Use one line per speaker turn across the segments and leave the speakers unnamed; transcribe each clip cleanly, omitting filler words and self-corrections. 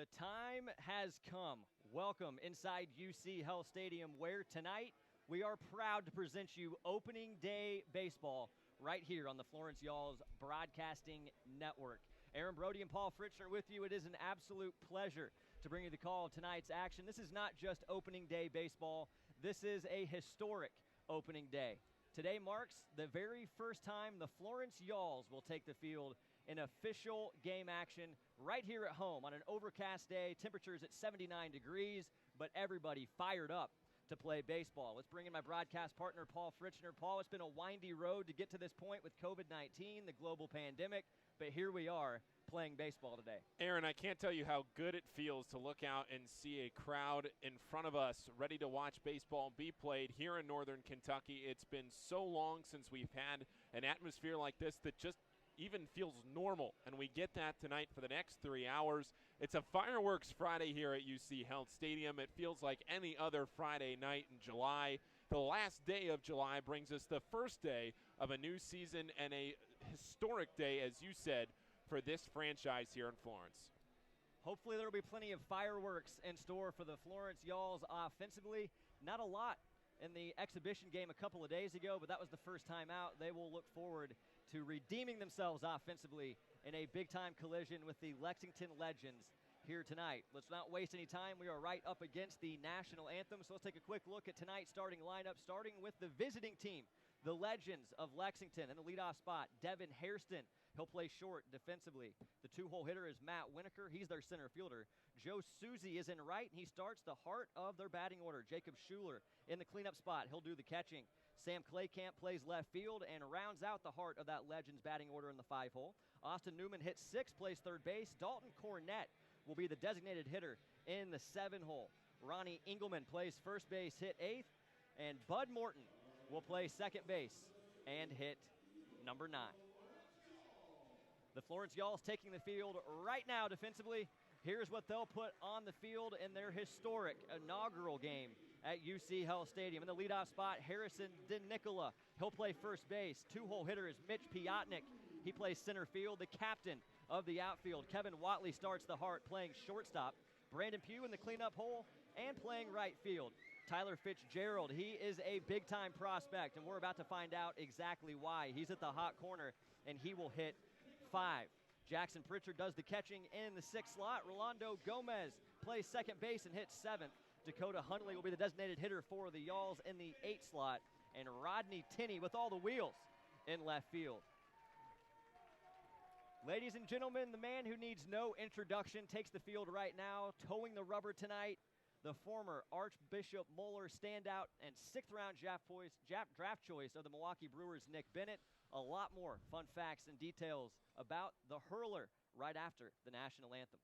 The time has come. Welcome inside UC Health Stadium, where tonight we are proud to present you opening day baseball right here on the Florence Y'all's Broadcasting Network. Aaron Brody and Paul Fritzner with you. It is an absolute pleasure to bring you the call of tonight's action. This is not just opening day baseball. This is a historic opening day. Today marks the very first time the Florence Y'alls will take the field in official game action right here at home on an overcast day. Temperatures at 79 degrees, but everybody fired up to play baseball. Let's bring in my broadcast partner, Paul Fritzner. Paul, it's been a windy road to get to this point with COVID-19, the global pandemic, but here we are playing baseball today.
Aaron, I can't tell you how good it feels to look out and see a crowd in front of us ready to watch baseball be played here in Northern Kentucky. It's been so long since we've had an atmosphere like this that just even feels normal, and we get that tonight for the next 3 hours. It's a fireworks Friday here at UC Health Stadium. It feels like any other Friday night in July. The last day of July brings us the first day of a new season and a historic day, as you said, for this franchise here in Florence.
Hopefully there will be plenty of fireworks in store for the Florence Y'alls offensively. Not a lot in the exhibition game a couple of days ago, but that was the first time out. They will look forward to redeeming themselves offensively in a big-time collision with the Lexington Legends here tonight. Let's not waste any time. We are right up against the national anthem, so let's take a quick look at tonight's starting lineup, starting with the visiting team, the Legends of Lexington. In the leadoff spot, Devin Hairston. He'll play short defensively. The two-hole hitter is Matt Winokur. He's their center fielder. Joe Susie is in right, and he starts the heart of their batting order. Jacob Schuler in the cleanup spot. He'll do the catching. Sam Claycamp plays left field and rounds out the heart of that Legends batting order in the five-hole. Austin Newman hits sixth, plays third base. Dalton Cornett will be the designated hitter in the seven-hole. Ronnie Engelman plays first base, hit eighth. And Bud Morton will play second base and hit number 9. The Florence Y'alls taking the field right now defensively. Here's what they'll put on the field in their historic inaugural game at UC Health Stadium. In the leadoff spot, Harrison DeNicola. He'll play first base. Two-hole hitter is Mitch Piotnik. He plays center field. The captain of the outfield, Kevin Watley, starts the heart playing shortstop. Brandon Pugh in the cleanup hole and playing right field. Tyler Fitzgerald, he is a big-time prospect, and we're about to find out exactly why. He's at the hot corner, and he will hit 5. Jackson Pritchard does the catching in the 6th slot. Rolando Gomez plays second base and hits 7th. Dakota Huntley will be the designated hitter for the Y'alls in the 8th slot. And Rodney Tinney with all the wheels in left field. Ladies and gentlemen, the man who needs no introduction takes the field right now, towing the rubber tonight. The former Archbishop Moeller standout and 6th-round draft choice of the Milwaukee Brewers, Nick Bennett. A lot more fun facts and details about the hurler right after the national anthem.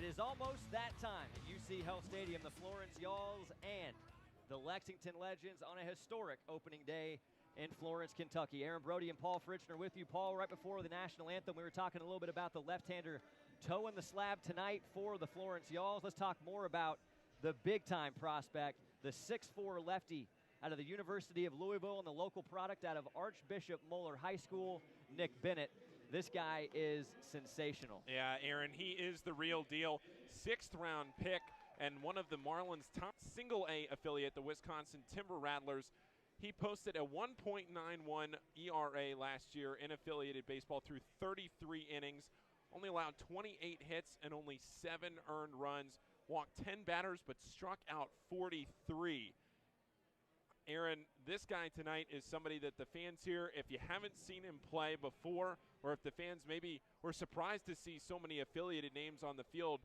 is almost that time at UC Health Stadium. The Florence Yalls and the Lexington Legends on a historic opening day in Florence, Kentucky. Aaron Brody and Paul Fritchner with you. Paul, right before the national anthem, we were talking a little bit about the left-hander toeing the slab tonight for the Florence Yalls. Let's talk more about the big-time prospect, the 6'4 lefty out of the University of Louisville and the local product out of Archbishop Moeller High School, Nick Bennett. This guy is sensational.
Yeah, Aaron, he is the real deal. 6th-round pick and one of the Marlins' top single-A affiliate, the Wisconsin Timber Rattlers. He posted a 1.91 ERA last year in affiliated baseball through 33 innings, only allowed 28 hits and only 7 earned runs, walked 10 batters but struck out 43. Aaron, this guy tonight is somebody that the fans here, if you haven't seen him play before, or if the fans maybe were surprised to see so many affiliated names on the field,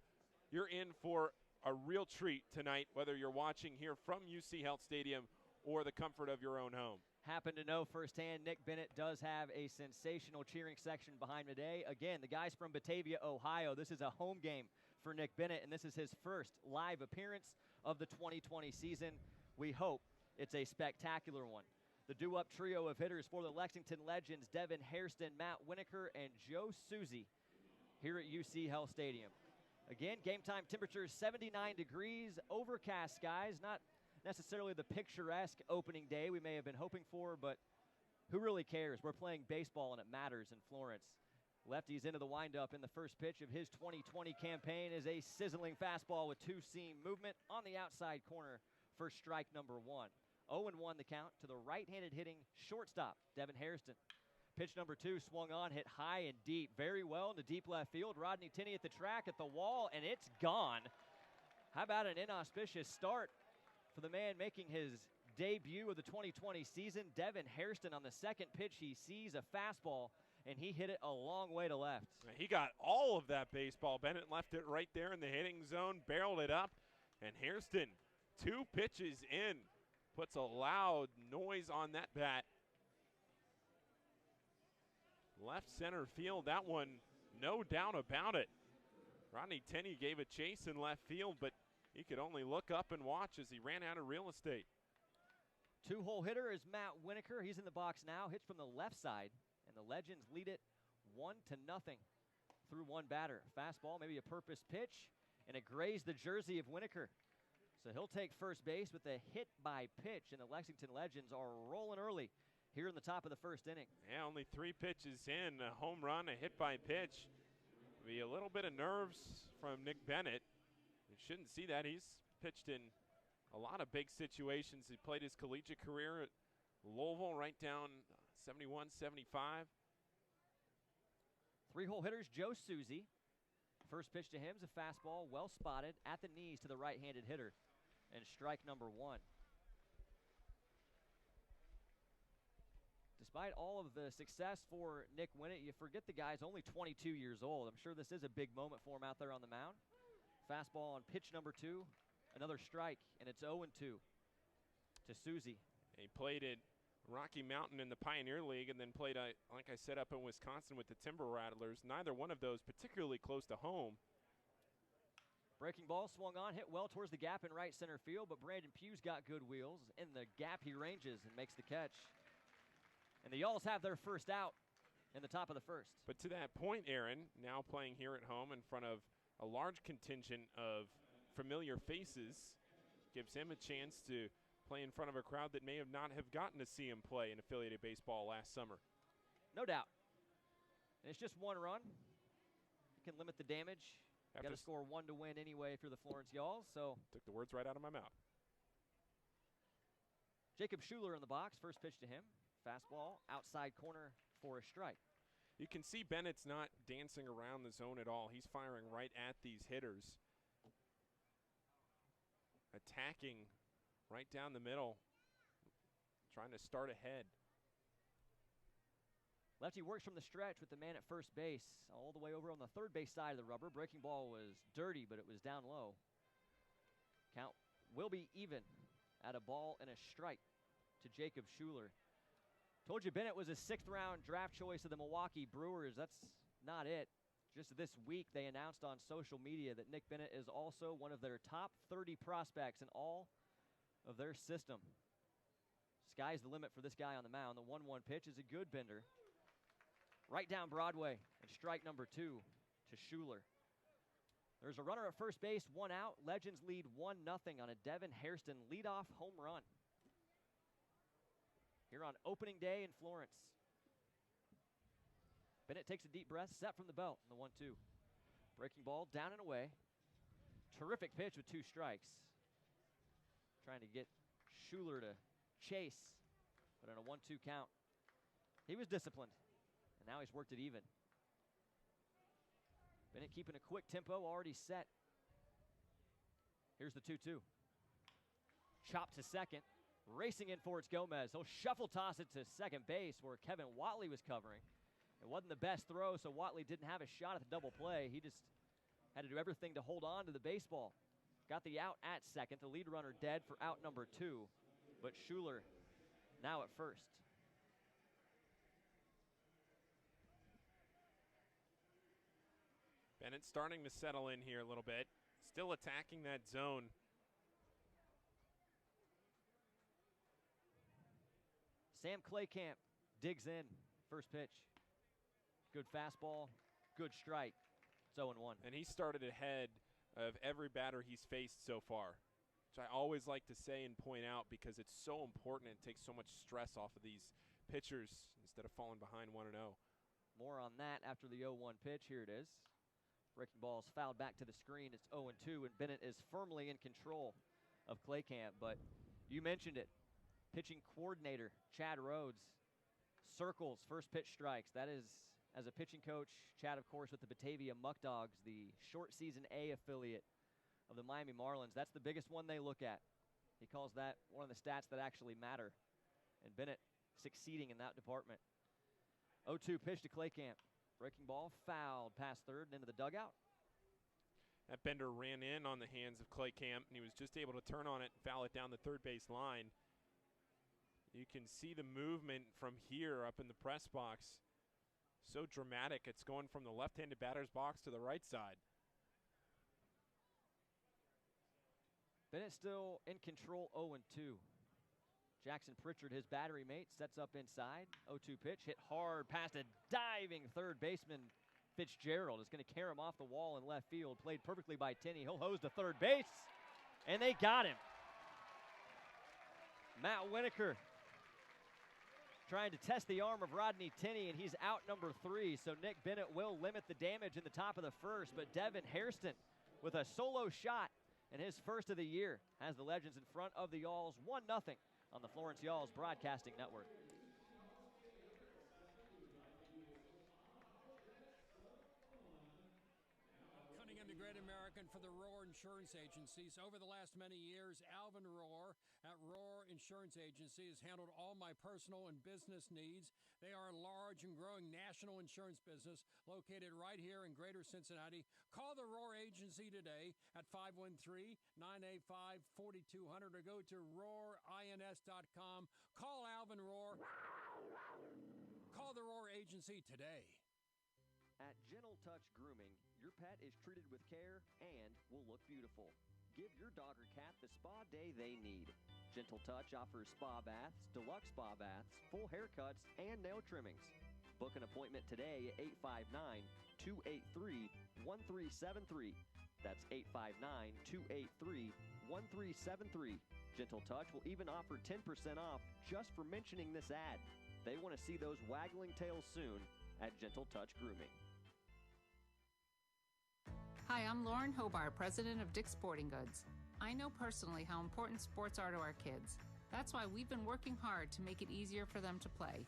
you're in for a real treat tonight, whether you're watching here from UC Health Stadium or the comfort of your own home.
Happen to know firsthand, Nick Bennett does have a sensational cheering section behind him today. Again, the guy's from Batavia, Ohio. This is a home game for Nick Bennett, and this is his first live appearance of the 2020 season. We hope it's a spectacular one. The due-up trio of hitters for the Lexington Legends, Devin Hairston, Matt Winokur, and Joe Suzy here at UC Health Stadium. Again, game time temperatures 79 degrees, overcast skies, not necessarily the picturesque opening day we may have been hoping for, but who really cares? We're playing baseball and it matters in Florence. Lefty's into the windup, and the first pitch of his 2020 campaign is a sizzling fastball with two-seam movement on the outside corner for strike number 1. 0-1 the count to the right-handed hitting shortstop, Devin Hairston. Pitch number 2 swung on, hit high and deep, very well into deep left field. Rodney Tinney at the track, at the wall, and it's gone. How about an inauspicious start for the man making his debut of the 2020 season? Devin Hairston on the second pitch, he sees a fastball, and he hit it a long way to left.
He got all of that baseball. Bennett left it right there in the hitting zone, barreled it up, and Hairston, 2 pitches in, puts a loud noise on that bat. Left center field, that one, no doubt about it. Rodney Tinney gave a chase in left field, but he could only look up and watch as he ran out of real estate.
2-hole hitter is Matt Winokur. He's in the box now, hits from the left side, and the Legends lead it 1-0 through one batter. Fastball, maybe a purpose pitch, and it grazed the jersey of Winokur. So he'll take first base with a hit by pitch, and the Lexington Legends are rolling early here in the top of the first inning.
Yeah, only 3 pitches in, a home run, a hit by pitch. Be a little bit of nerves from Nick Bennett. You shouldn't see that. He's pitched in a lot of big situations. He played his collegiate career at Louisville, right down 71, 75.
3-hole hitters, Joe Suzy. First pitch to him is a fastball, well spotted at the knees to the right-handed hitter, and strike number 1. Despite all of the success for Nick Bennett, you forget the guy's only 22 years old. I'm sure this is a big moment for him out there on the mound. Fastball on pitch number 2, another strike, and it's 0-2 to Suzy.
He played at Rocky Mountain in the Pioneer League and then played, like I said, up in Wisconsin with the Timber Rattlers. Neither one of those particularly close to home.
Breaking ball swung on, hit well towards the gap in right center field, but Brandon Pugh's got good wheels. In the gap, he ranges and makes the catch. And the Yalls have their first out in the top of the first.
But to that point, Aaron, now playing here at home in front of a large contingent of familiar faces, gives him a chance to play in front of a crowd that may have not have gotten to see him play in affiliated baseball last summer.
No doubt. And it's just 1 run. You can limit the damage. You got to score 1 to win anyway if you're the Florence Yalls. So
took the words right out of my mouth.
Jacob Schuler in the box. First pitch to him. Fastball, outside corner for a strike.
You can see Bennett's not dancing around the zone at all. He's firing right at these hitters. Attacking right down the middle, trying to start ahead.
Lefty works from the stretch with the man at first base, all the way over on the third base side of the rubber. Breaking ball was dirty, but it was down low. Count will be even at a ball and a strike to Jacob Schuler. Told you Bennett was a 6th-round draft choice of the Milwaukee Brewers. That's not it. Just this week, they announced on social media that Nick Bennett is also one of their top 30 prospects in all of their system. Sky's the limit for this guy on the mound. The 1-1 pitch is a good bender. Right down Broadway, and strike number 2 to Schuler. There's a runner at first base, 1 out. Legends lead 1-0 on a Devin Hairston leadoff home run here on opening day in Florence. Bennett takes a deep breath, set from the belt, and the 1-2. Breaking ball, down and away. Terrific pitch with 2 strikes. Trying to get Schuler to chase, but on a 1-2 count. He was disciplined, and now he's worked it even. Bennett keeping a quick tempo, already set. Here's the 2-2. Chop to second. Racing in for it's Gomez. He'll shuffle toss it to second base where Kevin Watley was covering. It wasn't the best throw, so Watley didn't have a shot at the double play. He just had to do everything to hold on to the baseball. Got the out at second. The lead runner dead for out number 2. But Schuler now at first.
Bennett starting to settle in here a little bit. Still attacking that zone.
Sam Claycamp digs in. First pitch. Good fastball. Good strike. It's 0-1.
And he started ahead of every batter he's faced so far, which I always like to say and point out because it's so important and takes so much stress off of these pitchers instead of falling behind 1-0.
More on that after the 0-1 pitch. Here it is. Breaking ball is fouled back to the screen. It's 0-2, and Bennett is firmly in control of Claycamp. But you mentioned it. Pitching coordinator, Chad Rhodes, circles first pitch strikes. That is, as a pitching coach, Chad, of course, with the Batavia Muck Dogs, the short season A affiliate of the Miami Marlins. That's the biggest one they look at. He calls that one of the stats that actually matter. And Bennett succeeding in that department. 0-2 pitch to Claycamp. Breaking ball, fouled past third and into the dugout.
That bender ran in on the hands of Claycamp, and he was just able to turn on it and foul it down the third base line. You can see the movement from here up in the press box. So dramatic. It's going from the left-handed batter's box to the right side.
Bennett still in control, 0-2. Jackson Pritchard, his battery mate, sets up inside. 0-2 pitch, hit hard past a diving third baseman, Fitzgerald. Is going to carry him off the wall in left field. Played perfectly by Tenney. He'll hose to third base, and they got him. Matt Winokur trying to test the arm of Rodney Tenney, and he's out number 3. So Nick Bennett will limit the damage in the top of the first, but Devin Hairston with a solo shot in his first of the year has the Legends in front of the Yalls 1-0 on the Florence Yalls Broadcasting Network.
Cutting into Great American for the Roar Insurance Agencies. Over the last many years, Alvin Roar at Roar Insurance Agency has handled all my personal and business needs. They are a large and growing national insurance business located right here in Greater Cincinnati. Call the Roar Agency today at 513-985-4200 or go to roarins.com. Call Alvin Roar. Call the Roar Agency today.
At Gentle Touch Grooming, your pet is treated with care and will look beautiful. Give your dog or cat the spa day they need. Gentle Touch offers spa baths, deluxe spa baths, full haircuts, and nail trimmings. Book an appointment today at 859-283-1373. That's 859-283-1373. Gentle Touch will even offer 10% off just for mentioning this ad. They want to see those waggling tails soon at Gentle Touch Grooming.
Hi, I'm Lauren Hobart, president of Dick's Sporting Goods. I know personally how important sports are to our kids. That's why we've been working hard to make it easier for them to play.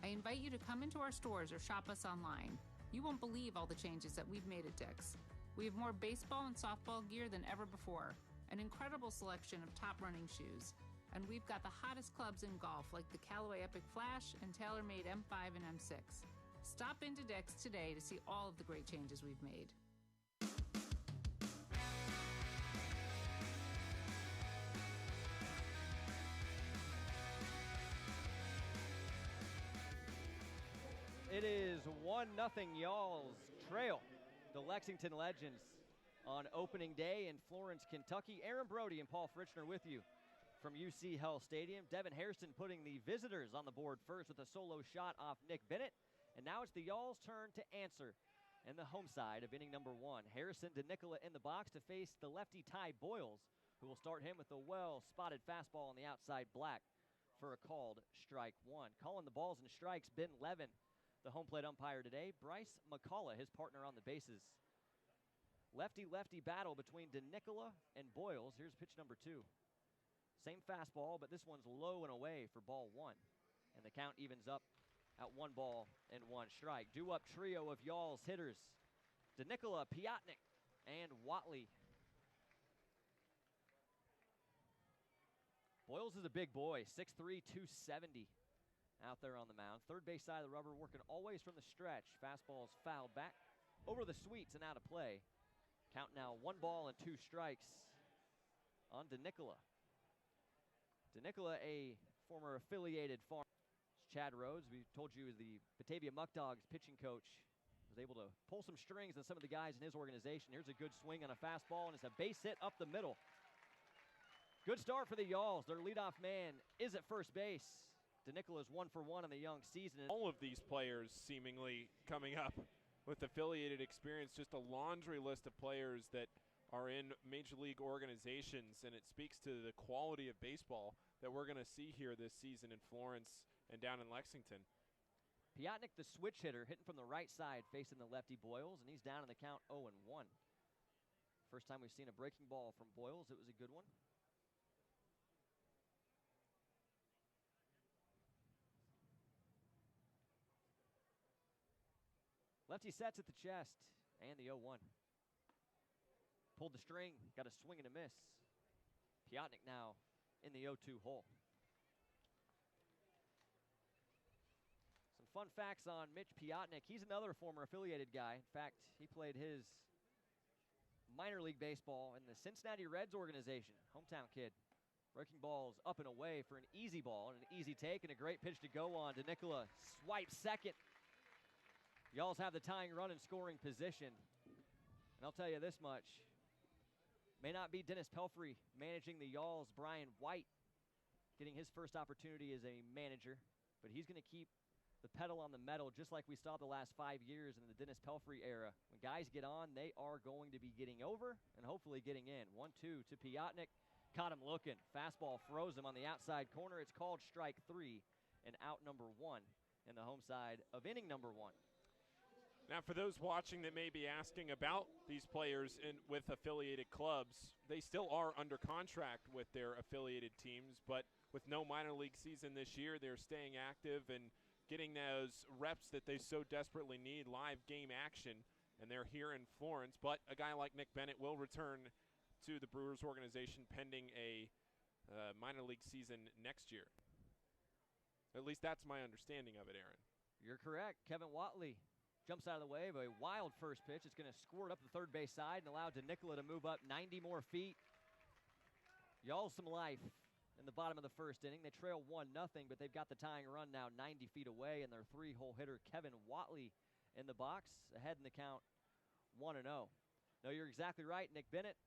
I invite you to come into our stores or shop us online. You won't believe all the changes that we've made at Dick's. We have more baseball and softball gear than ever before, an incredible selection of top running shoes, and we've got the hottest clubs in golf like the Callaway Epic Flash and TaylorMade M5 and M6. Stop into Dick's today to see all of the great changes we've made.
It is 1-0 Yalls trail the Lexington Legends on opening day in Florence, Kentucky. Aaron Brody and Paul Fritchner with you from UC Hell Stadium. Devin Hairston putting the visitors on the board first with a solo shot off Nick Bennett. And now it's the Y'all's turn to answer in the home side of inning number 1. Harrison DeNicola in the box to face the lefty Ty Boyles, who will start him with a well-spotted fastball on the outside black for a called strike 1. Calling the balls and strikes, Ben Levin, the home plate umpire today. Bryce McCullough, his partner on the bases. Lefty-lefty battle between DeNicola and Boyles. Here's pitch number 2. Same fastball, but this one's low and away for ball 1. And the count evens up at 1 ball and 1 strike. Due-up trio of Y'all's hitters. DeNicola, Piotnik, and Watley. Boyles is a big boy, 6'3", 270 out there on the mound. Third base side of the rubber, working always from the stretch. Fastball's fouled back over the sweeps and out of play. Count now 1 ball and 2 strikes on DeNicola. DeNicola, a former affiliated farm. Chad Rhodes, we told you, the Batavia Muck Dogs pitching coach, was able to pull some strings on some of the guys in his organization. Here's a good swing on a fastball, and it's a base hit up the middle. Good start for the Y'alls. Their leadoff man is at first base. DeNicola's 1 for 1 in the young season.
All of these players seemingly coming up with affiliated experience, just a laundry list of players that are in major league organizations, and it speaks to the quality of baseball that we're going to see here this season in Florence and down in Lexington.
Piotnik, the switch hitter, hitting from the right side, facing the lefty Boyles, and he's down in the count 0-1. First time we've seen a breaking ball from Boyles. It was a good one. Lefty sets at the chest, and the 0-1. Pulled the string, got a swing and a miss. Piotnik now in the 0-2 hole. Some fun facts on Mitch Piotnik. He's another former affiliated guy. In fact, he played his minor league baseball in the Cincinnati Reds organization. Hometown kid. Breaking balls up and away for an easy ball and an easy take and a great pitch to go on. DeNicola swipes second. Y'alls have the tying run in scoring position. And I'll tell you this much. May not be Dennis Pelfrey managing the Y'alls. Brian White getting his first opportunity as a manager. But he's going to keep the pedal on the metal just like we saw the last 5 years in the Dennis Pelfrey era. When guys get on, they are going to be getting over and hopefully getting in. 1-2 to Piotnik. Caught him looking. Fastball froze him on the outside corner. It's called strike 3 and out number 1 in the home side of inning number 1.
Now, for those watching that may be asking about these players with affiliated clubs, they still are under contract with their affiliated teams, but with no minor league season this year, they're staying active and getting those reps that they so desperately need, live game action, and they're here in Florence. But a guy like Nick Bennett will return to the Brewers organization pending a minor league season next year. At least that's my understanding of it, Aaron.
You're correct. Kevin Watley jumps out of the way of a wild first pitch. It's going to squirt up the third base side and allow DeNicola to move up 90 more feet. Y'all some life in the bottom of the first inning. They trail 1-0, but they've got the tying run now 90 feet away, and their 3-hole hitter, Kevin Watley, in the box, ahead in the count 1-0. No, you're exactly right. Nick Bennett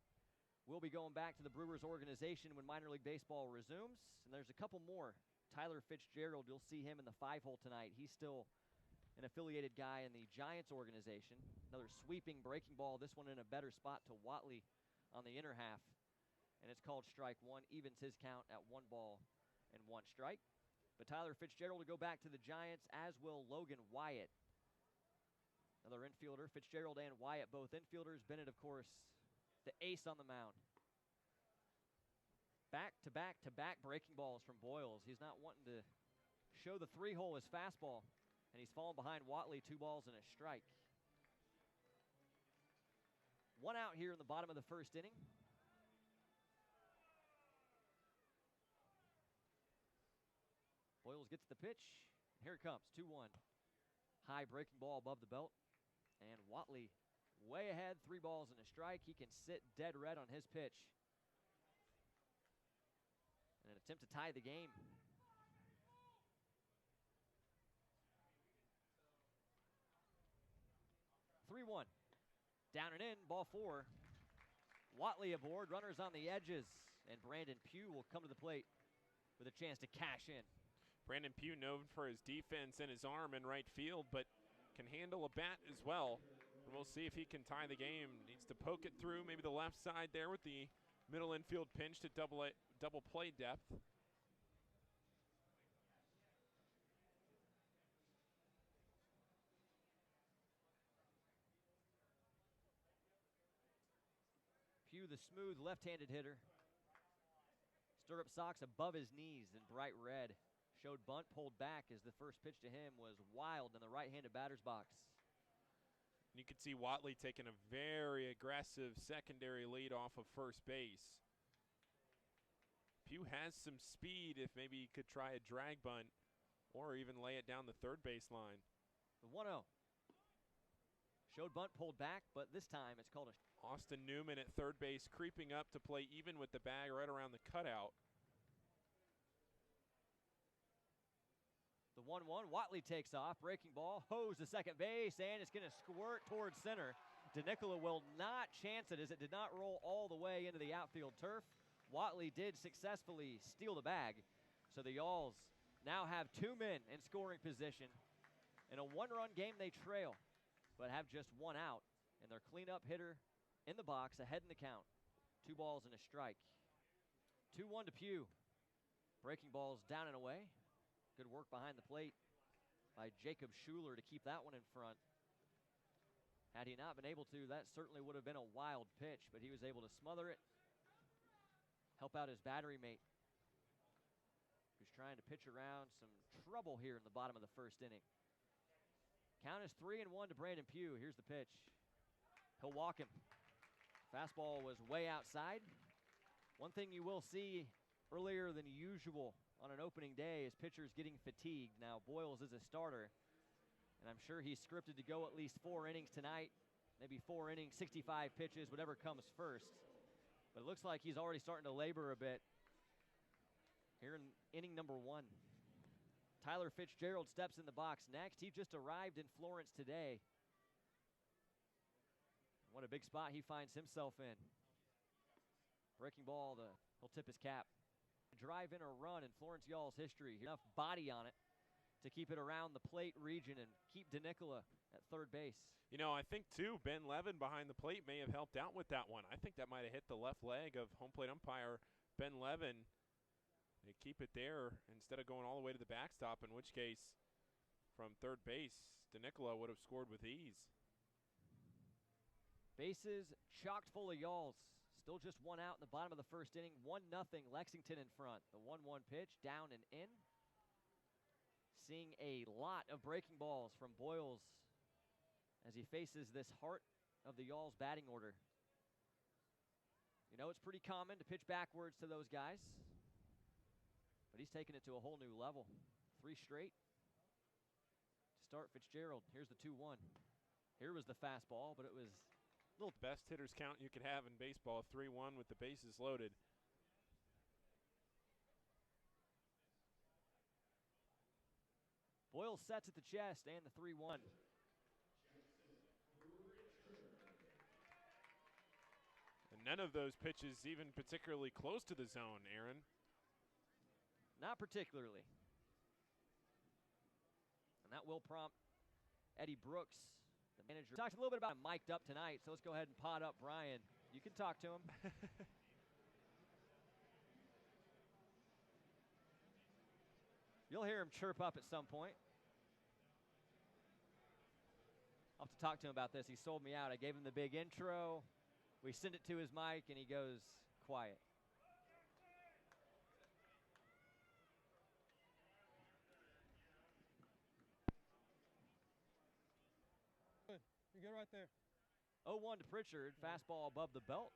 will be going back to the Brewers organization when minor league baseball resumes, and there's a couple more. Tyler Fitzgerald, you'll see him in the 5-hole tonight. He's still an affiliated guy in the Giants organization. Another sweeping breaking ball, this one in a better spot to Watley on the inner half. And it's called strike 1, evens his count at 1 ball and 1 strike. But Tyler Fitzgerald will go back to the Giants, as will Logan Wyatt. Another infielder, Fitzgerald and Wyatt, both infielders. Bennett, of course, the ace on the mound. Back-to-back-to-back breaking balls from Boyles. He's not wanting to show the 3-hole as fastball. And he's fallen behind Watley, 2 balls and a strike. 1 out here in the bottom of the first inning. Boyles gets the pitch. Here it comes, 2-1. High breaking ball above the belt. And Watley way ahead, 3 balls and a strike. He can sit dead red on his pitch. And an attempt to tie the game. 3-1. Down and in, ball 4. Watley aboard, runners on the edges, and Brandon Pugh will come to the plate with a chance to cash in.
Brandon Pugh known for his defense and his arm in right field, but can handle a bat as well. And we'll see if he can tie the game. Needs to poke it through maybe the left side there with the middle infield pinch to double play depth.
Pugh, the smooth left-handed hitter. Stirrup socks above his knees in bright red. Showed bunt, pulled back as the first pitch to him was wild in the right-handed batter's box.
You can see Watley taking a very aggressive secondary lead off of first base. Pugh has some speed if maybe he could try a drag bunt or even lay it down the third base line.
The 1-0. Showed bunt, pulled back, but this time it's called a...
Austin Newman at third base creeping up to play even with the bag right around the cutout.
The 1-1, Watley takes off, breaking ball, hose to second base, and it's going to squirt towards center. DeNicola will not chance it as it did not roll all the way into the outfield turf. Watley did successfully steal the bag, so the Yalls now have 2 men in scoring position. In a 1-run game, they trail, but have just 1 out, and their cleanup hitter in the box ahead in the count. 2 balls and a strike. 2-1 to Pugh. Breaking balls down and away. Good work behind the plate by Jacob Schuler to keep that one in front. Had he not been able to, that certainly would have been a wild pitch, but he was able to smother it, help out his battery mate, who's trying to pitch around some trouble here in the bottom of the first inning. Count is 3-1 to Brandon Pugh. Here's the pitch. He'll walk him. Fastball was way outside. One thing you will see earlier than usual on an opening day is pitchers getting fatigued. Now, Boyles is a starter, and I'm sure he's scripted to go at least 4 innings tonight, maybe 4 innings, 65 pitches, whatever comes first. But it looks like he's already starting to labor a bit here in inning number 1. Tyler Fitzgerald steps in the box next. He just arrived in Florence today. What a big spot he finds himself in. Breaking ball, he'll tip his cap. Drive in a run in Florence Yall's history. Enough body on it to keep it around the plate region and keep DeNicola at third base.
You know, I think, too, Ben Levin behind the plate may have helped out with that one. I think that might have hit the left leg of home plate umpire Ben Levin. They keep it there instead of going all the way to the backstop, in which case, from third base, DeNicola would have scored with ease.
Bases chocked full of Yalls. Still just 1 out in the bottom of the first inning. 1-0 Lexington in front. The 1-1 pitch down and in. Seeing a lot of breaking balls from Boyles as he faces this heart of the Yalls batting order. You know, it's pretty common to pitch backwards to those guys, but he's taking it to a whole new level. 3 straight to start Fitzgerald. Here's the 2-1. Here was the fastball, but it was
little best hitters count you could have in baseball, 3-1 with the bases loaded.
Boyle sets at the chest and the 3-1.
And none of those pitches even particularly close to the zone, Aaron.
Not particularly. And that will prompt Eddie Brooks, the manager. Talked a little bit about him mic'd up tonight, so let's go ahead and pot up Brian. You can talk to him. You'll hear him chirp up at some point. I'll have to talk to him about this. He sold me out. I gave him the big intro. We send it to his mic, and he goes quiet.
You go right there.
0-1 to Pritchard. Fastball above the belt.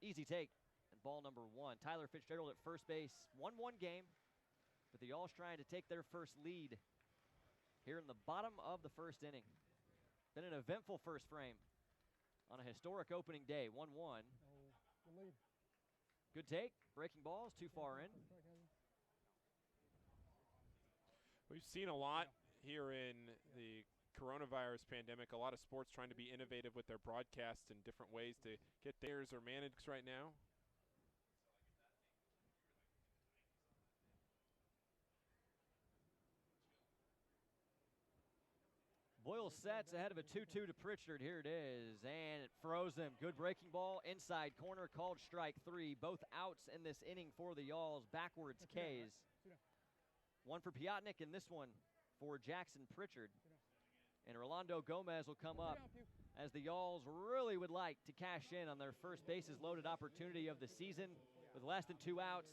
Easy take. And ball number 1. Tyler Fitzgerald at first base. 1-1 game. But the Yalls trying to take their first lead here in the bottom of the first inning. Been an eventful first frame on a historic opening day. 1-1. Good take. Breaking balls too far in.
We've seen a lot here in the coronavirus pandemic, a lot of sports trying to be innovative with their broadcasts and different ways to get theirs or managed right now.
Boyle sets ahead of a 2-2 to Pritchard. Here it is, and it froze him. Good breaking ball, inside corner, called strike 3. Both outs in this inning for the Yalls. Backwards Ks. One for Piotnik and this one for Jackson Pritchard. And Rolando Gomez will come up as the Yalls really would like to cash in on their first bases loaded opportunity of the season. With less than 2 outs,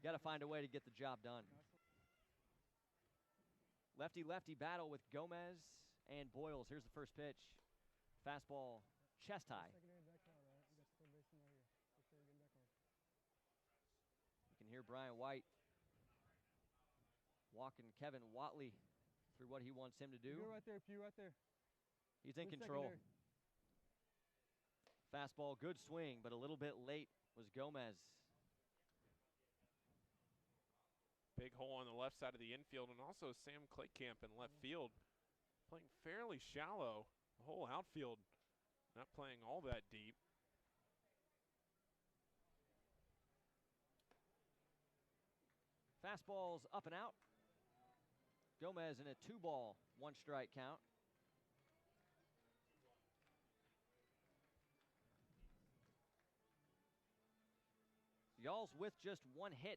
got to find a way to get the job done. Lefty-lefty battle with Gomez and Boyles. Here's the first pitch. Fastball, chest high. You can hear Brian White walking Kevin Watley through what he wants him to do.
You're right there, Pew, right there.
He's in control. Fastball, good swing, but a little bit late was Gomez.
Big hole on the left side of the infield, and also Sam Claycamp in left field playing fairly shallow. The whole outfield not playing all that deep.
Fastball's up and out. Gomez in a 2-ball, 1-strike count. Yalls with just 1 hit,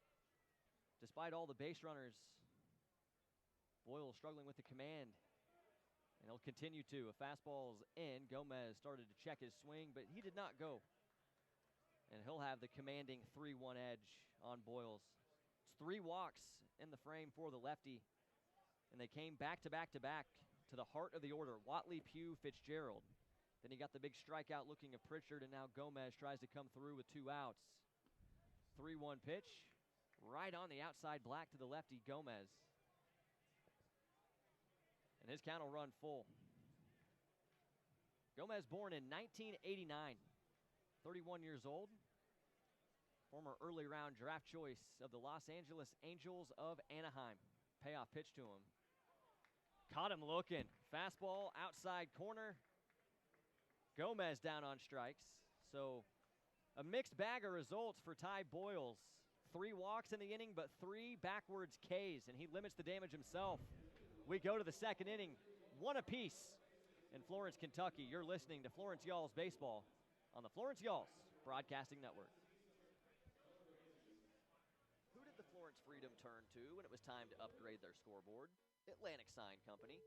despite all the base runners. Boyle struggling with the command, and he'll continue to. A fastball's in. Gomez started to check his swing, but he did not go. And he'll have the commanding 3-1 edge on Boyles. It's 3 walks in the frame for the lefty, and they came back to back to back to the heart of the order. Watley, Pugh, Fitzgerald. Then he got the big strikeout looking of Pritchard, and now Gomez tries to come through with 2 outs. 3-1 pitch. Right on the outside black to the lefty, Gomez. And his count will run full. Gomez born in 1989, 31 years old. Former early round draft choice of the Los Angeles Angels of Anaheim. Payoff pitch to him. Caught him looking. Fastball outside corner. Gomez down on strikes. So a mixed bag of results for Ty Boyles. 3 walks in the inning, but 3 backwards Ks, and he limits the damage himself. We go to the second inning, 1 apiece in Florence, Kentucky. You're listening to Florence Yalls Baseball on the Florence Yalls Broadcasting Network. Who did the Florence Freedom turn to when it was time to upgrade their scoreboard? Atlantic Sign Company.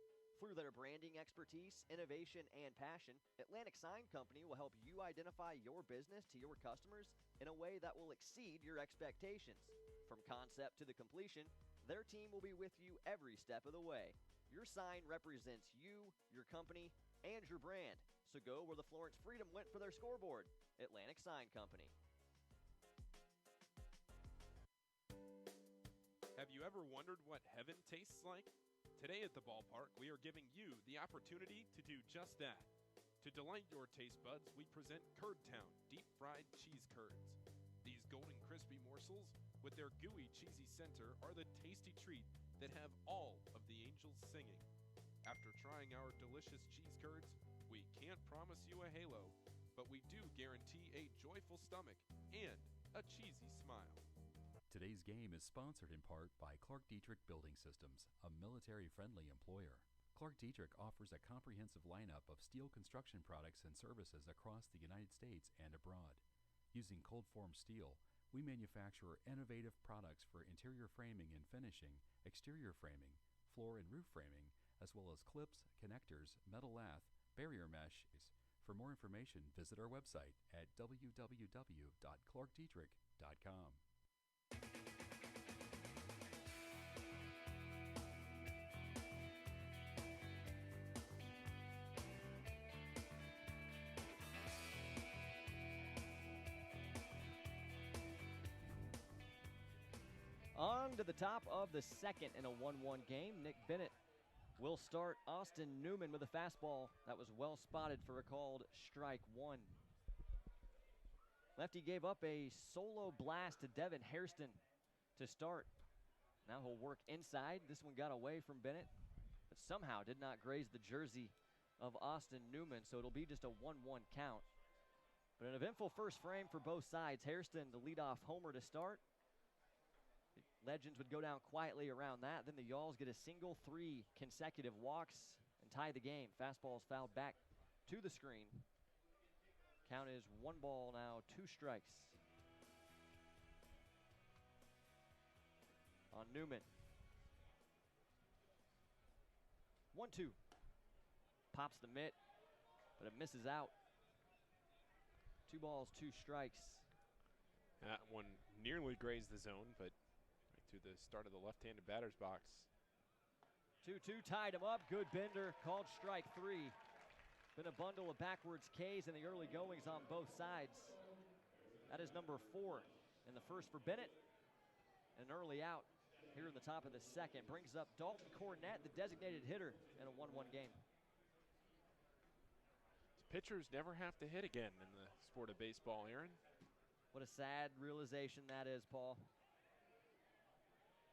Through their branding expertise, innovation, and passion, Atlantic Sign Company will help you identify your business to your customers in a way that will exceed your expectations. From concept to the completion, their team will be with you every step of the way. Your sign represents you, your company, and your brand. So go where the Florence Freedom went for their scoreboard. Atlantic Sign Company.
Have you ever wondered what heaven tastes like? Today at the ballpark, we are giving you the opportunity to do just that. To delight your taste buds, we present Curd Town deep-fried cheese curds. These golden crispy morsels, with their gooey cheesy center, are the tasty treat that have all of the angels singing. After trying our delicious cheese curds, we can't promise you a halo, but we do guarantee a joyful stomach and a cheesy smile.
Today's game is sponsored in part by Clark Dietrich Building Systems, a military-friendly employer. Clark Dietrich offers a comprehensive lineup of steel construction products and services across the United States and abroad. Using cold-formed steel, we manufacture innovative products for interior framing and finishing, exterior framing, floor and roof framing, as well as clips, connectors, metal lath, barrier mesh. For more information, visit our website at www.clarkdietrich.com.
On to the top of the second in a 1-1 game. Nick Bennett will start Austin Newman with a fastball that was well spotted for a called strike 1. Lefty gave up a solo blast to Devin Hairston to start. Now he'll work inside. This one got away from Bennett. but somehow did not graze the jersey of Austin Newman, so it'll be just a 1-1 count. But an eventful first frame for both sides. Hairston, the leadoff homer to start. The Legends would go down quietly around that. Then the Yalls get a single, 3 consecutive walks, and tie the game. Fastball's fouled back to the screen. Count is 1 ball now, 2 strikes. On Newman. 1-2. Pops the mitt, but it misses out. 2 balls, 2 strikes.
That one nearly grazed the zone, but right to the start of the left-handed batter's box.
2-2 tied him up. Good bender, called strike 3. Been a bundle of backwards Ks in the early goings on both sides. That is number 4 in the first for Bennett. An early out here in the top of the second. Brings up Dalton Cornett, the designated hitter, in a 1-1 game.
Pitchers never have to hit again in the sport of baseball, Aaron.
What a sad realization that is, Paul.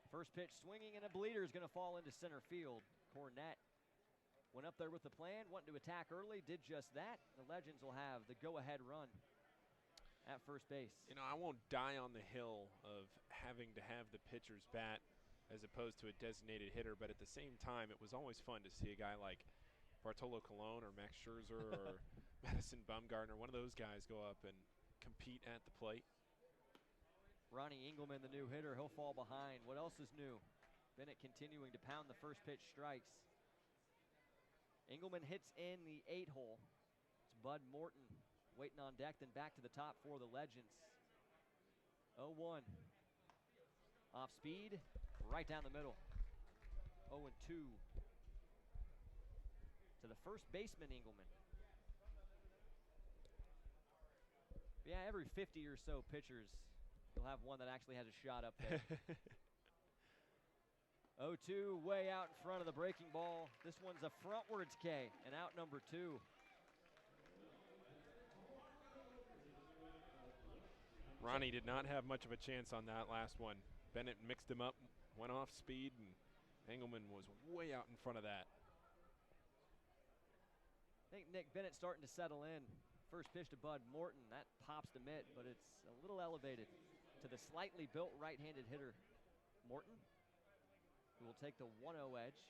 First pitch swinging, and a bleeder is going to fall into center field. Cornett went up there with the plan, wanted to attack early, did just that. The Legends will have the go-ahead run at first base.
You know, I won't die on the hill of having to have the pitcher's bat as opposed to a designated hitter, but at the same time, it was always fun to see a guy like Bartolo Colon or Max Scherzer or Madison Bumgarner, one of those guys go up and compete at the plate.
Ronnie Engelman, the new hitter, he'll fall behind. What else is new? Bennett continuing to pound the first pitch strikes. Engelman hits in the 8-hole. It's Bud Morton waiting on deck, then back to the top for the Legends. 0-1. Off speed, right down the middle. 0-2. To the first baseman, Engelman. Yeah, every 50 or so pitchers, you'll have one that actually has a shot up there. 0-2, way out in front of the breaking ball. This one's a frontwards K, and out number 2.
Ronnie did not have much of a chance on that last one. Bennett mixed him up, went off speed, and Engelman was way out in front of that.
I think Nick Bennett starting to settle in. First pitch to Bud Morton. That pops the mitt, but it's a little elevated to the slightly built right-handed hitter, Morton, who will take the 1-0 edge.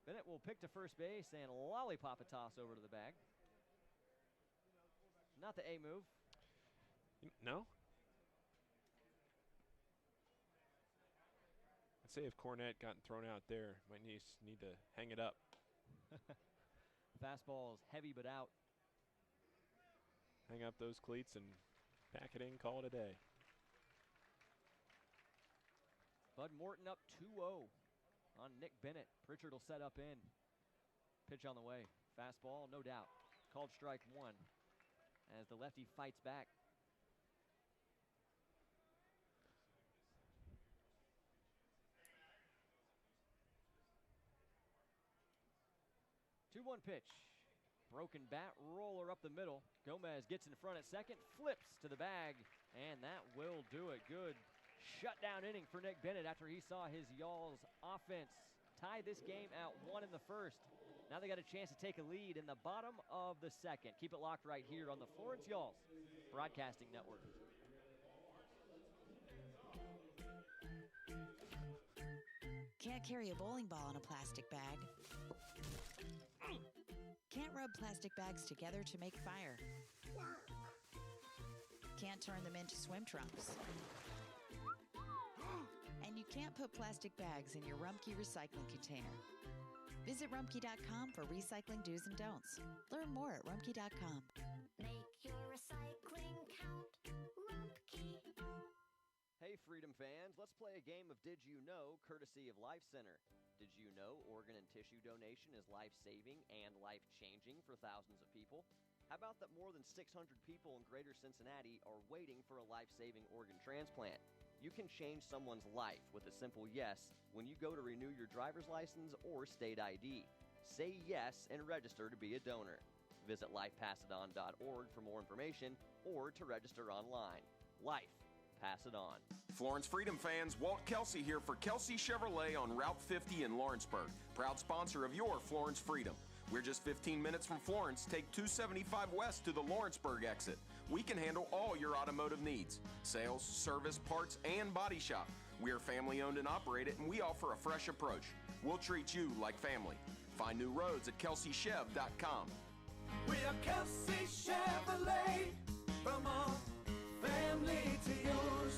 Bennett will pick to first base and lollipop a toss over to the bag. Not the A move.
No? I'd say if Cornett gotten thrown out there, might need to hang it up.
Fastball is heavy but out.
Hang up those cleats and pack it in, call it a day.
Bud Morton up 2-0 on Nick Bennett. Pritchard will set up in. Pitch on the way. Fastball, no doubt. Called strike 1 as the lefty fights back. Two-one pitch. Broken bat, roller up the middle. Gomez gets in front at second, flips to the bag, and that will do it. Good shutdown inning for Nick Bennett after he saw his Yalls offense tie this game at 1 in the first. Now they got a chance to take a lead in the bottom of the second. Keep it locked right here on the Florence Yalls Broadcasting Network.
Can't carry a bowling ball in a plastic bag. Can't rub plastic bags together to make fire. Can't turn them into swim trunks. And you can't put plastic bags in your Rumpke recycling container. Visit Rumpke.com for recycling do's and don'ts. Learn more at Rumpke.com.
Make your recycling count. Rumpke.
Hey, Freedom fans, let's play a game of Did You Know, courtesy of Life Center. Did you know organ and tissue donation is life-saving and life-changing for thousands of people? How about that more than 600 people in greater Cincinnati are waiting for a life-saving organ transplant? You can change someone's life with a simple yes when you go to renew your driver's license or state ID. Say yes and register to be a donor. Visit lifepassedon.org for more information or to register online. Life, pass it on.
Florence Freedom fans, Walt Kelsey here for Kelsey Chevrolet on Route 50 in Lawrenceburg. Proud sponsor of your Florence Freedom. We're just 15 minutes from Florence. Take 275 west to the Lawrenceburg exit. We can handle all your automotive needs. Sales, service, parts, and body shop. We are family owned and operated, and we offer a fresh approach. We'll treat you like family. Find new roads at KelseyChev.com.
We are Kelsey Chevrolet, from our family to yours.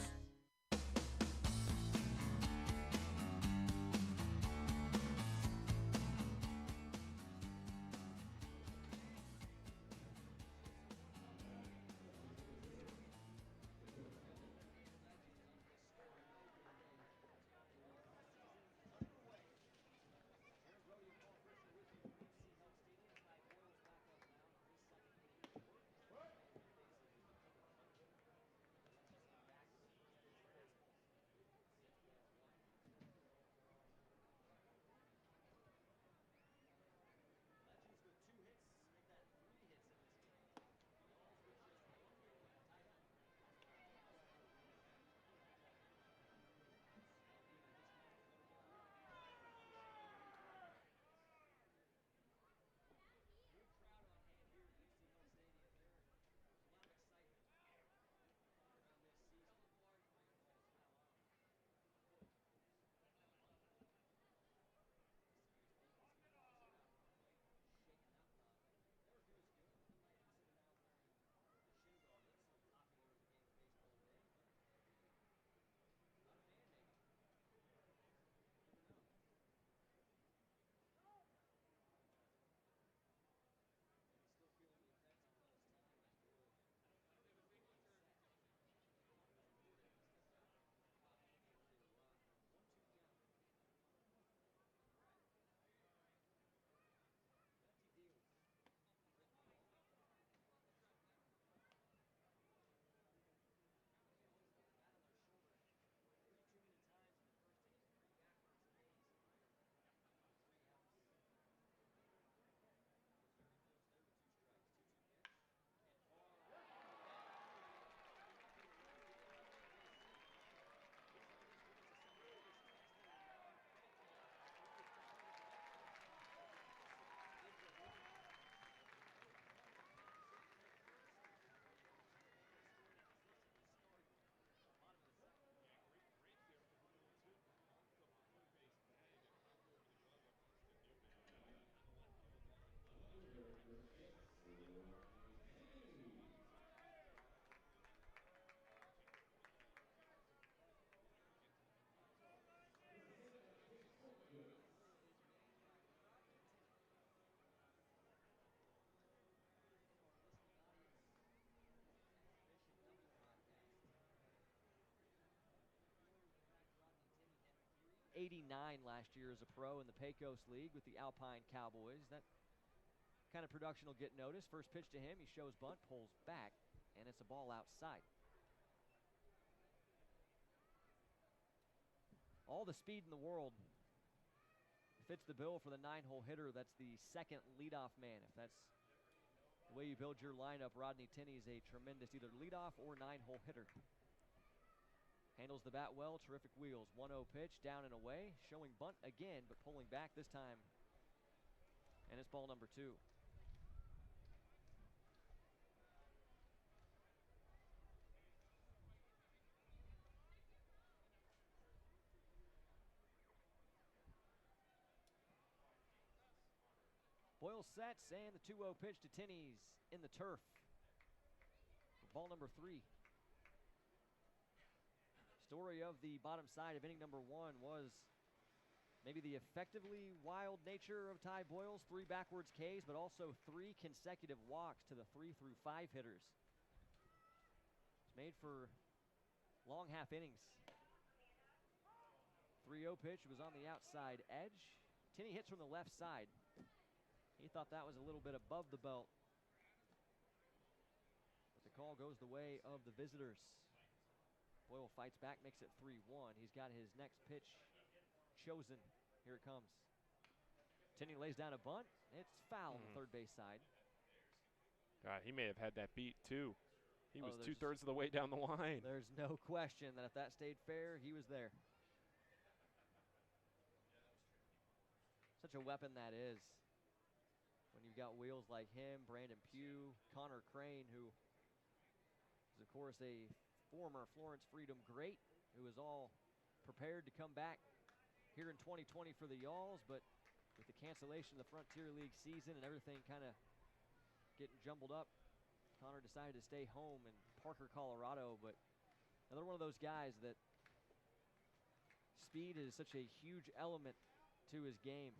'89 last year as a pro in the Pecos League with the Alpine Cowboys. That kind of production will get noticed. First pitch to him, he shows bunt, pulls back, and it's a ball outside. All the speed in the world fits the bill for the 9-hole hitter. That's the second leadoff man. If that's the way you build your lineup, Rodney Tinney is a tremendous either leadoff or 9-hole hitter. Handles the bat well, terrific wheels. 1-0 pitch, down and away, showing bunt again, but pulling back this time. And it's ball number 2. Boyle sets, and the 2-0 pitch to Tinney's in the turf. Ball number 3. Story of the bottom side of inning number 1 was maybe the effectively wild nature of Ty Boyle's 3 backwards Ks, but also 3 consecutive walks to the 3 through 5 hitters. It's made for long half innings. 3-0 pitch was on the outside edge. Tinney hits from the left side. He thought that was a little bit above the belt, but the call goes the way of the visitors. Boyle fights back, makes it 3-1. He's got his next pitch chosen. Here it comes. Tinney lays down a bunt. It's foul on the third base side.
God, he may have had that beat too. He was 2/3 of the way down the line.
There's no question that if that stayed fair, he was there. Such a weapon that is. When you've got wheels like him, Brandon Pugh, Connor Crane, who is, of course, a former Florence Freedom great, who is all prepared to come back here in 2020 for the Yalls, but with the cancellation of the Frontier League season and everything kind of getting jumbled up, Connor decided to stay home in Parker, Colorado. But another one of those guys that speed is such a huge element to his game.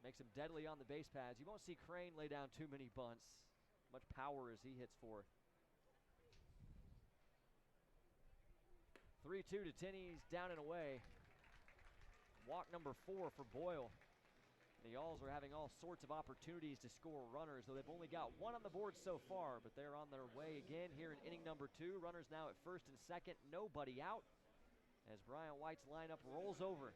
Makes him deadly on the base paths. You won't see Crane lay down too many bunts. Much power as he hits for. 3-2 to Tinney's down and away. Walk number 4 for Boyle. The Yalls are having all sorts of opportunities to score runners, though they've only got one on the board so far, but they're on their way again here in inning number 2. Runners now at first and second, nobody out, as Brian White's lineup rolls over,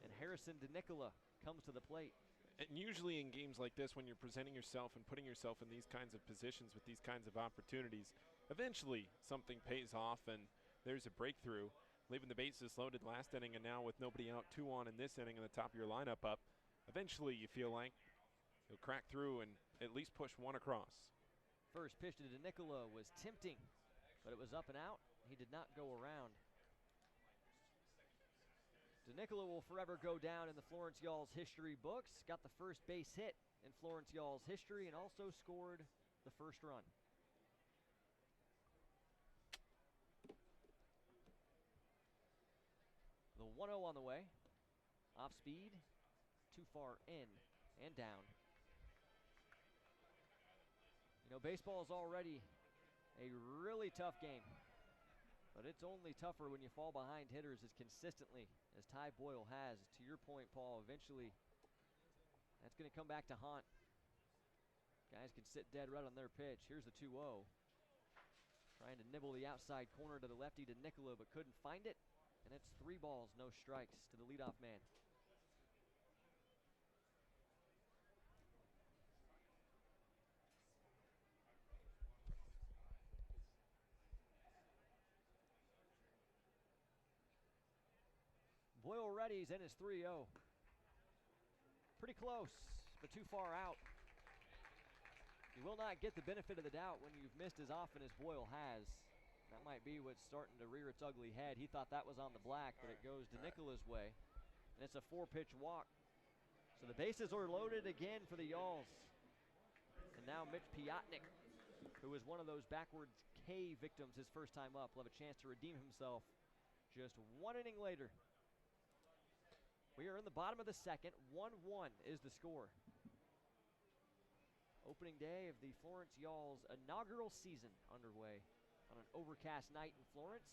and Harrison DeNicola comes to the plate.
And usually in games like this, when you're presenting yourself and putting yourself in these kinds of positions with these kinds of opportunities, eventually something pays off and there's a breakthrough. Leaving the bases loaded last inning, and now with nobody out, 2 on in this inning and the top of your lineup up, eventually you feel like you'll crack through and at least push one across.
First pitch to DeNicola was tempting, but it was up and out. He did not go around. DeNicola will forever go down in the Florence Yalls history books. Got the first base hit in Florence Yalls history and also scored the first run. The 1-0 on the way. Off speed, too far in and down. You know, baseball is already a really tough game, but it's only tougher when you fall behind hitters as consistently as Ty Boyle has. To your point, Paul, eventually that's going to come back to haunt. Guys can sit dead right on their pitch. Here's the 2-0. Trying to nibble the outside corner to the lefty to Nicola, but couldn't find it. And it's 3 balls, no strikes to the leadoff man. Boyle readies in his 3-0. Pretty close, but too far out. You will not get the benefit of the doubt when you've missed as often as Boyle has. That might be what's starting to rear its ugly head. He thought that was on the black, but it goes to Nicola's way. And it's a 4-pitch walk. So the bases are loaded again for the Yalls. And now Mitch Piotnik, who was one of those backwards K victims his first time up, will have a chance to redeem himself just 1 inning later. We are in the bottom of the second. 1-1 is the score. Opening day of the Florence Yalls inaugural season underway on an overcast night in Florence.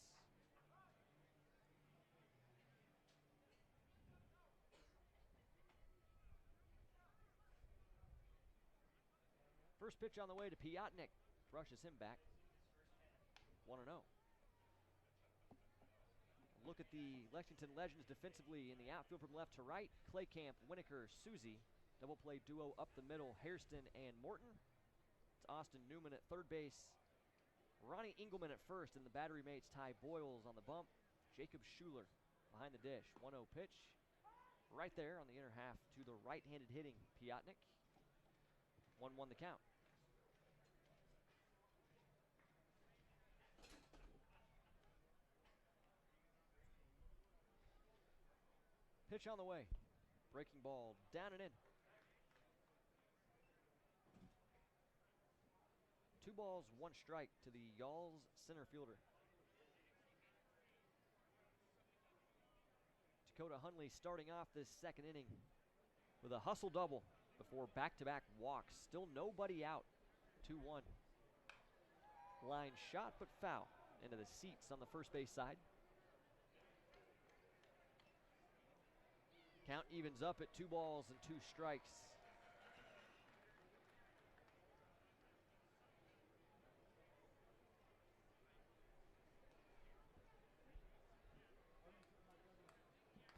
First pitch on the way to Piotnik. Brushes him back. 1-0. Look at the Lexington Legends defensively in the outfield from left to right. Claycamp, Winokur, Susie. Double play duo up the middle, Hairston and Morton. It's Austin Newman at third base. Ronnie Engelman at first, and the battery mates Ty Boyles on the bump. Jacob Schuler behind the dish. 1-0 pitch. Right there on the inner half to the right-handed hitting Piotnik. 1-1 the count. Pitch on the way. Breaking ball down and in. 2 balls, 1 strike to the Yalls center fielder. Dakota Hundley starting off this second inning with a hustle double before back-to-back walks. Still nobody out. 2-1. Line shot but foul into the seats on the first base side. Count evens up at 2 balls and 2 strikes.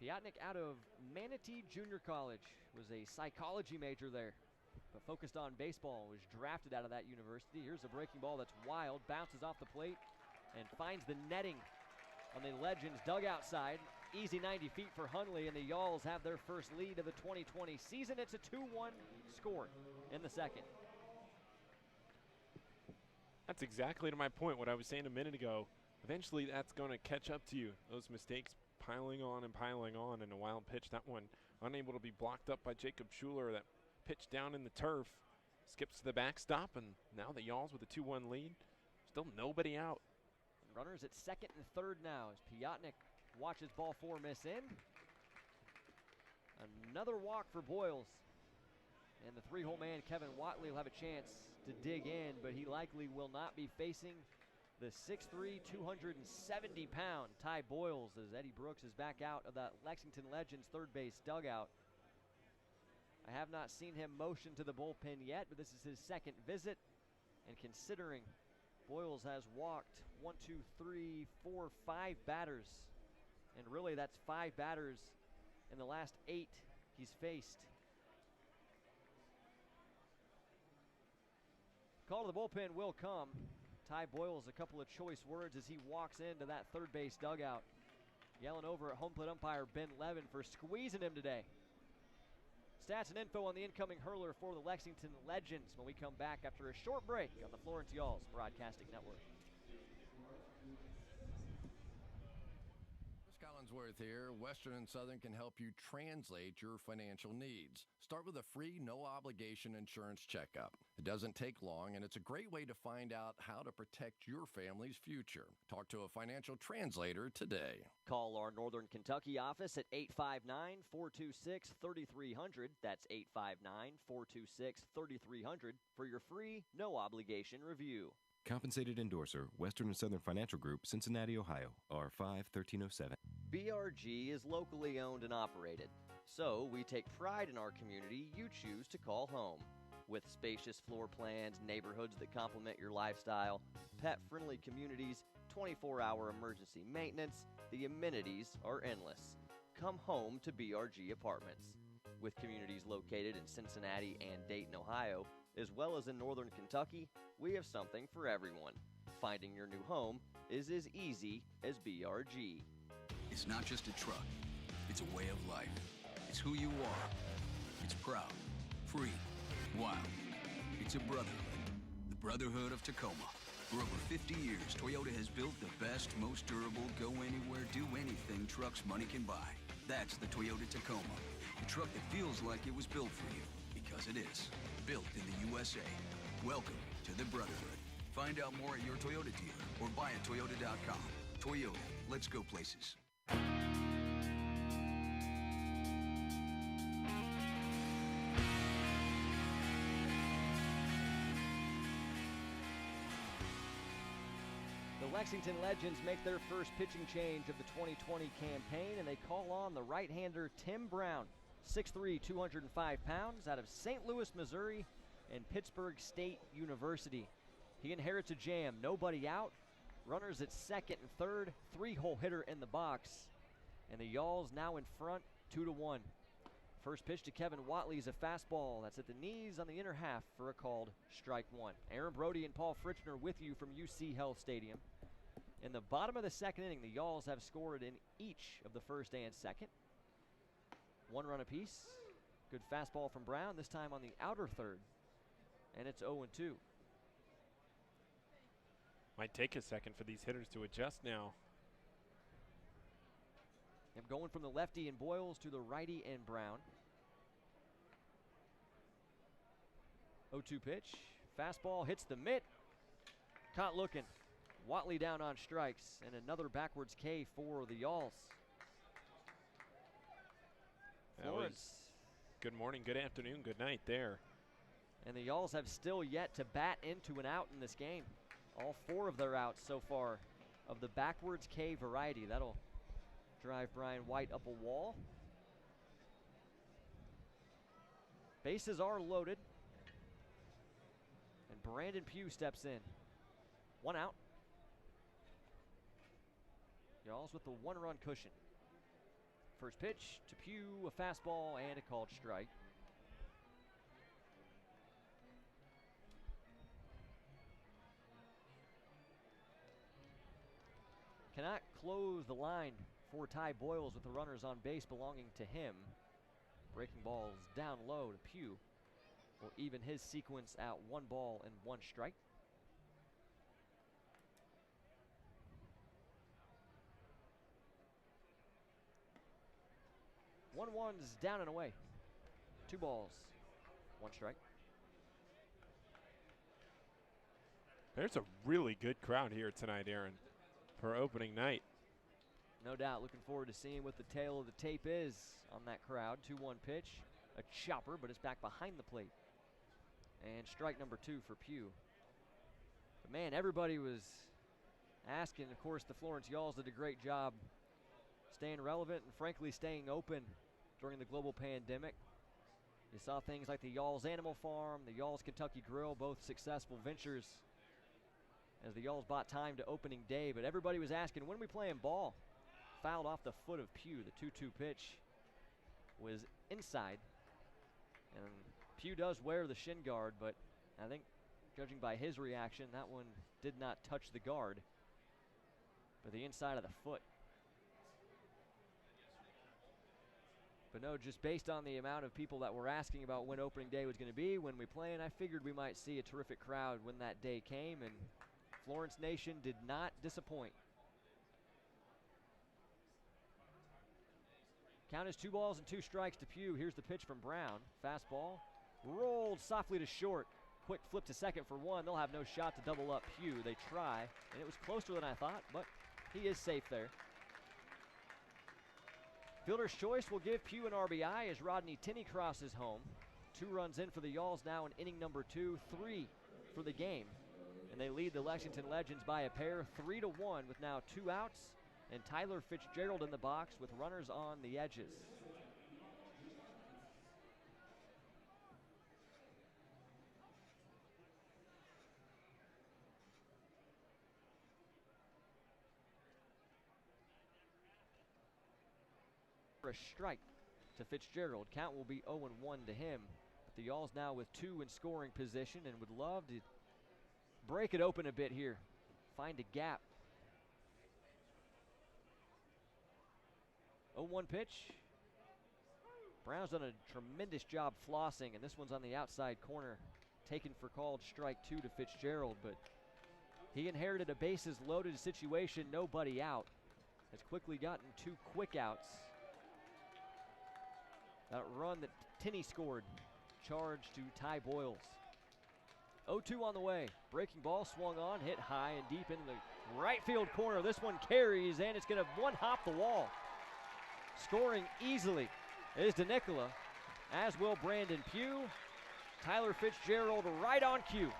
Piotnik out of Manatee Junior College, was a psychology major there, but focused on baseball, was drafted out of that university. Here's a breaking ball that's wild, bounces off the plate, and finds the netting on the Legends dugout side. Easy 90 feet for Hundley, and the Yalls have their first lead of the 2020 season. It's a 2-1 score in the second.
That's exactly to my point, what I was saying a minute ago. Eventually, that's going to catch up to you. Those mistakes piling on, and a wild pitch. That one unable to be blocked up by Jacob Schuler. That pitch down in the turf skips to the backstop, and now the Yalls with a 2-1 lead. Still nobody out.
Runners at second and third now as Piotnik watches ball 4 miss in. Another walk for Boyles. And the 3-hole man, Kevin Watley, will have a chance to dig in, but he likely will not be facing the 6'3", 270-pound Ty Boyles as Eddie Brooks is back out of that Lexington Legends third base dugout. I have not seen him motion to the bullpen yet, but this is his second visit. And considering Boyles has walked 1, 2, 3, 4, 5 batters, and really that's 5 batters in the last 8 he's faced. Call to the bullpen will come. Ty Boyles, a couple of choice words as he walks into that third base dugout. Yelling over at home plate umpire Ben Levin for squeezing him today. Stats and info on the incoming hurler for the Lexington Legends when we come back after a short break on the Florence Yalls Broadcasting Network.
Collinsworth here. Western and Southern can help you translate your financial needs. Start with a free, no-obligation insurance checkup. It doesn't take long, and it's a great way to find out how to protect your family's future. Talk to a financial translator today.
Call our Northern Kentucky office at 859-426-3300. That's 859-426-3300 for your free, no-obligation review.
Compensated endorser, Western and Southern Financial Group, Cincinnati, Ohio, R5-1307.
BRG is locally owned and operated, so we take pride in our community you choose to call home. With spacious floor plans, neighborhoods that complement your lifestyle, pet-friendly communities, 24-hour emergency maintenance, the amenities are endless. Come home to BRG Apartments. With communities located in Cincinnati and Dayton, Ohio, as well as in Northern Kentucky, we have something for everyone. Finding your new home is as easy as BRG.
It's not just a truck. It's a way of life. It's who you are. It's proud, free, wild. It's a brotherhood. The Brotherhood of Tacoma. For over 50 years, Toyota has built the best, most durable, go-anywhere, do-anything trucks money can buy. That's the Toyota Tacoma. The truck that feels like it was built for you. Because it is. Built in the USA. Welcome to the Brotherhood. Find out more at your Toyota dealer or buy at Toyota.com. Toyota, let's go places.
The Lexington Legends make their first pitching change of the 2020 campaign, and they call on the right-hander Tim Brown, 6'3", 205 pounds, out of St. Louis, Missouri, and Pittsburgh State University. He inherits a jam, nobody out, runners at second and third, 3-hole hitter in the box, and the Yalls now in front, 2-1. First pitch to Kevin Watley is a fastball that's at the knees on the inner half for a called strike one. Aaron Brody and Paul Fritchner with you from UC Health Stadium. In the bottom of the second inning, the Yalls have scored in each of the first and second. 1 run apiece. Good fastball from Brown, this time on the outer third. And it's 0-2.
Might take a second for these hitters to adjust now.
I'm going from the lefty and Boyles to the righty and Brown. 0-2 pitch. Fastball hits the mitt. Caught looking. Watley down on strikes, and another backwards K for the Yalls. Florence.
Good morning, good afternoon, good night there.
And the Yalls have still yet to bat into an out in this game. All 4 of their outs so far of the backwards K variety. That'll drive Brian White up a wall. Bases are loaded. And Brandon Pugh steps in. 1 out. Yalls with the 1-run cushion. First pitch to Pugh, a fastball and a called strike. cannot close the line for Ty Boyles with the runners on base belonging to him. Breaking balls down low to Pugh. Will even his sequence at 1 ball and 1 strike. 1-1's down and away. 2 balls, 1 strike.
There's a really good crowd here tonight, Aaron, for opening night.
No doubt. Looking forward to seeing what the tail of the tape is on that crowd. 2-1 pitch. A chopper, but it's back behind the plate. And strike number 2 for Pugh. But man, everybody was asking. Of course, the Florence Yalls did a great job staying relevant and frankly staying open during the global pandemic. You saw things like the Yalls Animal Farm, the Yalls Kentucky Grill, both successful ventures as the Yalls bought time to opening day. But everybody was asking, when are we playing ball? Fouled off the foot of Pugh. The 2-2 pitch was inside. And Pugh does wear the shin guard, but I think judging by his reaction, that one did not touch the guard, but the inside of the foot. But no, just based on the amount of people that were asking about when opening day was going to be, when we play, and I figured we might see a terrific crowd when that day came, and Florence Nation did not disappoint. Count is 2 balls and 2 strikes to Pugh. Here's the pitch from Brown. Fastball rolled softly to short. Quick flip to second for 1. They'll have no shot to double up Pugh. They try, and it was closer than I thought, but he is safe there. Fielder's choice will give Pugh an RBI as Rodney Tinney crosses home. 2 runs in for the Yalls now in inning number 2, 3 for the game. And they lead the Lexington Legends by a pair, 3-1, with now 2 outs. And Tyler Fitzgerald in the box with runners on the edges. For a strike to Fitzgerald. Count will be 0-1 to him. But the Yalls now with 2 in scoring position and would love to break it open a bit here. Find a gap. 0-1 pitch. Brown's done a tremendous job flossing, and this one's on the outside corner. Taken for called strike 2 to Fitzgerald, but he inherited a bases loaded situation, nobody out. Has quickly gotten 2 quick outs. That run that Tinney scored, charged to Ty Boyles. 0-2 on the way. Breaking ball swung on, hit high and deep into the right field corner. This one carries, and it's going to one-hop the wall. Scoring easily is DeNicola, as will Brandon Pugh. Tyler Fitzgerald right on cue.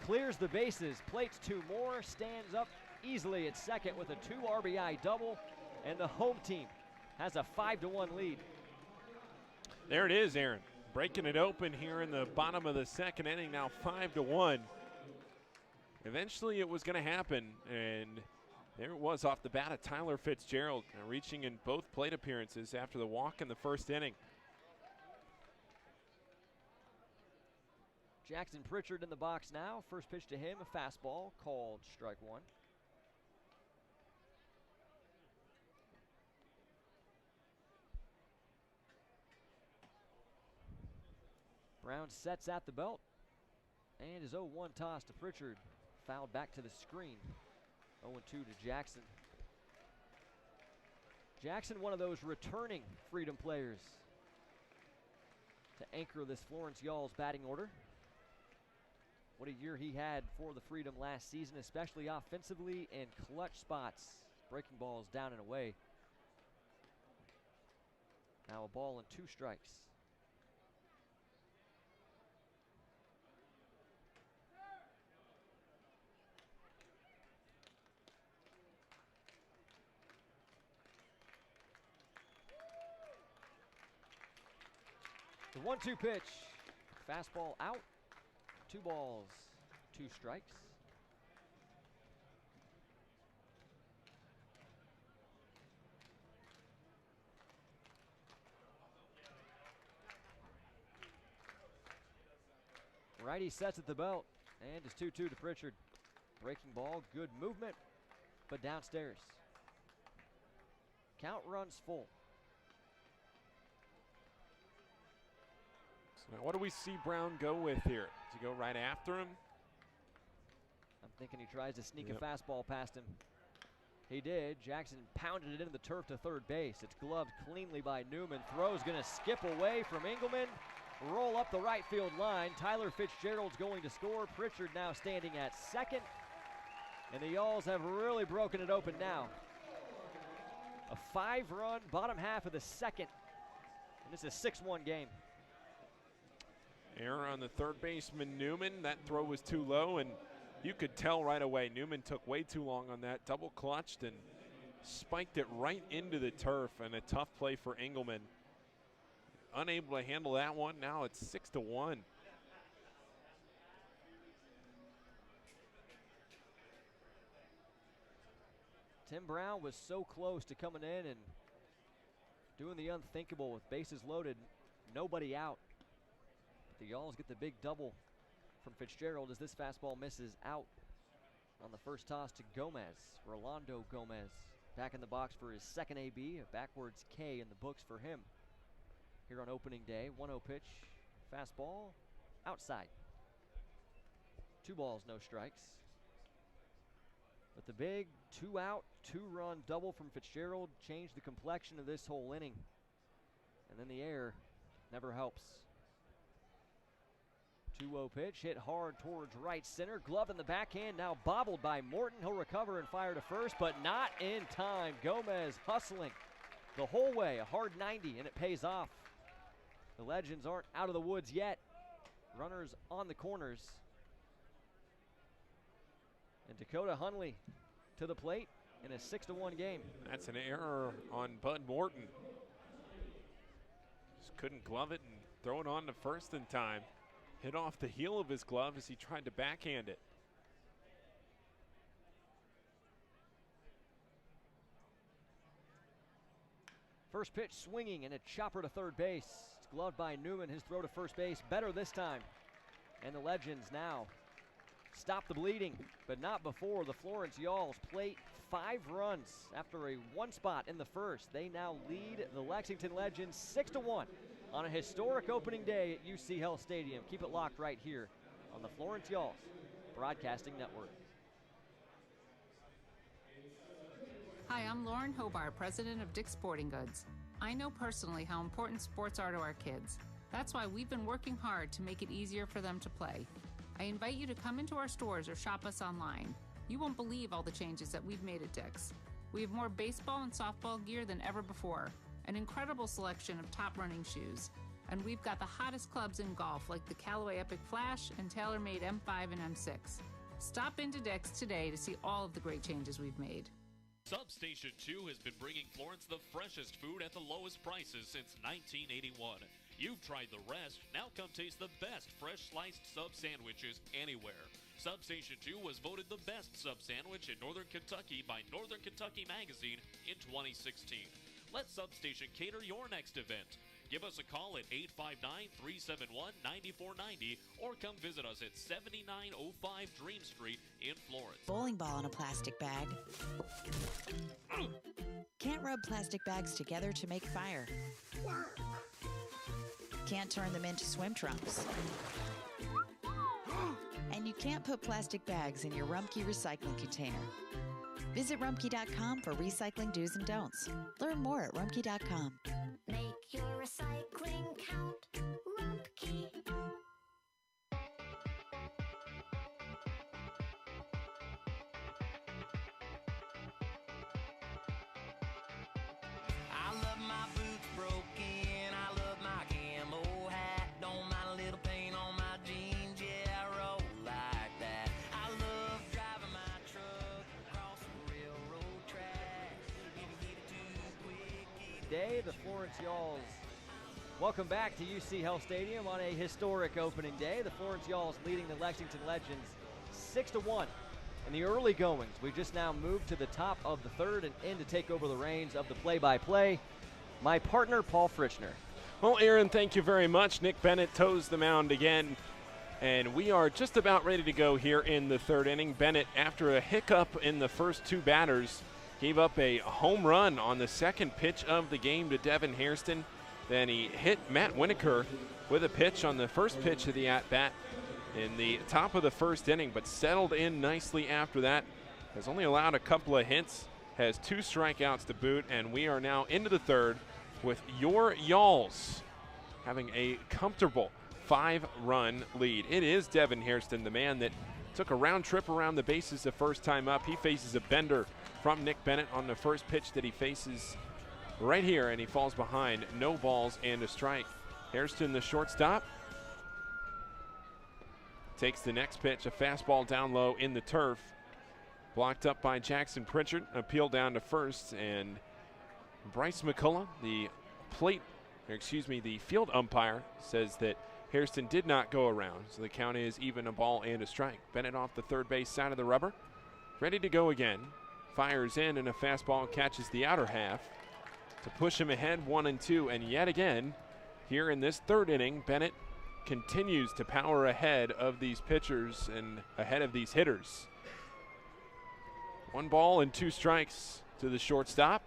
Clears the bases, plates 2 more, stands up easily at second with a 2 RBI double, and the home team has a 5-1 lead.
There it is, Aaron. Breaking it open here in the bottom of the 2nd inning, now 5-1. Eventually it was going to happen, and there it was off the bat of Tyler Fitzgerald, reaching in both plate appearances after the walk in the 1st inning.
Jackson Pritchard in the box now. First pitch to him, a fastball, called strike 1. Brown sets at the belt, and his 0-1 toss to Pritchard. Fouled back to the screen. 0-2 to Jackson. Jackson, one of those returning Freedom players to anchor this Florence Yalls batting order. What a year he had for the Freedom last season, especially offensively and clutch spots. Breaking balls down and away. Now a ball and 2 strikes. The 1-2 pitch. Fastball out. 2 balls, 2 strikes. Righty sets at the belt, and it's 2-2 to Pritchard. Breaking ball, good movement. but downstairs. Count runs full.
So now what do we see Brown go with here? Does he go right after him?
I'm thinking he tries to sneak a fastball past him. He did. Jackson pounded it into the turf to third base. It's gloved cleanly by Newman. Throw's going to skip away from Engelman. Roll up the right field line. Tyler Fitzgerald's going to score. Pritchard now standing at second. And the Yalls have really broken it open now. A 5-run bottom half of the second. And this is a 6-1 game.
Error on the third baseman, Newman. That throw was too low, and you could tell right away Newman took way too long on that, double clutched and spiked it right into the turf, and a tough play for Engelman. Unable to handle that one. Now it's 6-1.
Tim Brown was so close to coming in and doing the unthinkable with bases loaded, nobody out. But the Yalls get the big double from Fitzgerald as this fastball misses out on the first toss to Gomez. Rolando Gomez back in the box for his second AB, a backwards K in the books for him. Here on opening day, 1-0 pitch, fastball, outside. 2 balls, no strikes. But the big 2-out, 2-run double from Fitzgerald changed the complexion of this whole inning. And then the air never helps. 2-0 pitch, hit hard towards right center. Glove in the backhand, now bobbled by Morton. He'll recover and fire to first, but not in time. Gomez hustling the whole way, a hard 90, and it pays off. The Legends aren't out of the woods yet. Runners on the corners. And Dakota Hunley to the plate in a 6-1 game.
That's an error on Bud Morton. Just couldn't glove it and throw it on to first in time. Hit off the heel of his glove as he tried to backhand it.
First pitch swinging and a chopper to third base. It's gloved by Newman. His throw to first base better this time. And the Legends now stop the bleeding, but not before the Florence Yalls plate 5 runs after a 1 spot in the first. They now lead the Lexington Legends 6-1 on a historic opening day at UC Health Stadium. Keep it locked right here on the Florence Yalls Broadcasting Network.
Hi, I'm Lauren Hobart, president of Dick's Sporting Goods. I know personally how important sports are to our kids. That's why we've been working hard to make it easier for them to play. I invite you to come into our stores or shop us online. You won't believe all the changes that we've made at Dick's. We have more baseball and softball gear than ever before, an incredible selection of top running shoes, and we've got the hottest clubs in golf like the Callaway Epic Flash and TaylorMade M5 and M6. Stop into Dick's today to see all of the great changes we've made.
Substation 2 has been bringing Florence the freshest food at the lowest prices since 1981. You've tried the rest, now come taste the best fresh sliced sub sandwiches anywhere. Substation 2 was voted the best sub sandwich in Northern Kentucky by Northern Kentucky Magazine in 2016. Let Substation cater your next event. Give us a call at 859-371-9490 or come visit us at 7905 Dream Street in Florence.
Bowling ball in a plastic bag. Can't rub plastic bags together to make fire. Can't turn them into swim trunks. And you can't put plastic bags in your Rumpke recycling container. Visit Rumpke.com for recycling do's and don'ts. Learn more at Rumpke.com.
Make your recycling count. Rumpke.
I love my boots broken. I love my camo hat. Don't mind a little paint on my jeans. Yeah, I roll like that. I love driving my truck across the railroad tracks. If you get it too quick,
Day, the Florence Yalls welcome back to UC Health Stadium on a historic opening day. The Florence Yalls leading the Lexington Legends 6-1 in the early goings. We just now moved to the top of the third and in to take over the reins of the play-by-play. My partner, Paul Frischner.
Well, Aaron, thank you very much. Nick Bennett toes the mound again. And we are just about ready to go here in the third inning. Bennett, after a hiccup in the first two batters, gave up a home run on the second pitch of the game to Devin Hairston. Then he hit Matt Winokur with a pitch on the first pitch of the at-bat in the top of the first inning, but settled in nicely after that. Has only allowed a couple of hits, has 2 strikeouts to boot, and we are now into the third with your Y'alls having a comfortable 5-run lead. It is Devin Hairston, the man that took a round trip around the bases the first time up. He faces a bender from Nick Bennett on the first pitch that he faces right here, and he falls behind. No balls and a strike. Hairston, the shortstop, takes the next pitch, a fastball down low in the turf. Blocked up by Jackson Pritchard, appeal down to first, and Bryce McCullough, the field umpire, says that Hairston did not go around, so the count is even, a ball and a strike. Bennett off the third base side of the rubber, ready to go again. Fires in, and a fastball catches the outer half to push him ahead 1-2. And yet again, here in this third inning, Bennett continues to power ahead of these pitchers and ahead of these hitters. 1 ball and 2 strikes to the shortstop.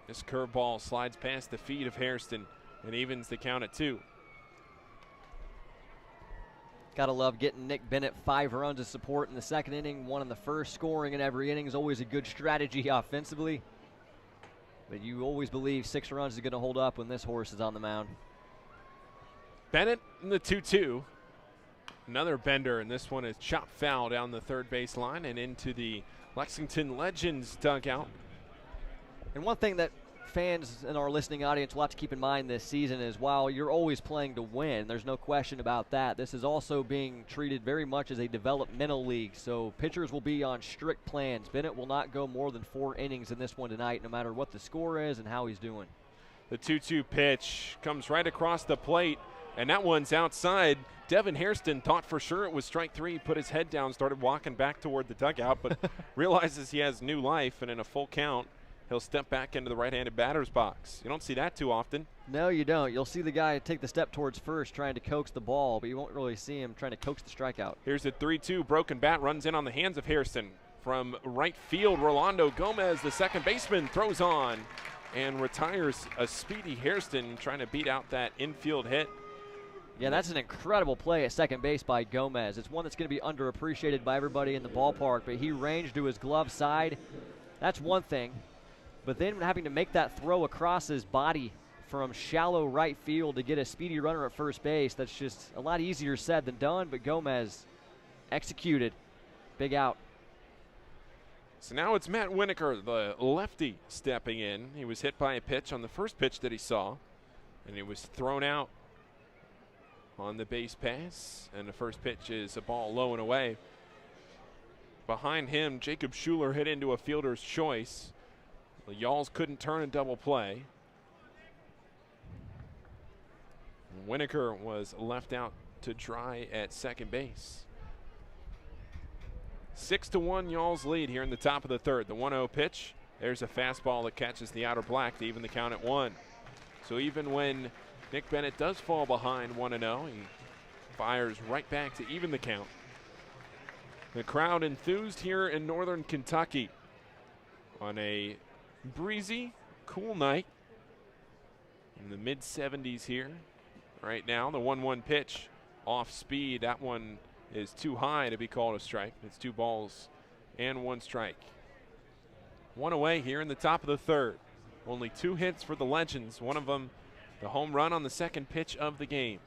This curveball slides past the feet of Hairston and evens the count at 2.
Gotta love getting Nick Bennett 5 runs of support in the second inning, 1 in the first. Scoring in every inning is always a good strategy offensively, but you always believe 6 runs is going to hold up when this horse is on the mound.
Bennett in the 2-2. Another bender, and this one is chopped foul down the third base line and into the Lexington Legends dugout.
And one thing that fans in our listening audience will have to keep in mind this season is, while you're always playing to win, there's no question about that, this is also being treated very much as a developmental league, so pitchers will be on strict plans. Bennett will not go more than 4 innings in this one tonight, no matter what the score is and how he's doing.
The 2-2 pitch comes right across the plate, and that one's outside. Devin Hairston thought for sure it was strike 3, put his head down, started walking back toward the dugout, but realizes he has new life, and in a full count, he'll step back into the right-handed batter's box. You don't see that too often.
No, you don't. You'll see the guy take the step towards first trying to coax the ball, but you won't really see him trying to coax the strikeout.
Here's a 3-2 broken bat, runs in on the hands of Hairston. From right field, Rolando Gomez, the second baseman, throws on and retires a speedy Hairston, trying to beat out that infield hit.
Yeah, that's an incredible play at second base by Gomez. It's one that's going to be underappreciated by everybody in the ballpark, but he ranged to his glove side. That's one thing. But then having to make that throw across his body from shallow right field to get a speedy runner at first base, that's just a lot easier said than done, but Gomez executed. Big out.
So now it's Matt Winokur, the lefty, stepping in. He was hit by a pitch on the first pitch that he saw, and he was thrown out on the base pass, and the first pitch is a ball low and away. Behind him, Jacob Schuler hit into a fielder's choice. The Y'alls couldn't turn a double play. Winokur was left out to dry at second base. 6-1 Y'alls lead here in the top of the third. The 1-0 pitch. There's a fastball that catches the outer black to even the count at 1. So even when Nick Bennett does fall behind 1-0, he fires right back to even the count. The crowd enthused here in northern Kentucky on a breezy, cool night in the mid-70s here. Right now, the 1-1 pitch off speed. That one is too high to be called a strike. It's 2 balls and 1 strike. 1 away here in the top of the third. Only 2 hits for the Legends. One of them, the home run on the second pitch of the game.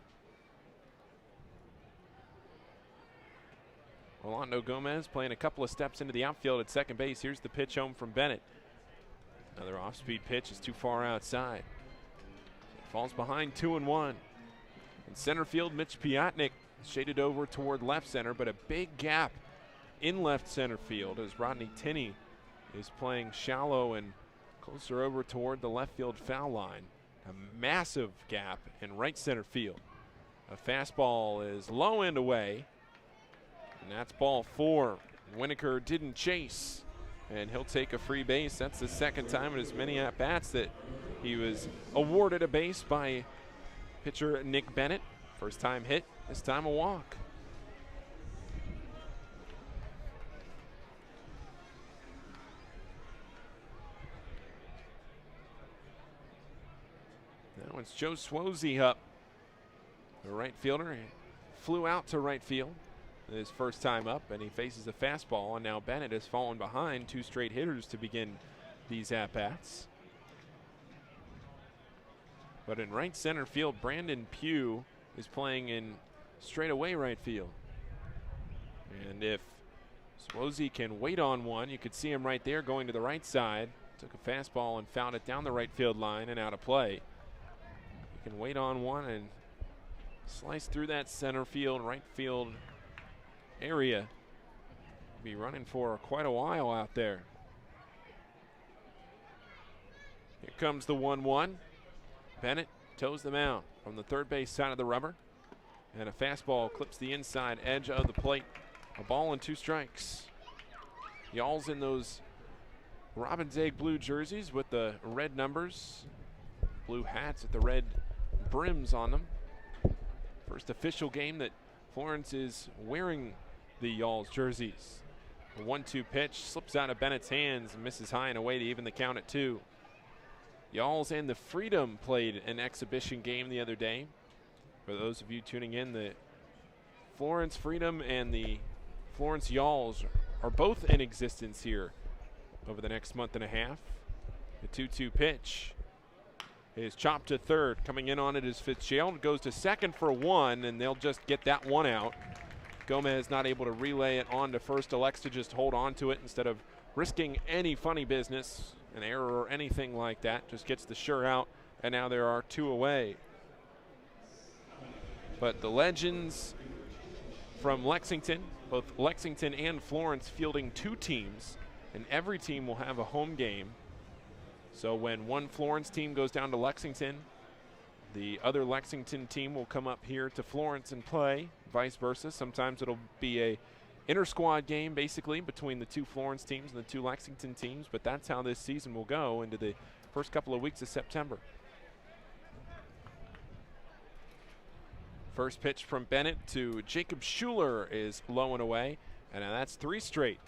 Rolando Gomez playing a couple of steps into the outfield at second base. Here's the pitch home from Bennett. Another off-speed pitch is too far outside. It falls behind 2-1. In center field, Mitch Piotnik shaded over toward left center, but a big gap in left center field as Rodney Tinney is playing shallow and closer over toward the left field foul line. A massive gap in right center field. A fastball is low and away, and that's ball 4. Winokur didn't chase, and he'll take a free base. That's the second time in as many at-bats that he was awarded a base by pitcher Nick Bennett. First time hit, this time a walk. Now it's Joe Swosey up. The right fielder flew out to right field his first time up, and he faces a fastball, and now Bennett has fallen behind 2 straight hitters to begin these at-bats. But in right center field, Brandon Pugh is playing in straightaway right field. And if Swosey can wait on one, you could see him right there going to the right side. Took a fastball and fouled it down the right field line and out of play. You can wait on one and slice through that center field, right field area. Be running for quite a while out there. Here comes the 1-1. Bennett toes the mound from the third base side of the rubber. And a fastball clips the inside edge of the plate. A ball and 2 strikes. Y'all's in those Robin's Egg blue jerseys with the red numbers. Blue hats with the red brims on them. First official game that Florence is wearing the Y'all's jerseys. A 1-2 pitch slips out of Bennett's hands and misses high and away to even the count at 2. Y'all's and the Freedom played an exhibition game the other day. For those of you tuning in, the Florence Freedom and the Florence Y'all's are both in existence here over the next month and a half. The 2-2 pitch is chopped to third. Coming in on it is Fitzgerald. Goes to second for 1, and they'll just get that one out. Gomez not able to relay it on to first. Elects to just hold on to it instead of risking any funny business, an error or anything like that. Just gets the sure out, and now there are 2 away. But the Legends from Lexington, both Lexington and Florence fielding 2 teams, and every team will have a home game. So when one Florence team goes down to Lexington, the other Lexington team will come up here to Florence and play, vice versa. Sometimes it'll be a inter-squad game, basically, between the 2 Florence teams and the 2 Lexington teams, but that's how this season will go into the first couple of weeks of September. First pitch from Bennett to Jacob Schuler is low and away, and now that's 3 straight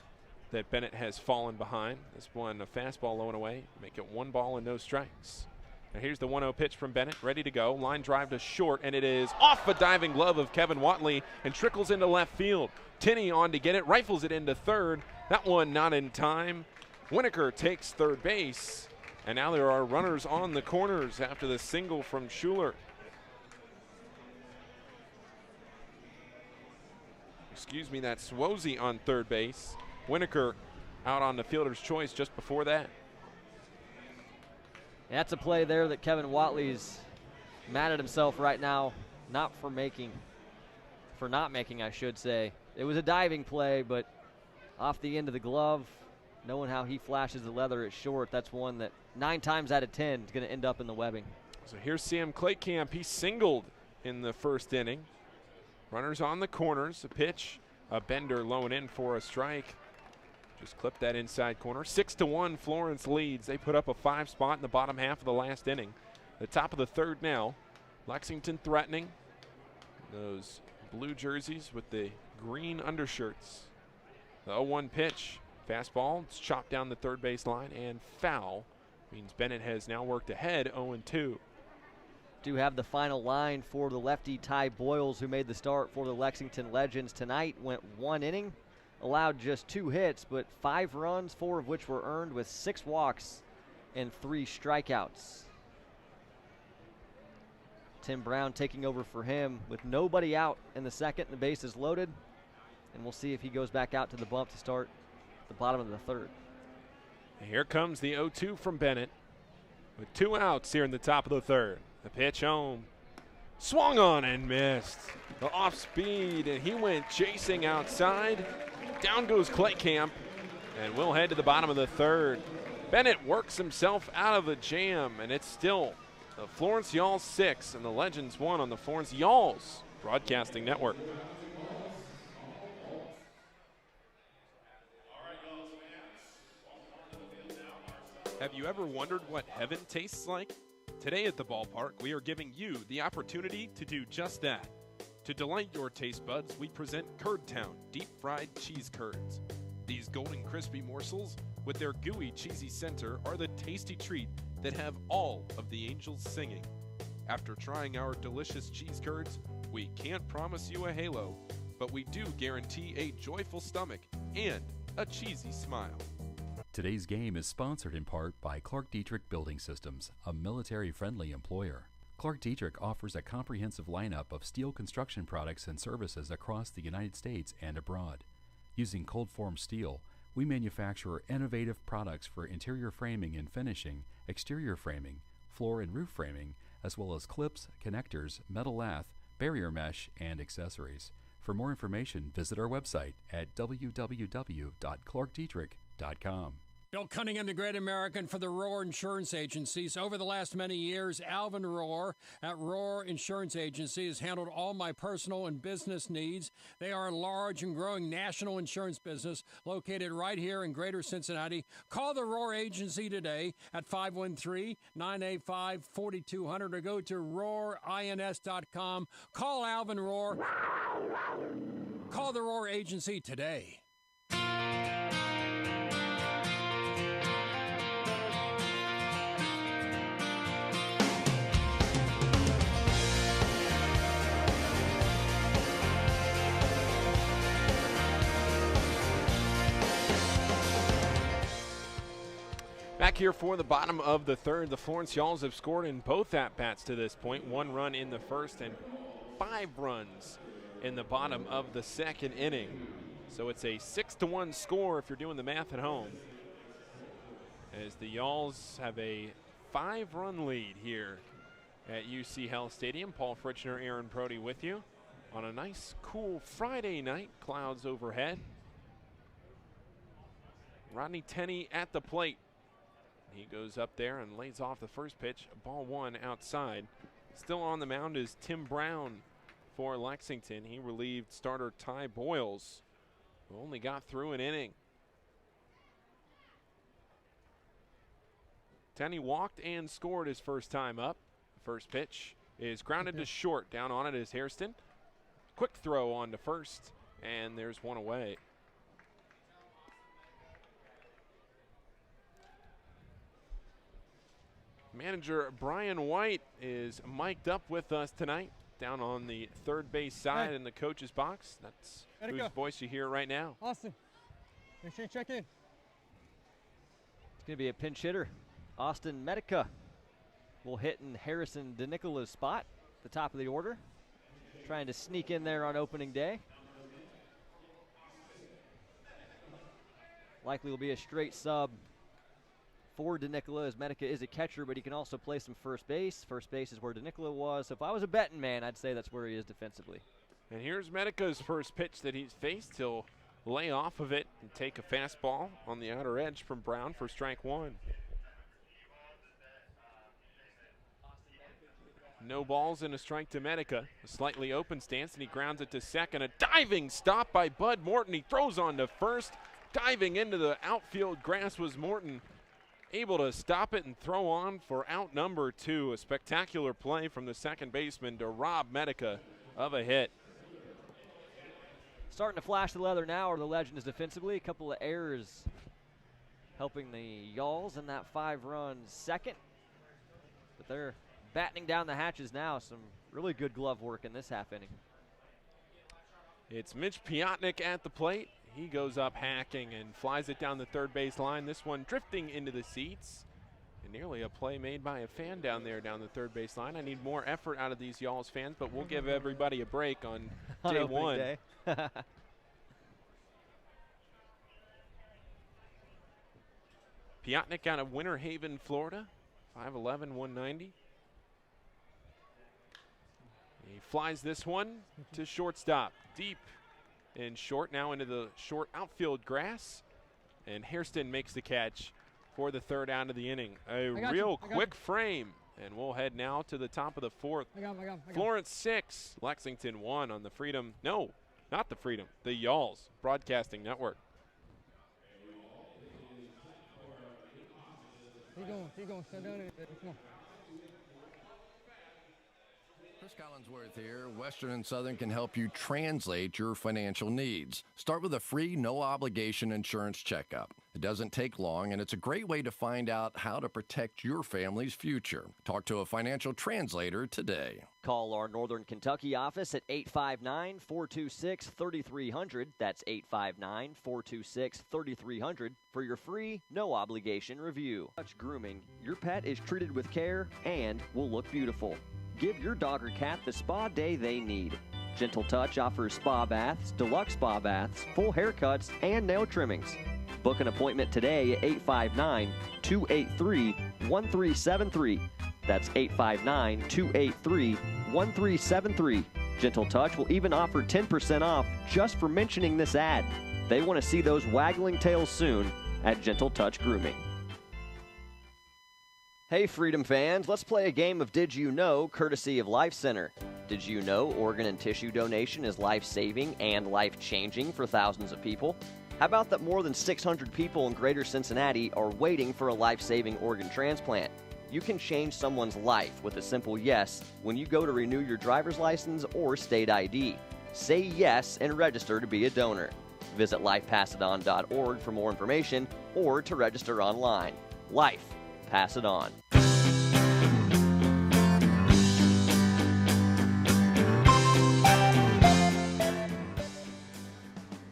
that Bennett has fallen behind. This one, a fastball low and away, make it 1 ball and no strikes. Now here's the 1-0 pitch from Bennett, ready to go. Line drive to short, and it is off a diving glove of Kevin Watley and trickles into left field. Tinney on to get it, rifles it into third. That one not in time. Winokur takes third base, and now there are runners on the corners after the single from Schuler. Excuse me, that's Swosey on third base. Winokur out on the fielder's choice just before that.
That's a play there that Kevin Watley's mad at himself right now, not making, I should say. It was a diving play, but off the end of the glove, knowing how he flashes the leather at short, that's one that 9 times out of 10 is going to end up in the webbing.
So here's Sam Claycamp. He singled in the first inning. Runners on the corners. A pitch, a bender low and in for a strike. Just clipped that inside corner. 6-1 Florence leads. They put up a 5 spot in the bottom half of the last inning. The top of the third now. Lexington threatening. Those blue jerseys with the green undershirts. The 0-1 pitch. Fastball. It's chopped down the third base line and foul. Means Bennett has now worked ahead 0-2.
Do have the final line for the lefty Ty Boyles, who made the start for the Lexington Legends tonight. Went 1 inning. Allowed just 2 hits, but 5 runs, 4 of which were earned with 6 walks and 3 strikeouts. Tim Brown taking over for him with nobody out in the second. The base is loaded, and we'll see if he goes back out to the bump to start the bottom of the third.
Here comes the 0-2 from Bennett with 2 outs here in the top of the third. The pitch home. Swung on and missed. The off speed, and he went chasing outside. Down goes Claycamp, and we'll head to the bottom of the third. Bennett works himself out of the jam, and it's still the Florence Y'all's 6 and the Legends 1 on the Florence Y'all's Broadcasting Network. Have you ever wondered what heaven tastes like? Today at the ballpark, we are giving you the opportunity to do just that. To delight your taste buds, we present Curd Town deep-fried cheese curds. These golden crispy morsels, with their gooey cheesy center, are the tasty treat that have all of the angels singing. After trying our delicious cheese curds, we can't promise you a halo, but we do guarantee a joyful stomach and a cheesy smile.
Today's game is sponsored in part by Clark Dietrich Building Systems, a military-friendly employer. Clark Dietrich offers a comprehensive lineup of steel construction products and services across the United States and abroad. Using cold-formed steel, we manufacture innovative products for interior framing and finishing, exterior framing, floor and roof framing, as well as clips, connectors, metal lath, barrier mesh, and accessories. For more information, visit our website at www.clarkdietrich.com.
Bill Cunningham, the Great American for the Roar Insurance Agencies. Over the last many years, Alvin Roar at Roar Insurance Agency has handled all my personal and business needs. They are a large and growing national insurance business located right here in Greater Cincinnati. Call the Roar Agency today at 513-985-4200 or go to roarins.com. Call Alvin Roar. Call the Roar Agency today.
Back here for the bottom of the third, the Florence Yalls have scored in both at-bats to this point. 1 run in the first and 5 runs in the bottom of the second inning. So it's a 6-1 score if you're doing the math at home, as the Yalls have a 5-run lead here at UC Health Stadium. Paul Fritchner, Aaron Brody with you on a nice, cool Friday night. Clouds overhead. Rodney Tenney at the plate. He goes up there and lays off the first pitch. Ball 1 outside. Still on the mound is Tim Brown for Lexington. He relieved starter Ty Boyles, who only got through an inning. Tenney walked and scored his first time up. First pitch is grounded to short. Down on it is Hairston. Quick throw on to first, and there's one away. Manager Brian White is mic'd up with us tonight down on the third base side in the coach's box. That's whose voice you hear right now.
Austin, make sure you check in.
It's going to be a pinch hitter. Austin Medica will hit in Harrison DeNicola's spot, the top of the order, trying to sneak in there on opening day. Likely will be a straight sub for DeNicola, as Medica is a catcher, but he can also play some first base. First base is where DeNicola was. So if I was a betting man, I'd say that's where he is defensively.
And here's Medica's first pitch that he's faced. He'll lay off of it and take a fastball on the outer edge from Brown for strike 1. No balls and a strike to Medica. A slightly open stance, and he grounds it to second. A diving stop by Bud Morton. He throws on to first. Diving into the outfield grass was Morton. Able to stop it and throw on for out number 2. A spectacular play from the second baseman to rob Medica of a hit.
Starting to flash the leather now, or the Legends defensively. A couple of errors helping the Yalls in that 5-run second. But they're battening down the hatches now. Some really good glove work in this half inning.
It's Mitch Piotnik at the plate. He goes up hacking and flies it down the third base line. This one drifting into the seats. And nearly a play made by a fan down there down the third base line. I need more effort out of these Yalls fans, but we'll give everybody a break on day 1.
Day.
Piotnik out of Winter Haven, Florida. 5'11", 190. He flies this one to shortstop. Deep and short, now into the short outfield grass. And Hairston makes the catch for the third out of the inning. A real quick frame. And we'll head now to the top of the 4th. Florence 6, Lexington 1 on the Freedom. No, not the Freedom. The Yalls Broadcasting Network.
Keep going, step down in there. Come on.
Chris Collinsworth here. Western and Southern can help you translate your financial needs. Start with a free, no-obligation insurance checkup. It doesn't take long, and it's a great way to find out how to protect your family's future. Talk to a financial translator today.
Call our Northern Kentucky office at 859-426-3300. That's 859-426-3300 for your free, no-obligation review. Touch Grooming. Your pet is treated with care and will look beautiful. Give your dog or cat the spa day they need. Gentle Touch offers spa baths, deluxe spa baths, full haircuts, and nail trimmings. Book an appointment today at 859-283-1373. That's 859-283-1373. Gentle Touch will even offer 10% off just for mentioning this ad. They want to see those waggling tails soon at Gentle Touch Grooming. Hey Freedom fans, let's play a game of Did You Know, courtesy of Life Center. Did you know organ and tissue donation is life-saving and life-changing for thousands of people? How about that more than 600 people in greater Cincinnati are waiting for a life-saving organ transplant? You can change someone's life with a simple yes when you go to renew your driver's license or state ID. Say yes and register to be a donor. Visit lifepassidon.org for more information or to register online. Life. Pass it on.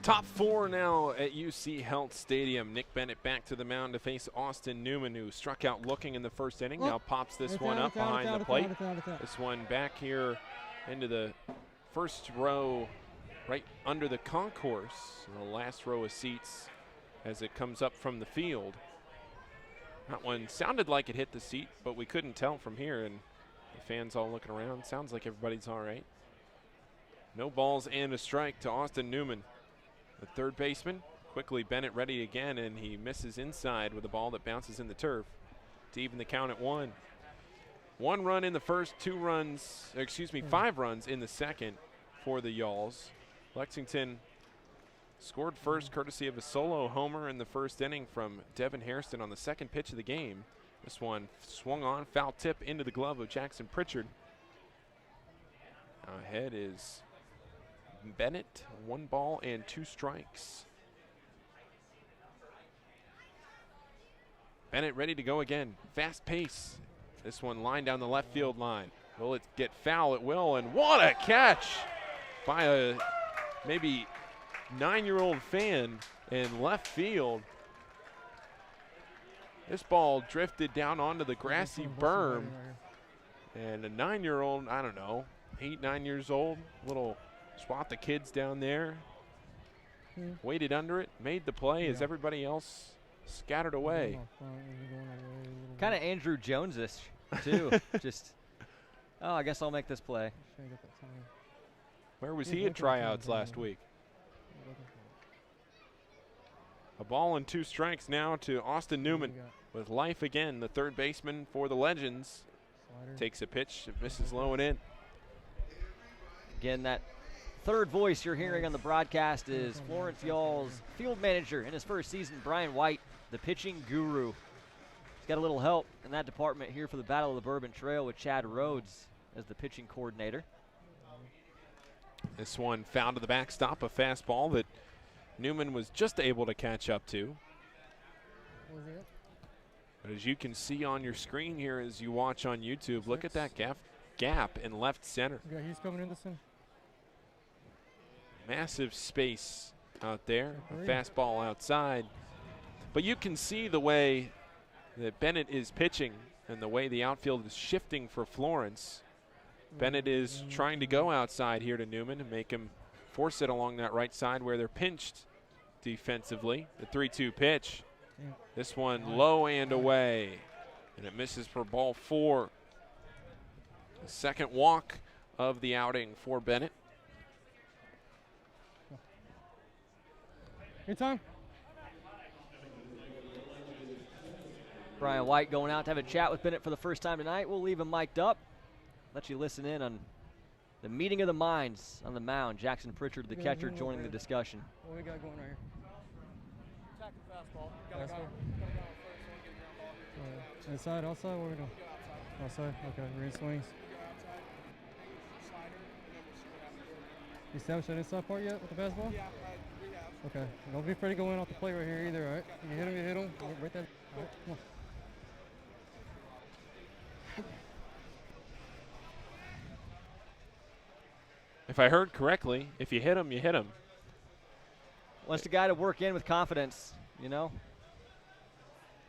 Top four now at UC Health Stadium. Nick Bennett back to the mound to face Austin Newman, who struck out looking in the first inning. Now pops this one up behind the plate. This one back here into the first row, right under the concourse, the last row of seats as it comes up from the field. That one sounded like it hit the seat, but we couldn't tell from here, and the fans all looking around. Sounds like everybody's all right. No balls and a strike to Austin Newman. The third baseman, quickly Bennett ready again, and he misses inside with a ball that bounces in the turf to even the count at one. 1 run in the first, 5 runs in the second for the Yawls. Lexington scored first courtesy of a solo homer in the first inning from Devin Hairston on the second pitch of the game. This one swung on, foul tip into the glove of Jackson Pritchard. Ahead is Bennett, 1 ball and 2 strikes. Bennett ready to go again, fast pace. This one lined down the left field line. Will it get foul? It will, and what a catch by a maybe 9-year-old fan in left field. This ball drifted down onto the grassy berm, and a 9-year-old, I don't know, 8, 9 years old, little swath of kids down there, waited under it, made the play as everybody else scattered away.
Kind of Andrew Jones-ish, too. Just, oh, I guess I'll make this play.
Where was he at tryouts last week? A ball and 2 strikes now to Austin Newman with life again. The third baseman for the Legends takes a pitch, it misses low and in.
Again, that third voice you're hearing on the broadcast is Florence Yawl's field manager in his first season, Brian White, the pitching guru. He's got a little help in that department here for the Battle of the Bourbon Trail with Chad Rhodes as the pitching coordinator.
This one found to the backstop, a fastball that Newman was just able to catch up to. But as you can see on your screen here as you watch on YouTube, look at that gap in left center.
Yeah, he's coming in the center.
Massive space out there, a fastball outside. But you can see the way that Bennett is pitching and the way the outfield is shifting for Florence. Bennett is trying to go outside here to Newman and make him force it along that right side where they're pinched defensively. The 3-2 pitch. This one low and away, and it misses for ball 4. The second walk of the outing for Bennett.
Good time.
Brian White going out to have a chat with Bennett for the first time tonight. We'll leave him mic'd up. Let you listen in on the meeting of the minds on the mound. Jackson Pritchard, the catcher, joining the discussion.
What we got going right here?
Attacking fastball.
Inside, outside, what are we doing? Outside, okay, we're in swings. You established that inside part yet with the basketball?
Yeah, we have.
Okay. Don't be afraid to go in off the plate right here either, all right? You hit him, you hit him. Right there. All right, come on.
If I heard correctly, if you hit him, you hit him.
Wants the guy to work in with confidence, you know?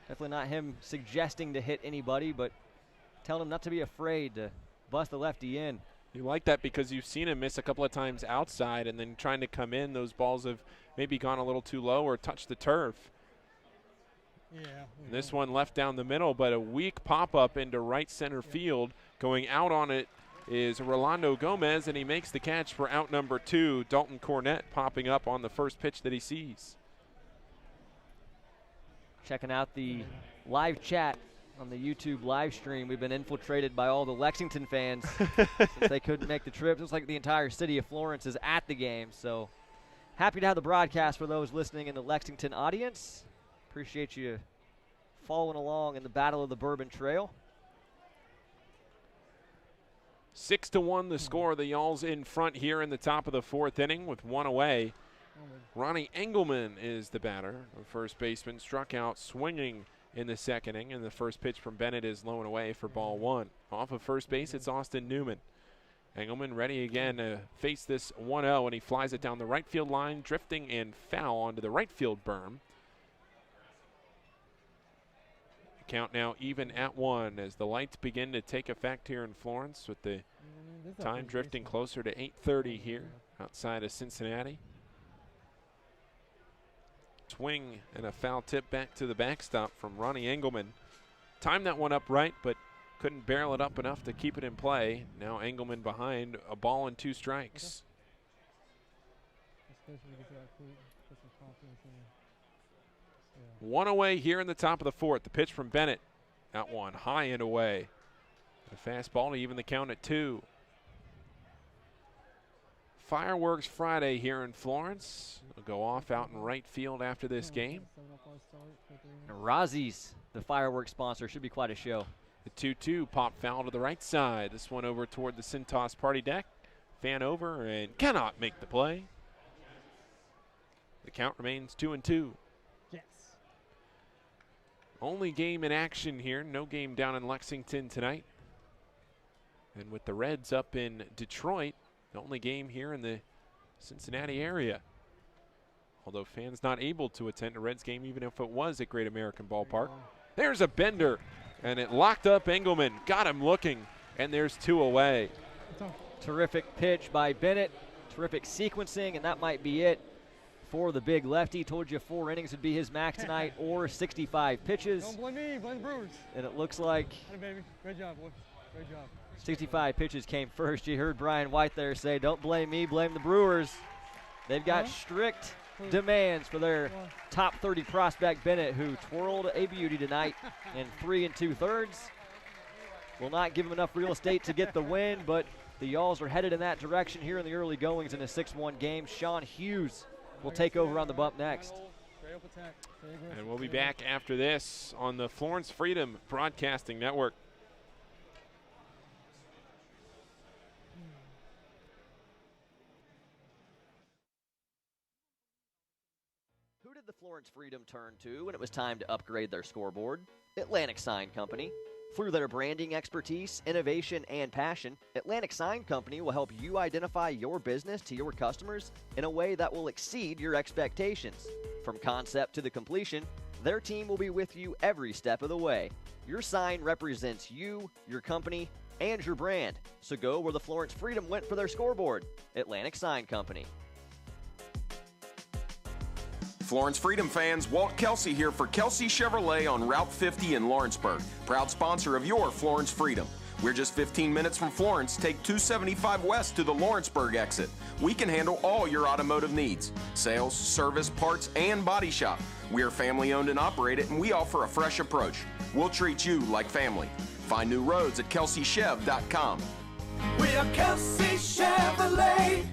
Definitely not him suggesting to hit anybody, but telling him not to be afraid to bust the lefty in.
You like that because you've seen him miss a couple of times outside and then trying to come in. Those balls have maybe gone a little too low or touched the turf.
Yeah.
And this one left down the middle, but a weak pop-up into right center field. Going out on it is Rolando Gomez, and he makes the catch for out number 2. Dalton Cornett popping up on the first pitch that he sees.
Checking out the live chat on the YouTube live stream. We've been infiltrated by all the Lexington fans since they couldn't make the trip. It looks like the entire city of Florence is at the game, so happy to have the broadcast for those listening in the Lexington audience. Appreciate you following along in the Battle of the Bourbon Trail.
6-1 the score. The Y'alls in front here in the top of the 4th inning with 1 away. Ronnie Engelman is the batter. The first baseman struck out swinging in the 2nd inning, and the first pitch from Bennett is low and away for ball 1. Off of first base, it's Austin Newman. Engelman ready again to face this 1-0, and he flies it down the right field line, drifting and foul onto the right field berm. Count now even at 1 as the lights begin to take effect here in Florence with the time drifting closer to 8:30 here outside of Cincinnati. Swing and a foul tip back to the backstop from Ronnie Engelman. Timed that one up right, but couldn't barrel it up enough to keep it in play. Now Engelman behind, a ball and 2 strikes. One away here in the top of the 4th. The pitch from Bennett. That one high and away. A fastball to even the count at 2. Fireworks Friday here in Florence. They'll go off out in right field after this game.
Rozzi's the fireworks sponsor. Should be quite a show.
The 2-2 pop foul to the right side. This one over toward the Cintas party deck. Fan over and cannot make the play. The count remains 2-2.
Yes.
Only game in action here. No game down in Lexington tonight. And with the Reds up in Detroit, the only game here in the Cincinnati area. Although fans not able to attend a Reds game even if it was at Great American Ballpark. There's a bender, and it locked up Engelman. Got him looking, and there's 2 away.
Terrific pitch by Bennett. Terrific sequencing, and that might be it for the big lefty. Told you 4 innings would be his max tonight, or 65 pitches.
Don't blame me, blame the Brewers.
And it looks like
Hey, baby. Great job, boy. Great job.
65 pitches came first. You heard Brian White there say, don't blame me, blame the Brewers. They've got strict demands for their top 30 prospect Bennett, who twirled a beauty tonight in 3 2/3. Will not give him enough real estate to get the win, but the Y'alls are headed in that direction here in the early goings in a 6-1 game. Sean Hughes will take over on the bump next.
And we'll be back after this on the Florence Freedom Broadcasting Network.
Who did the Florence Freedom turn to when it was time to upgrade their scoreboard? Atlantic Sign Company. Through their branding expertise, innovation, and passion, Atlantic Sign Company will help you identify your business to your customers in a way that will exceed your expectations. From concept to the completion, their team will be with you every step of the way. Your sign represents you, your company, and your brand. So go where the Florence Freedom went for their scoreboard. Atlantic Sign Company.
Florence Freedom fans, Walt Kelsey here for Kelsey Chevrolet on Route 50 in Lawrenceburg. Proud sponsor of your Florence Freedom. We're just 15 minutes from Florence. Take 275 west to the Lawrenceburg exit. We can handle all your automotive needs. Sales, service, parts, and body shop. We are family owned and operated, and we offer a fresh approach. We'll treat you like family. Find new roads at kelseychev.com.
We are Kelsey Chevrolet,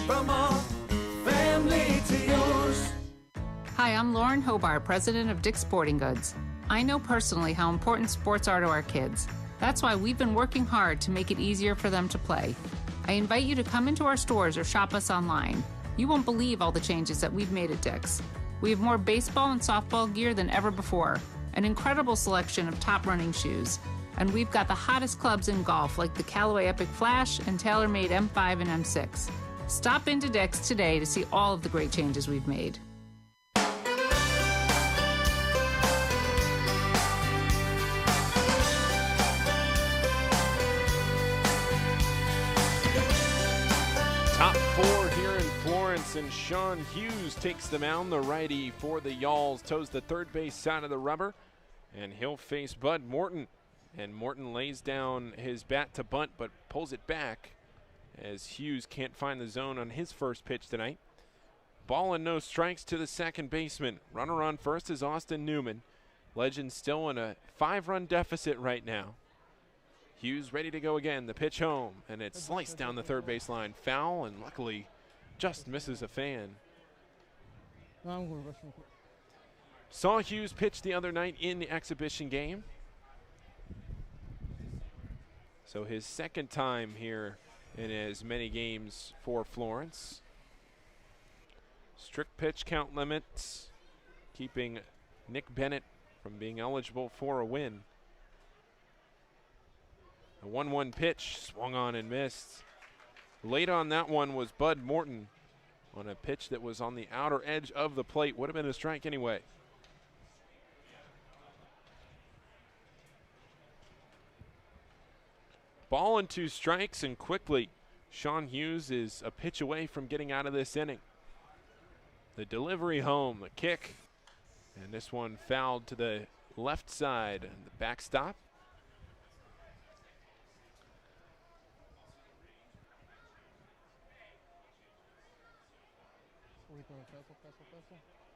from our family to yours.
Hi, I'm Lauren Hobart, president of Dick's Sporting Goods. I know personally how important sports are to our kids. That's why we've been working hard to make it easier for them to play. I invite you to come into our stores or shop us online. You won't believe all the changes that we've made at Dick's. We have more baseball and softball gear than ever before, an incredible selection of top running shoes, and we've got the hottest clubs in golf like the Callaway Epic Flash and TaylorMade M5 and M6. Stop into Dick's today to see all of the great changes we've made.
Top four here in Florence, and Sean Hughes takes the mound. The righty for the Yalls toes the third base side of the rubber, and he'll face Bud Morton. And Morton lays down his bat to bunt, but pulls it back as Hughes can't find the zone on his first pitch tonight. Ball and no strikes to the second baseman. Runner on first is Austin Newman. Legends still in a 5-run deficit right now. Hughes ready to go again. The pitch home, and it's sliced down the third baseline. Foul, and luckily just misses a fan. Saw Hughes pitch the other night in the exhibition game. So his second time here in as many games for Florence. Strict pitch count limits, keeping Nick Bennett from being eligible for a win. A 1-1 pitch, swung on and missed. Late on that one was Bud Morton on a pitch that was on the outer edge of the plate. Would have been a strike anyway. Ball and 2 strikes, and quickly Sean Hughes is a pitch away from getting out of this inning. The delivery home, the kick, and this one fouled to the left side, and the backstop.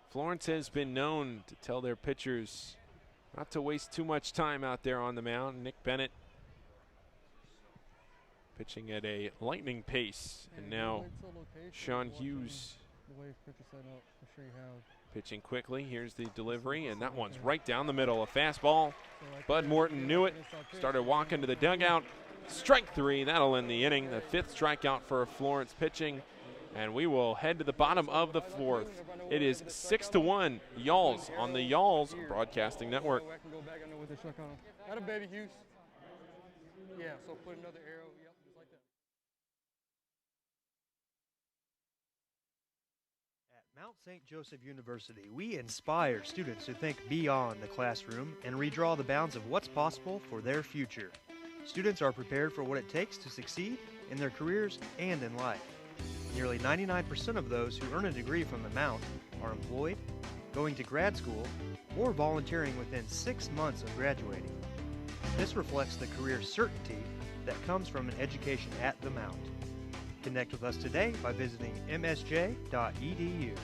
Florence has been known to tell their pitchers not to waste too much time out there on the mound. Nick Bennett pitching at a lightning pace, and now Sean Hughes pitching quickly. Here's the delivery, and that one's right down the middle. A fastball. Bud Morton knew it, started walking to the dugout. Strike 3, that'll end the inning. The 5th strikeout for Florence pitching, and we will head to the bottom of the 4th. It is 6-1 Yalls on the Yalls Broadcasting Network.
Not a baby, Hughes. Yeah, so put another arrow. Yep, just like that.
At Mount St. Joseph University, we inspire students to think beyond the classroom and redraw the bounds of what's possible for their future. Students are prepared for what it takes to succeed in their careers and in life. Nearly 99% of those who earn a degree from the Mount are employed, going to grad school, or volunteering within 6 months of graduating. This reflects the career certainty that comes from an education at the Mount. Connect with us today by visiting msj.edu.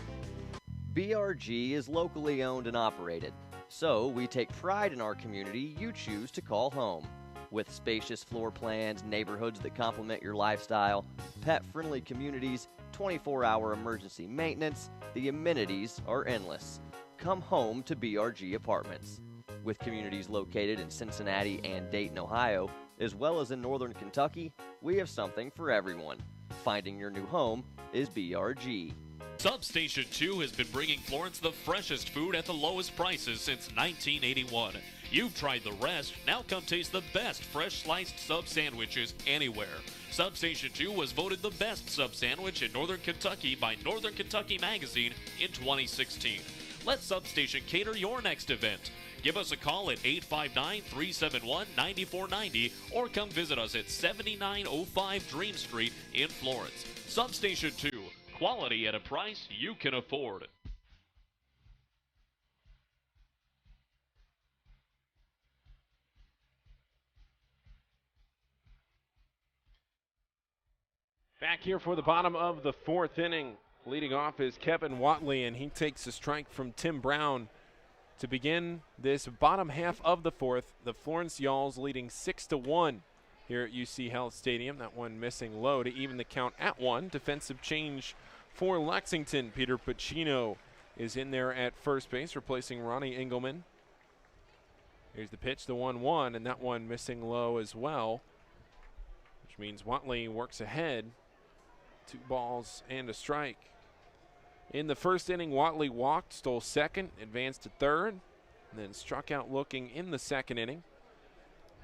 BRG is locally owned and operated, so we take pride in our community you choose to call home. With spacious floor plans, neighborhoods that complement your lifestyle, pet-friendly communities, 24-hour emergency maintenance, the amenities are endless. Come home to BRG Apartments. With communities located in Cincinnati and Dayton, Ohio, as well as in northern Kentucky, we have something for everyone. Finding your new home is BRG.
Substation 2 has been bringing Florence the freshest food at the lowest prices since 1981. You've tried the rest, now come taste the best fresh sliced sub sandwiches anywhere. Substation 2 was voted the best sub sandwich in Northern Kentucky by Northern Kentucky Magazine in 2016. Let Substation cater your next event. Give us a call at 859-371-9490 or come visit us at 7905 Dream Street in Florence. Substation 2, quality at a price you can afford.
Back here for the bottom of the 4th inning. Leading off is Kevin Watley, and he takes a strike from Tim Brown to begin this bottom half of the 4th. The Florence Yalls leading 6-1 here at UC Health Stadium. That one missing low to even the count at 1. Defensive change for Lexington. Peter Pacino is in there at first base, replacing Ronnie Engelman. Here's the pitch, the 1-1, and that one missing low as well. which means Watley works ahead. 2 balls and a strike. In the first inning, Watley walked, stole second, advanced to third, and then struck out looking in the second inning.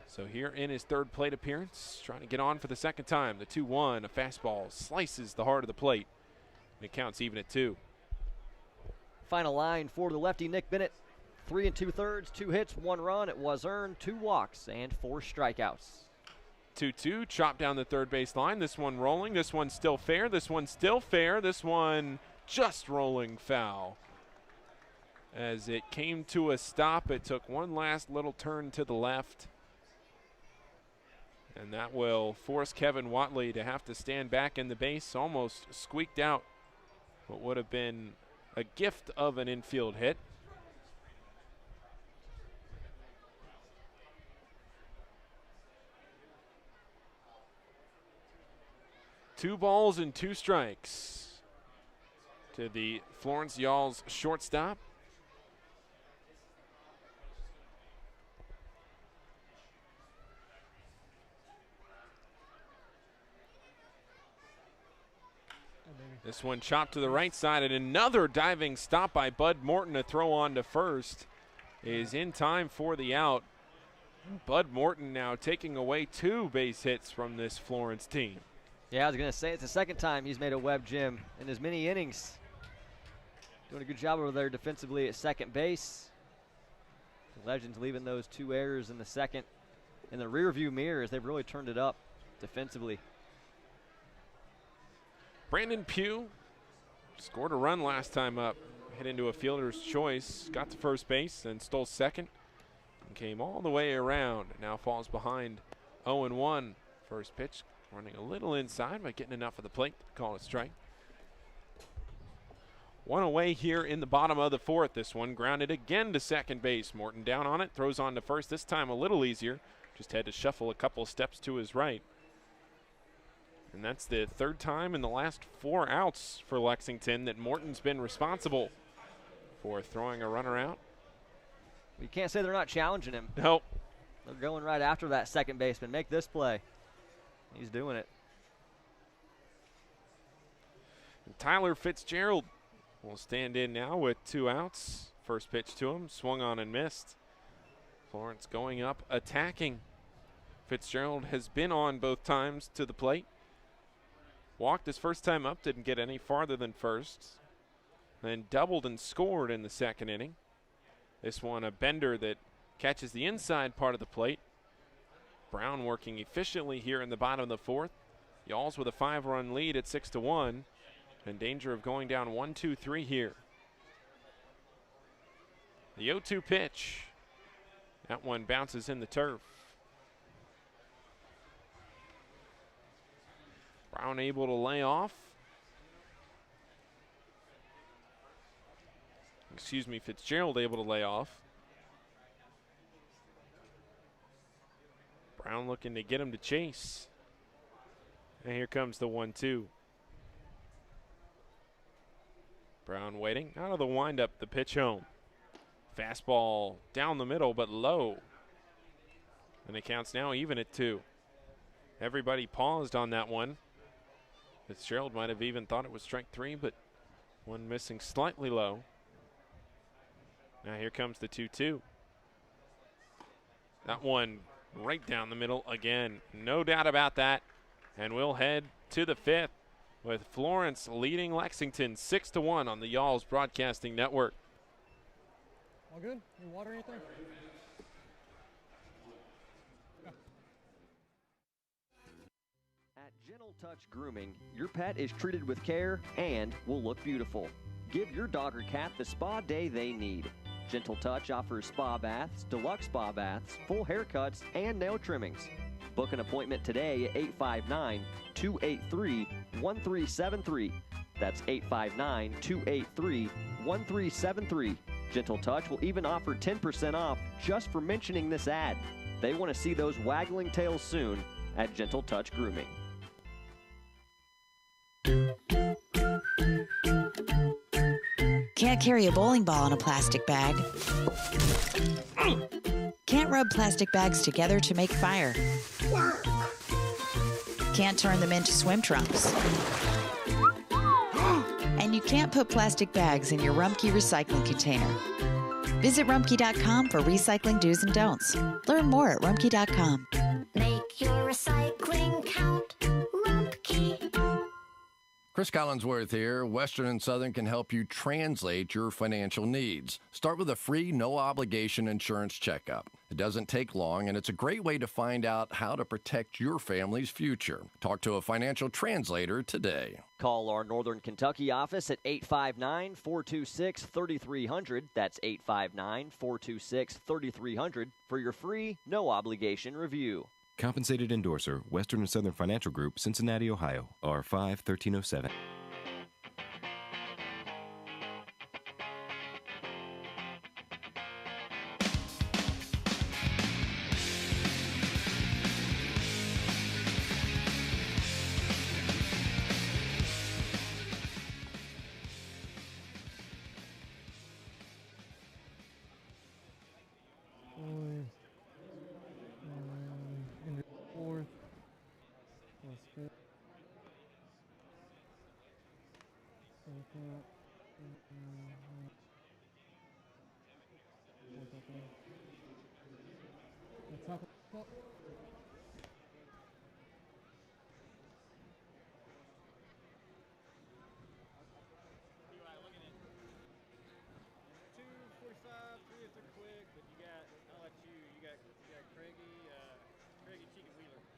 So here in his third plate appearance, trying to get on for the second time. The 2-1, a fastball slices the heart of the plate. And it counts even at 2.
Final line for the lefty Nick Bennett. 3 2/3, 2 hits, 1 run. It was earned, 2 walks, and 4 strikeouts.
2-2, chop down the third base line. This one rolling. This one's still fair. This one's still fair. This one just rolling foul. As it came to a stop, it took one last little turn to the left. And that will force Kevin Watley to have to stand back in the base. Almost squeaked out what would have been a gift of an infield hit. Two balls and 2 strikes to the Florence Y'alls shortstop. This one chopped to the right side, and another diving stop by Bud Morton to throw on to first is in time for the out. Bud Morton now taking away 2 base hits from this Florence team.
Yeah, I was going to say it's the second time he's made a Webb Gym in as many innings. Doing a good job over there defensively at second base. The Legends leaving those 2 errors in the second in the rearview mirror as they've really turned it up defensively.
Brandon Pugh scored a run last time up. Hit into a fielder's choice, got to first base, and stole second. And came all the way around. Now falls behind 0-1. First pitch running a little inside, but getting enough of the plate to call it a strike. 1 away here in the bottom of the 4th. This one grounded again to second base. Morton down on it, throws on to first. This time a little easier. Just had to shuffle a couple steps to his right. And that's the 3rd time in the last 4 outs for Lexington that Morton's been responsible for throwing a runner out.
You can't say they're not challenging him.
Nope.
They're going right after that second baseman. Make this play. He's doing it.
And Tyler Fitzgerald will stand in now with 2 outs. First pitch to him, swung on and missed. Florence going up, attacking. Fitzgerald has been on both times to the plate. Walked his first time up, didn't get any farther than first. Then doubled and scored in the second inning. This one a bender that catches the inside part of the plate. Brown working efficiently here in the bottom of the 4th. Y'alls with a 5-run lead at 6-1. In danger of going down 1-2-3 here. The 0-2 pitch. That one bounces in the turf. Brown able to lay off. Fitzgerald able to lay off. Brown looking to get him to chase. And here comes the 1-2. Brown waiting. Out of the windup, the pitch home. Fastball down the middle, but low. And it counts now even at 2. Everybody paused on that one. Fitzgerald might have even thought it was strike 3, but one missing slightly low. Now here comes the 2-2. That one right down the middle again. No doubt about that. And we'll head to the 5th with Florence leading Lexington 6-1 on the Y'alls Broadcasting Network.
All good? Need water or anything?
At Gentle Touch Grooming, your pet is treated with care and will look beautiful. Give your dog or cat the spa day they need. Gentle Touch offers spa baths, deluxe spa baths, full haircuts, and nail trimmings. Book an appointment today at 859-283-1373. That's 859-283-1373. Gentle Touch will even offer 10% off just for mentioning this ad. They want to see those waggling tails soon at Gentle Touch Grooming.
Can't carry a bowling ball in a plastic bag. Can't rub plastic bags together to make fire. can't turn them into swim trunks. And you can't put plastic bags in your Rumpke recycling container. Visit Rumpke.com for recycling do's and don'ts. Learn more at Rumpke.com.
Make your recycling count. Rumpke.
Chris Collinsworth here. Western and Southern can help you translate your financial needs. Start with a free, no-obligation insurance checkup. It doesn't take long, and it's a great way to find out how to protect your family's future. Talk to a financial translator today.
Call our Northern Kentucky office at 859-426-3300. That's 859-426-3300 for your free, no-obligation review.
Compensated endorser, Western and Southern Financial Group, Cincinnati, Ohio, R5-1307.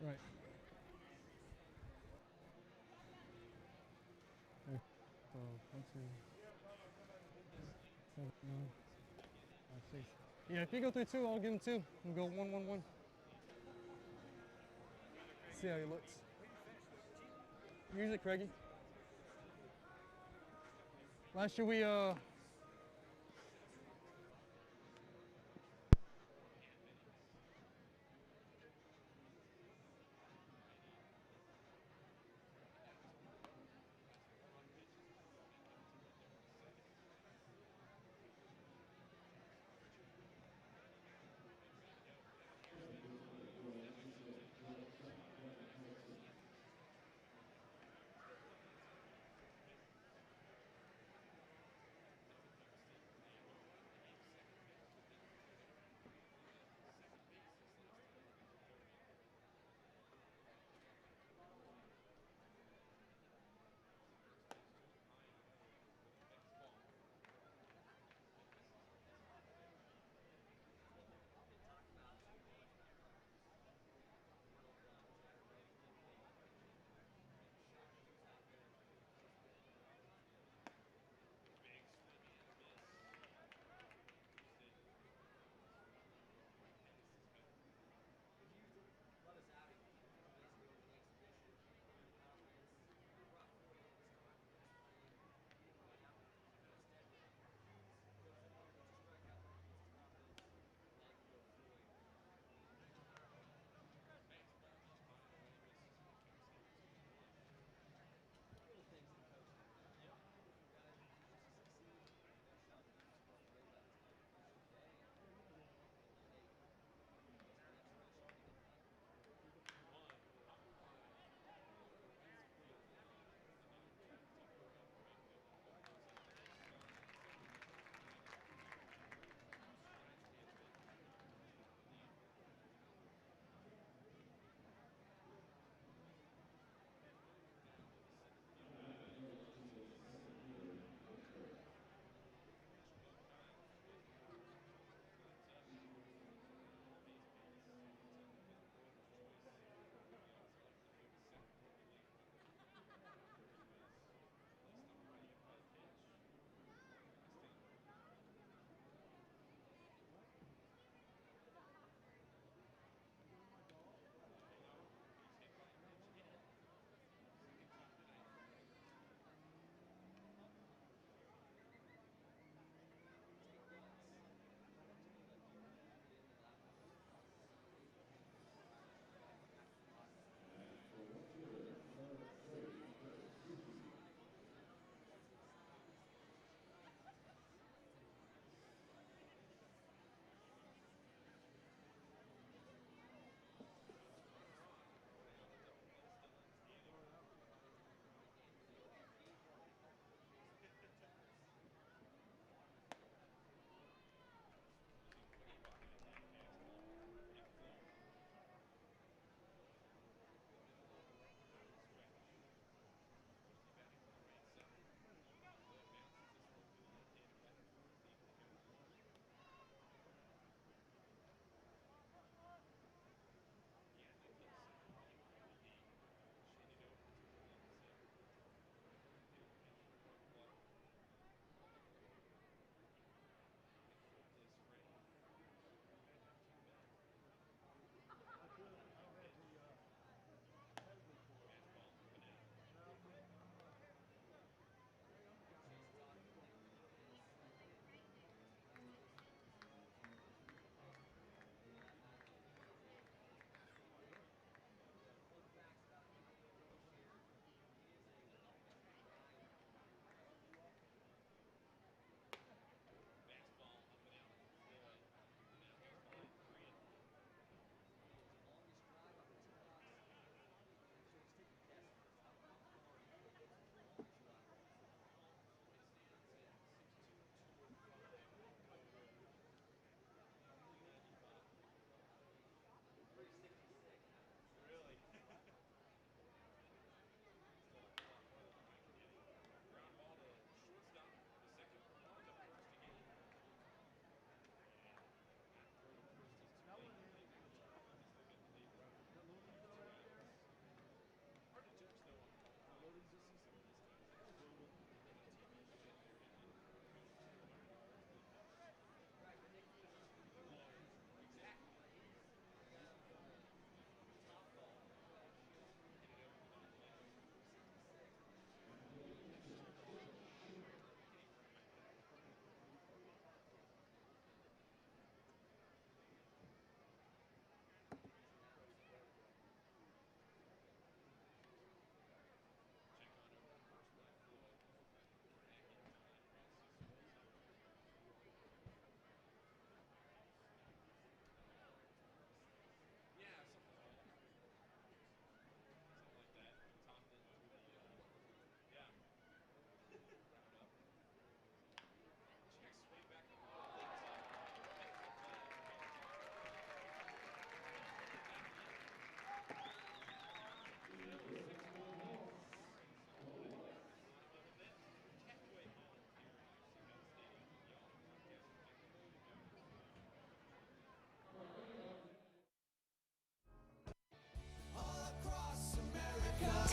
Right. Okay. So, 1, 2, 7, 9, 5, 6. Yeah, if you go through 2, I'll give him 2. We'll go 1, 1, 1. See how he looks. Use it, Craigie. Last year we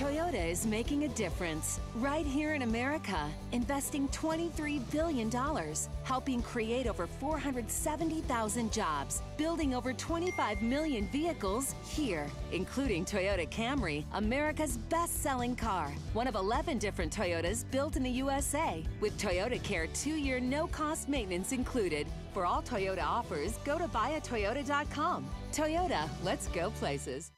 Toyota is making a difference right here in America, investing $23 billion, helping create over 470,000 jobs, building over 25 million vehicles here, including Toyota Camry, America's best-selling car, one of 11 different Toyotas built in the USA, with Toyota Care 2-year no-cost maintenance included. For all Toyota offers, go to buyatoyota.com. Toyota, let's go places.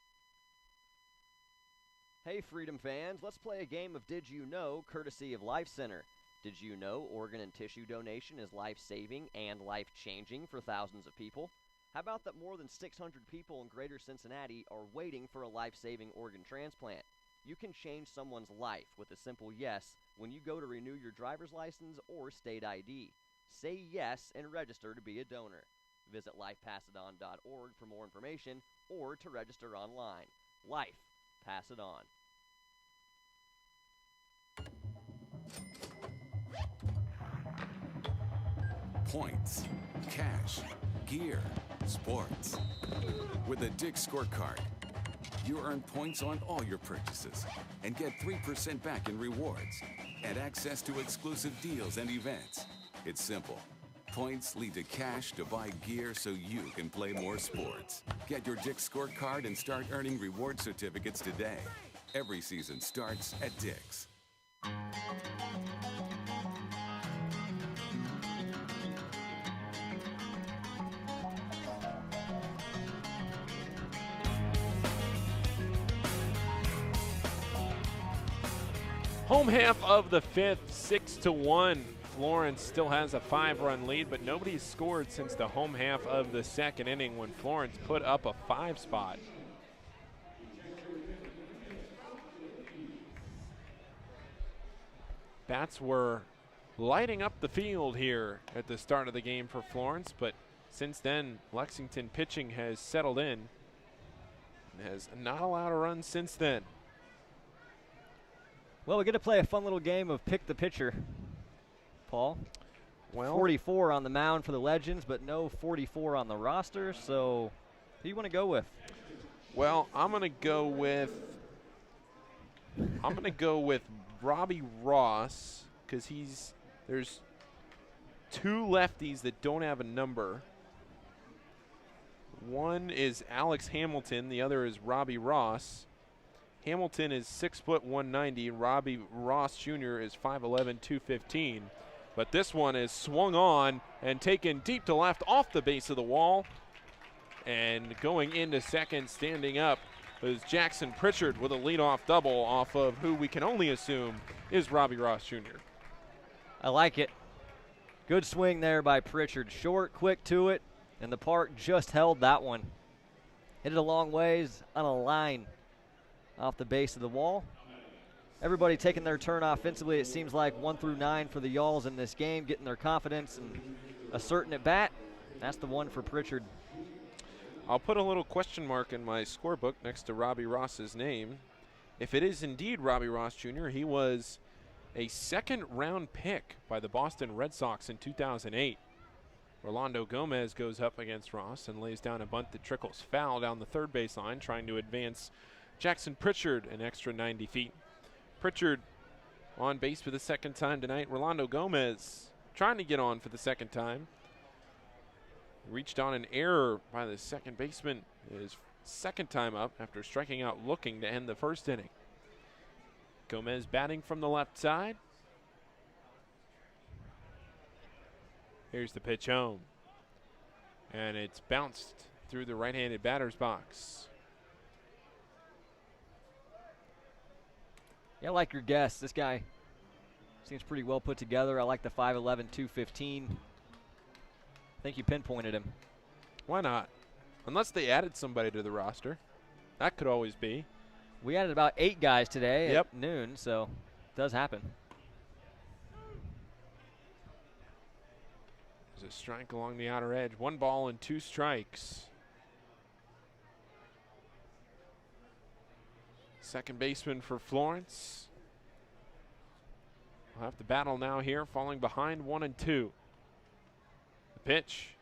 Hey Freedom fans, let's play a game of Did You Know, courtesy of Life Center. Did you know organ and tissue donation is life-saving and life-changing for thousands of people? How about that more than 600 people in greater Cincinnati are waiting for a life-saving organ transplant? You can change someone's life with a simple yes when you go to renew your driver's license or state ID. Say yes and register to be a donor. Visit lifepassedon.org for more information or to register online. Life, pass it on.
Points, cash, gear, sports. With a Dick's Scorecard, you earn points on all your purchases and get 3% back in rewards and access to exclusive deals and events. It's simple. Points lead to cash to buy gear so you can play more sports. Get your Dick's Scorecard and start earning reward certificates today. Every season starts at Dick's.
Home half of the fifth, 6-1. Florence still has a 5-run lead, but nobody's scored since the home half of the second inning when Florence put up a 5 spot. Bats were lighting up the field here at the start of the game for Florence, but since then, Lexington pitching has settled in and has not allowed a run since then.
Well, we get to play a fun little game of pick the pitcher, Paul.
Well,
44 on the mound for the Legends, but no 44 on the roster. So, who do you want to go with?
Well, I'm going to go with Robbie Ross, because there's 2 lefties that don't have a number. One is Alex Hamilton, the other is Robbie Ross. Hamilton is 6 foot 190, and Robbie Ross Jr. is 5'11", 215. But this one is swung on and taken deep to left off the base of the wall. And going into second, standing up, is Jackson Pritchard with a leadoff double off of who we can only assume is Robbie Ross Jr.
I like it. Good swing there by Pritchard. Short, quick to it, and the park just held that one. Hit it a long ways on a line off the base of the wall. Everybody taking their turn offensively. It seems like 1 through 9 for the Yalls in this game, getting their confidence and asserting at bat. That's the one for Pritchard.
I'll put a little question mark in my scorebook next to Robbie Ross's name. If it is indeed Robbie Ross Jr., he was a second-round pick by the Boston Red Sox in 2008. Rolando Gomez goes up against Ross and lays down a bunt that trickles foul down the third baseline, trying to advance Jackson Pritchard an extra 90 feet. Pritchard on base for the second time tonight. Rolando Gomez trying to get on for the second time. Reached on an error by the second baseman. His second time up after striking out looking to end the first inning. Gomez batting from the left side. Here's the pitch home. And it's bounced through the right-handed batter's box.
Yeah, I like your guess. This guy seems pretty well put together. I like the 5'11", 215. I think you pinpointed him.
Why not? Unless they added somebody to the roster. That could always be.
We added about 8 guys today
at
noon, so it does happen.
There's a strike along the outer edge. 1 ball and 2 strikes. Second baseman for Florence. We'll have to battle now here, falling behind 1-2. The pitch,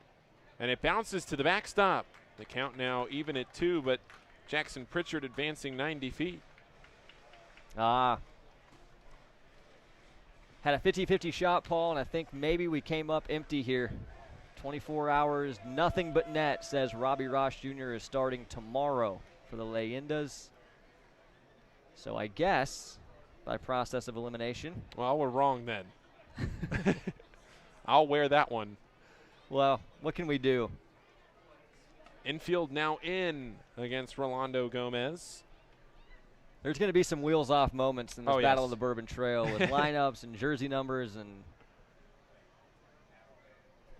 and it bounces to the backstop. The count now even at 2, but Jackson Pritchard advancing 90 feet.
Had a 50-50 shot, Paul, and I think maybe we came up empty here. 24 hours, nothing but net, says Robbie Ross Jr. is starting tomorrow for the Leyendas. So I guess by process of elimination.
Well, we're wrong then. I'll wear that one.
Well, what can we do?
Infield now in against Rolando Gomez.
There's going to be some wheels-off moments in this Battle of the Bourbon Trail with lineups and jersey numbers and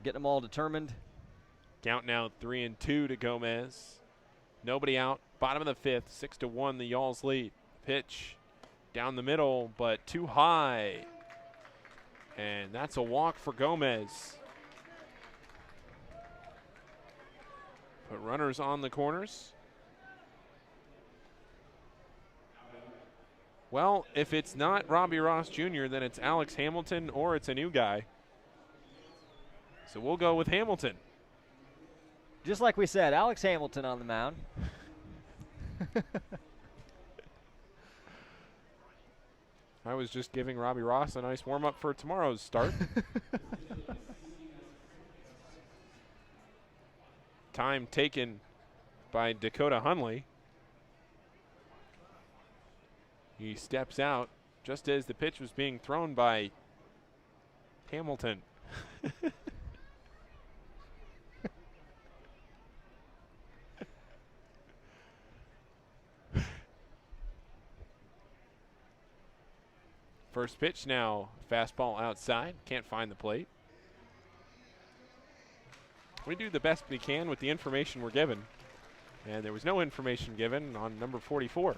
getting them all determined.
Count now 3-2 to Gomez. Nobody out. Bottom of the fifth, 6-1, the Y'alls lead. Pitch down the middle, but too high. And that's a walk for Gomez. Put runners on the corners. Well, if it's not Robbie Ross Jr., then it's Alex Hamilton or it's a new guy. So we'll go with Hamilton.
Just like we said, Alex Hamilton on the mound.
I was just giving Robbie Ross a nice warm-up for tomorrow's start. Time taken by Dakota Hunley. He steps out just as the pitch was being thrown by Hamilton. First pitch now, fastball outside, can't find the plate. We do the best we can with the information we're given, and there was no information given on number 44.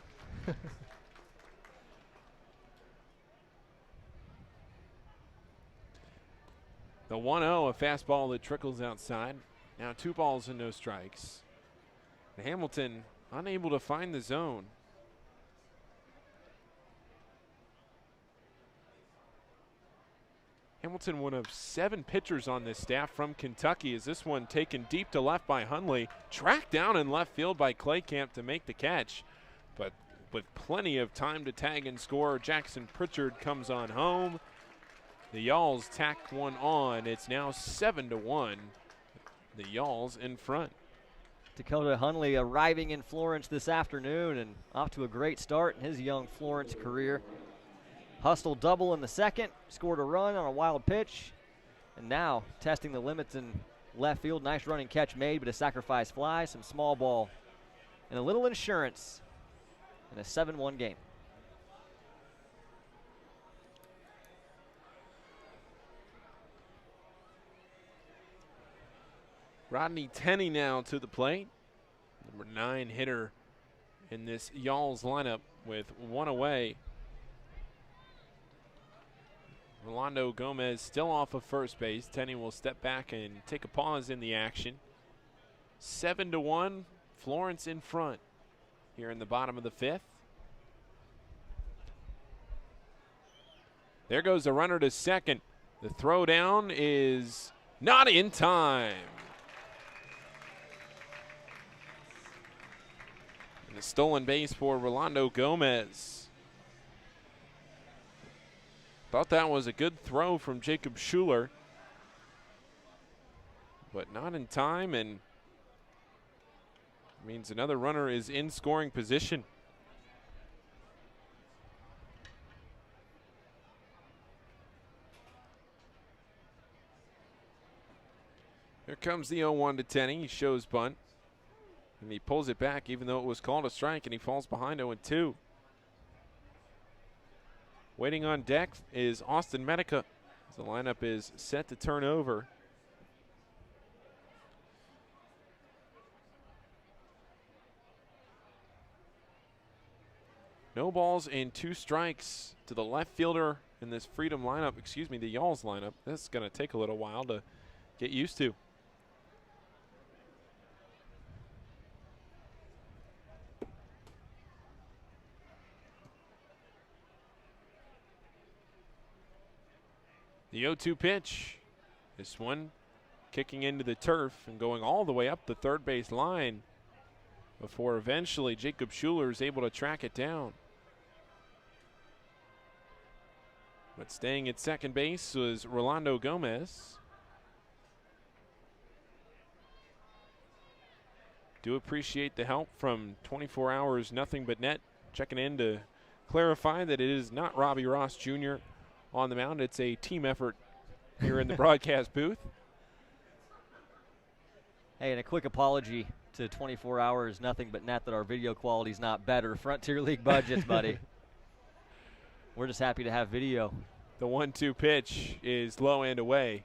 The 1-0, a fastball that trickles outside. Now 2 balls and no strikes. And Hamilton unable to find the zone. Hamilton, one of 7 pitchers on this staff from Kentucky, is this one taken deep to left by Hunley, tracked down in left field by Claycamp to make the catch, but with plenty of time to tag and score, Jackson Pritchard comes on home. The Y'alls tack one on. It's now 7-1. The Y'alls in front.
Dakota Hunley arriving in Florence this afternoon and off to a great start in his young Florence career. Hustled double in the second, scored a run on a wild pitch, and now testing the limits in left field. Nice running catch made, but a sacrifice fly, some small ball, and a little insurance in a 7-1 game.
Rodney Tenney now to the plate. Number 9 hitter in this Y'alls lineup with 1 away. Rolando Gomez still off of first base. Tenney will step back and take a pause in the action. 7-1, Florence in front here in the bottom of the fifth. There goes a runner to second. The throw down is not in time. And a stolen base for Rolando Gomez. Thought that was a good throw from Jacob Schuler, but not in time, and means another runner is in scoring position. Here comes the 0-1 to Tenney. He shows bunt, and he pulls it back even though it was called a strike, and he falls behind 0-2. Waiting on deck is Austin Medica. The lineup is set to turn over. No balls and 2 strikes to the left fielder in this Freedom lineup, the Y'alls lineup. This is going to take a little while to get used to. The 0-2 pitch. This one kicking into the turf and going all the way up the third base line before eventually Jacob Schuler is able to track it down. But staying at second base was Rolando Gomez. Do appreciate the help from 24 Hours Nothing But Net, checking in to clarify that it is not Robbie Ross Jr. on the mound. It's a team effort here in the broadcast booth.
Hey, and a quick apology to 24 Hours Nothing But Net that our video quality's not better. Frontier League budgets, buddy. We're just happy to have video.
The 1-2 pitch is low and away.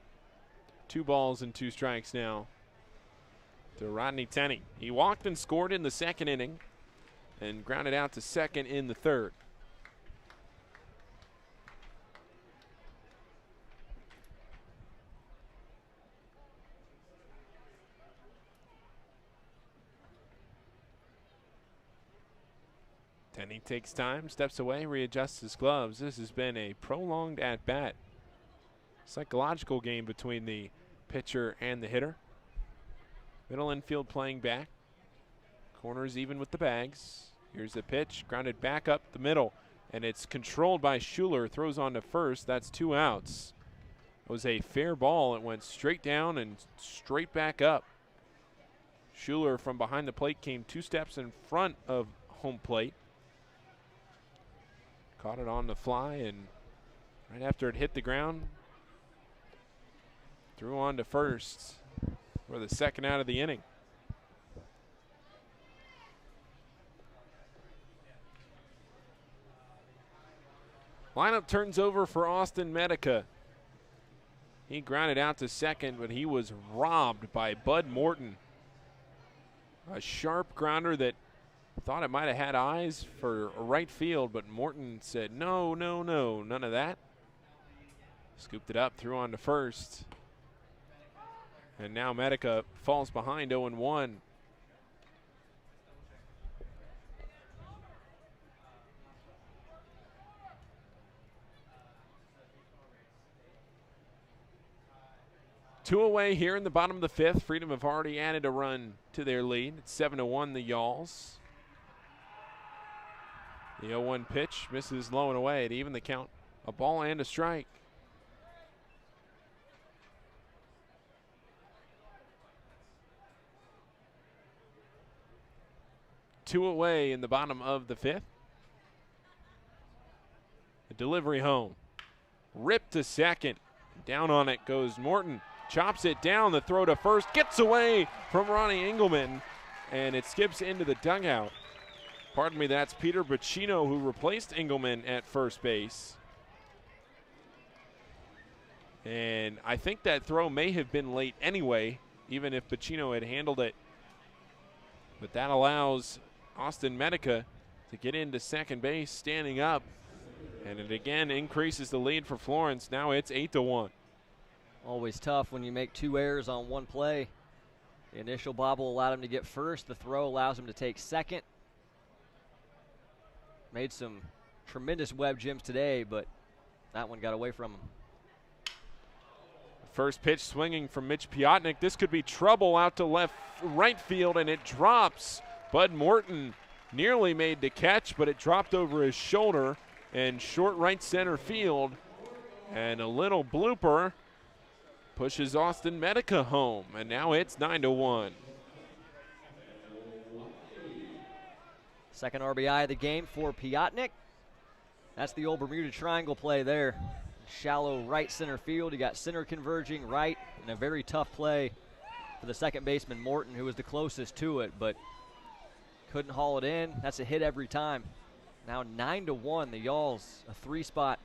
2 balls and 2 strikes now to Rodney Tenney. He walked and scored in the second inning and grounded out to second in the third. Tenney takes time, steps away, readjusts his gloves. This has been a prolonged at-bat. Psychological game between the pitcher and the hitter. Middle infield playing back. Corners even with the bags. Here's the pitch, grounded back up the middle, and it's controlled by Schuler. Throws on to first. That's 2 outs. It was a fair ball. It went straight down and straight back up. Schuler from behind the plate came 2 steps in front of home plate. Caught it on the fly, and right after it hit the ground, threw on to first for the second out of the inning. Lineup turns over for Austin Medica. He grounded out to second, but he was robbed by Bud Morton. A sharp grounder that thought it might have had eyes for right field, but Morton said, no, no, no, none of that. Scooped it up, threw on to first. And now Medica falls behind 0-1. Two away here in the bottom of the 5th. Freedom have already added a run to their lead. It's 7-1 the Yalls. The 0-1 pitch misses low and away to even the count. A ball and a strike. Two away in the bottom of the 5th. The delivery home. Ripped to second. Down on it goes Morton. Chops it down. The throw to first. Gets away from Ronnie Engelman. And it skips into the dugout. Pardon me, that's Peter Bacino who replaced Engelman at first base. And I think that throw may have been late anyway, even if Bacino had handled it. But that allows Austin Medica to get into second base standing up. And it again increases the lead for Florence. Now it's 8-1.
Always tough when you make 2 errors on one play. The initial bobble allowed him to get first. The throw allows him to take second. Made some tremendous web gems today, but that one got away from him.
First pitch swinging from Mitch Piotnik. This could be trouble out to right field, and it drops. Bud Morton nearly made the catch, but it dropped over his shoulder and short right center field. And a little blooper pushes Austin Medica home, and now it's 9-1.
Second RBI of the game for Piotnik. That's the old Bermuda Triangle play there. Shallow right center field. You got center converging right, and a very tough play for the second baseman Morton, who was the closest to it, but couldn't haul it in. That's a hit every time. Now 9-1, the Yalls, a 3 spot.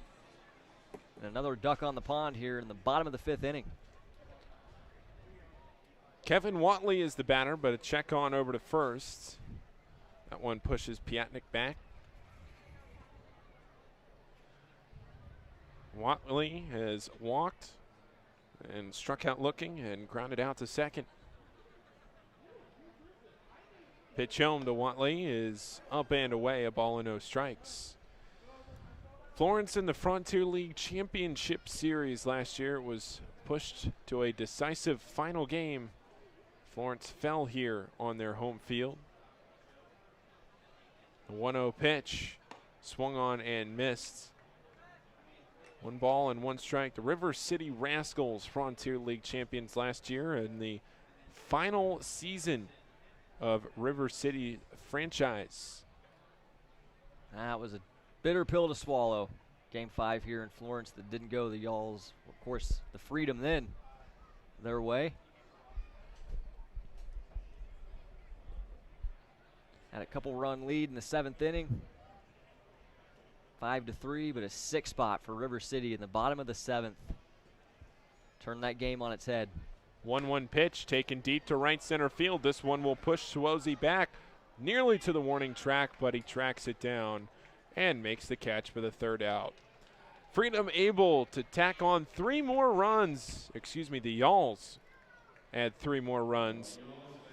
And another duck on the pond here in the bottom of the 5th inning.
Kevin Watley is the batter, but a check on over to first. That one pushes Piotnik back. Watley has walked and struck out looking and grounded out to second. Pitch home to Watley is up and away, a ball and no strikes. Florence in the Frontier League Championship Series last year was pushed to a decisive final game. Florence fell here on their home field. The 1-0 pitch swung on and missed. 1 ball and 1 strike. The River City Rascals, Frontier League champions last year in the final season of River City franchise.
That was a bitter pill to swallow. Game 5 here in Florence that didn't go the Y'alls. Of course, the Freedom then their way. Had a couple run lead in the 7th inning. 5-3, but a 6 spot for River City in the bottom of the 7th. Turned that game on its head.
1-1 pitch taken deep to right center field. This one will push Suozzi back nearly to the warning track, but he tracks it down and makes the catch for the 3rd out. Freedom able to tack on 3 more runs. The Y'alls add 3 more runs,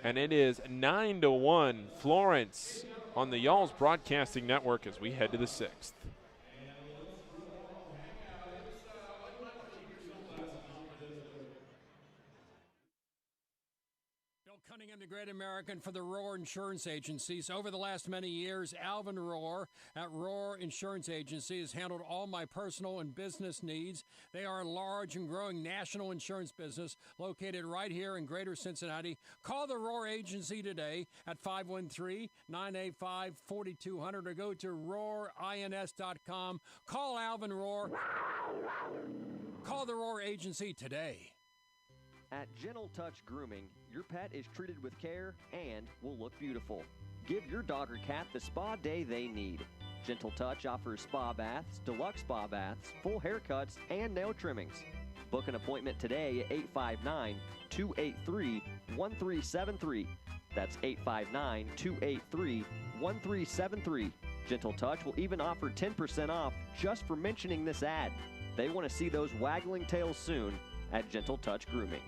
and it is 9-1 Florence on the Y'alls Broadcasting Network as we head to the 6th.
Cunningham, the Great American for the Roar Insurance Agencies. Over the last many years, Alvin Roar at Roar Insurance Agency has handled all my personal and business needs. They are a large and growing national insurance business located right here in Greater Cincinnati. Call the Roar Agency today at 513-985-4200 or go to roarins.com. Call Alvin Roar. Call the Roar Agency today.
At Gentle Touch Grooming, your pet is treated with care and will look beautiful. Give your dog or cat the spa day they need. Gentle Touch offers spa baths, deluxe spa baths, full haircuts, and nail trimmings. Book an appointment today at 859-283-1373. That's 859-283-1373. Gentle Touch will even offer 10% off just for mentioning this ad. They want to see those waggling tails soon at Gentle Touch Grooming.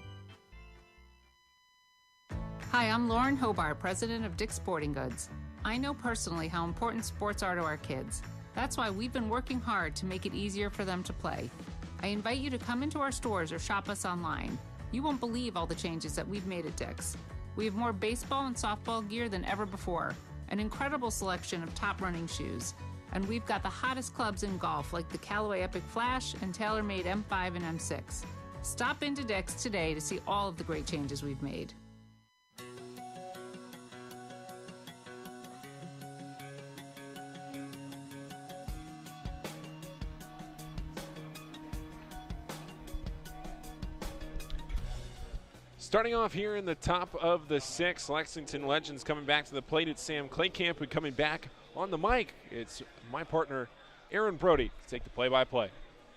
Hi, I'm Lauren Hobart, president of Dick's Sporting Goods. I know personally how important sports are to our kids. That's why we've been working hard to make it easier for them to play. I invite you to come into our stores or shop us online. You won't believe all the changes that we've made at Dick's. We have more baseball and softball gear than ever before, an incredible selection of top running shoes, and we've got the hottest clubs in golf like the Callaway Epic Flash and TaylorMade M5 and M6. Stop into Dick's today to see all of the great changes we've made.
Starting off here in the top of the 6th, Lexington Legends coming back to the plate. It's Sam Claycamp, and coming back on the mic, it's my partner, Aaron Brody, to take the play-by-play.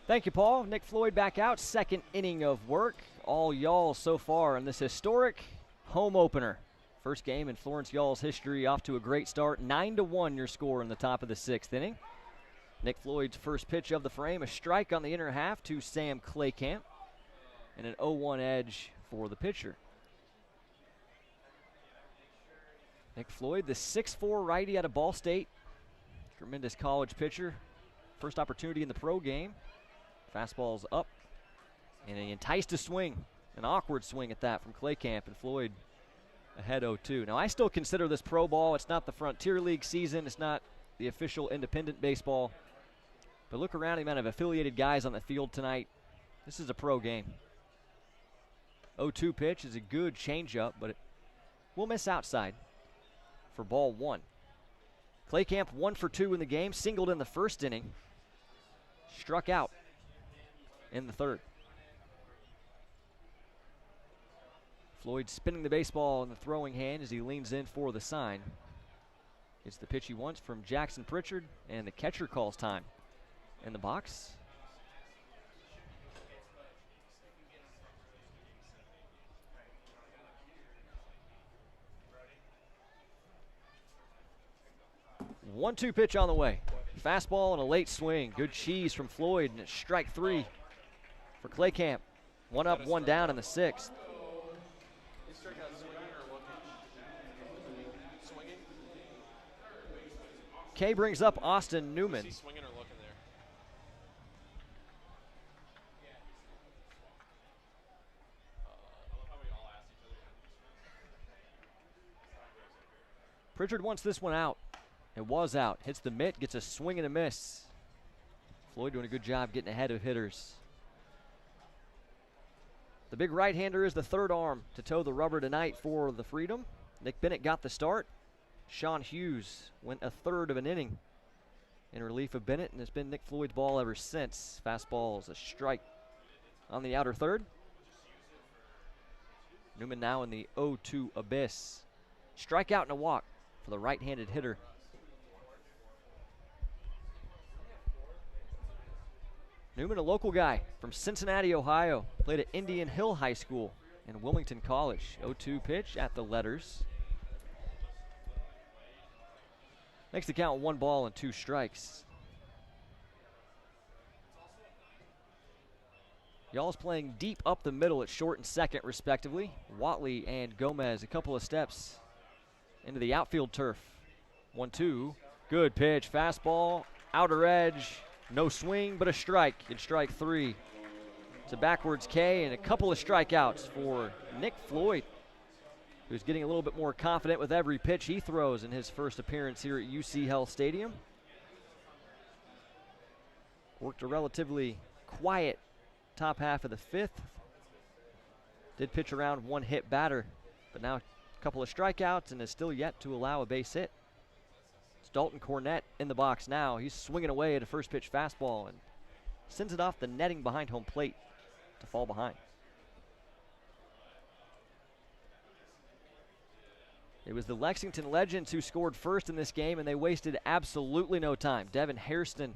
Thank you, Paul. Nick Floyd back out, 2nd inning of work. All Y'alls so far in this historic home opener. First game in Florence Y'alls history, off to a great start. 9-1 your score in the top of the 6th inning. Nick Floyd's first pitch of the frame, a strike on the inner half to Sam Claycamp, and an 0-1 edge for the pitcher. Nick Floyd, the 6'4 righty out of Ball State. Tremendous college pitcher. First opportunity in the pro game. Fastball's up, and he enticed a swing, an awkward swing at that from Claycamp, and Floyd ahead 0-2. Now, I still consider this pro ball. It's not the Frontier League season. It's not the official independent baseball. But look around the amount of affiliated guys on the field tonight. This is a pro game. 0-2 pitch is a good changeup, but it will miss outside for ball 1. Claycamp 1 for 2 in the game, singled in the first inning, struck out in the 3rd. Floyd spinning the baseball in the throwing hand as he leans in for the sign. It's the pitch he wants from Jackson Pritchard, and the catcher calls time in the box. One-two pitch on the way. Fastball and a late swing. Good cheese from Floyd, and it's strike 3 for Claycamp. 1 up, 1 down in the 6th. Kay brings up Austin Newman. Pritchard wants this one out. It was out. Hits the mitt, gets a swing and a miss Floyd doing a good job getting ahead of hitters. The big right-hander is the third arm to toe the rubber tonight for the Freedom. Nick Bennett got the start. Sean Hughes went a third of an inning in relief of Bennett, and it's been Nick Floyd's ball ever since. Fastball is a strike on the outer third. Newman now in the 0-2 abyss. Strikeout and a walk for the right-handed hitter. Newman, a local guy from Cincinnati, Ohio. Played at Indian Hill High School and Wilmington College. 0-2 pitch at the letters. Makes the count 1 ball and 2 strikes. Y'all's playing deep up the middle at short and second, respectively. Watley and Gomez a couple of steps into the outfield turf. 1-2. Good pitch. Fastball. Outer edge. No swing, but a strike. It's strike 3. It's a backwards K and a couple of strikeouts for Nick Floyd, who's getting a little bit more confident with every pitch he throws in his first appearance here at UC Health Stadium. Worked a relatively quiet top half of the 5th. Did pitch around 1 hit batter, but now a couple of strikeouts and is still yet to allow a base hit. It's Dalton Cornett in the box now. He's swinging away at a first pitch fastball and sends it off the netting behind home plate to fall behind. It was the Lexington Legends who scored first in this game, and they wasted absolutely no time. Devin Hairston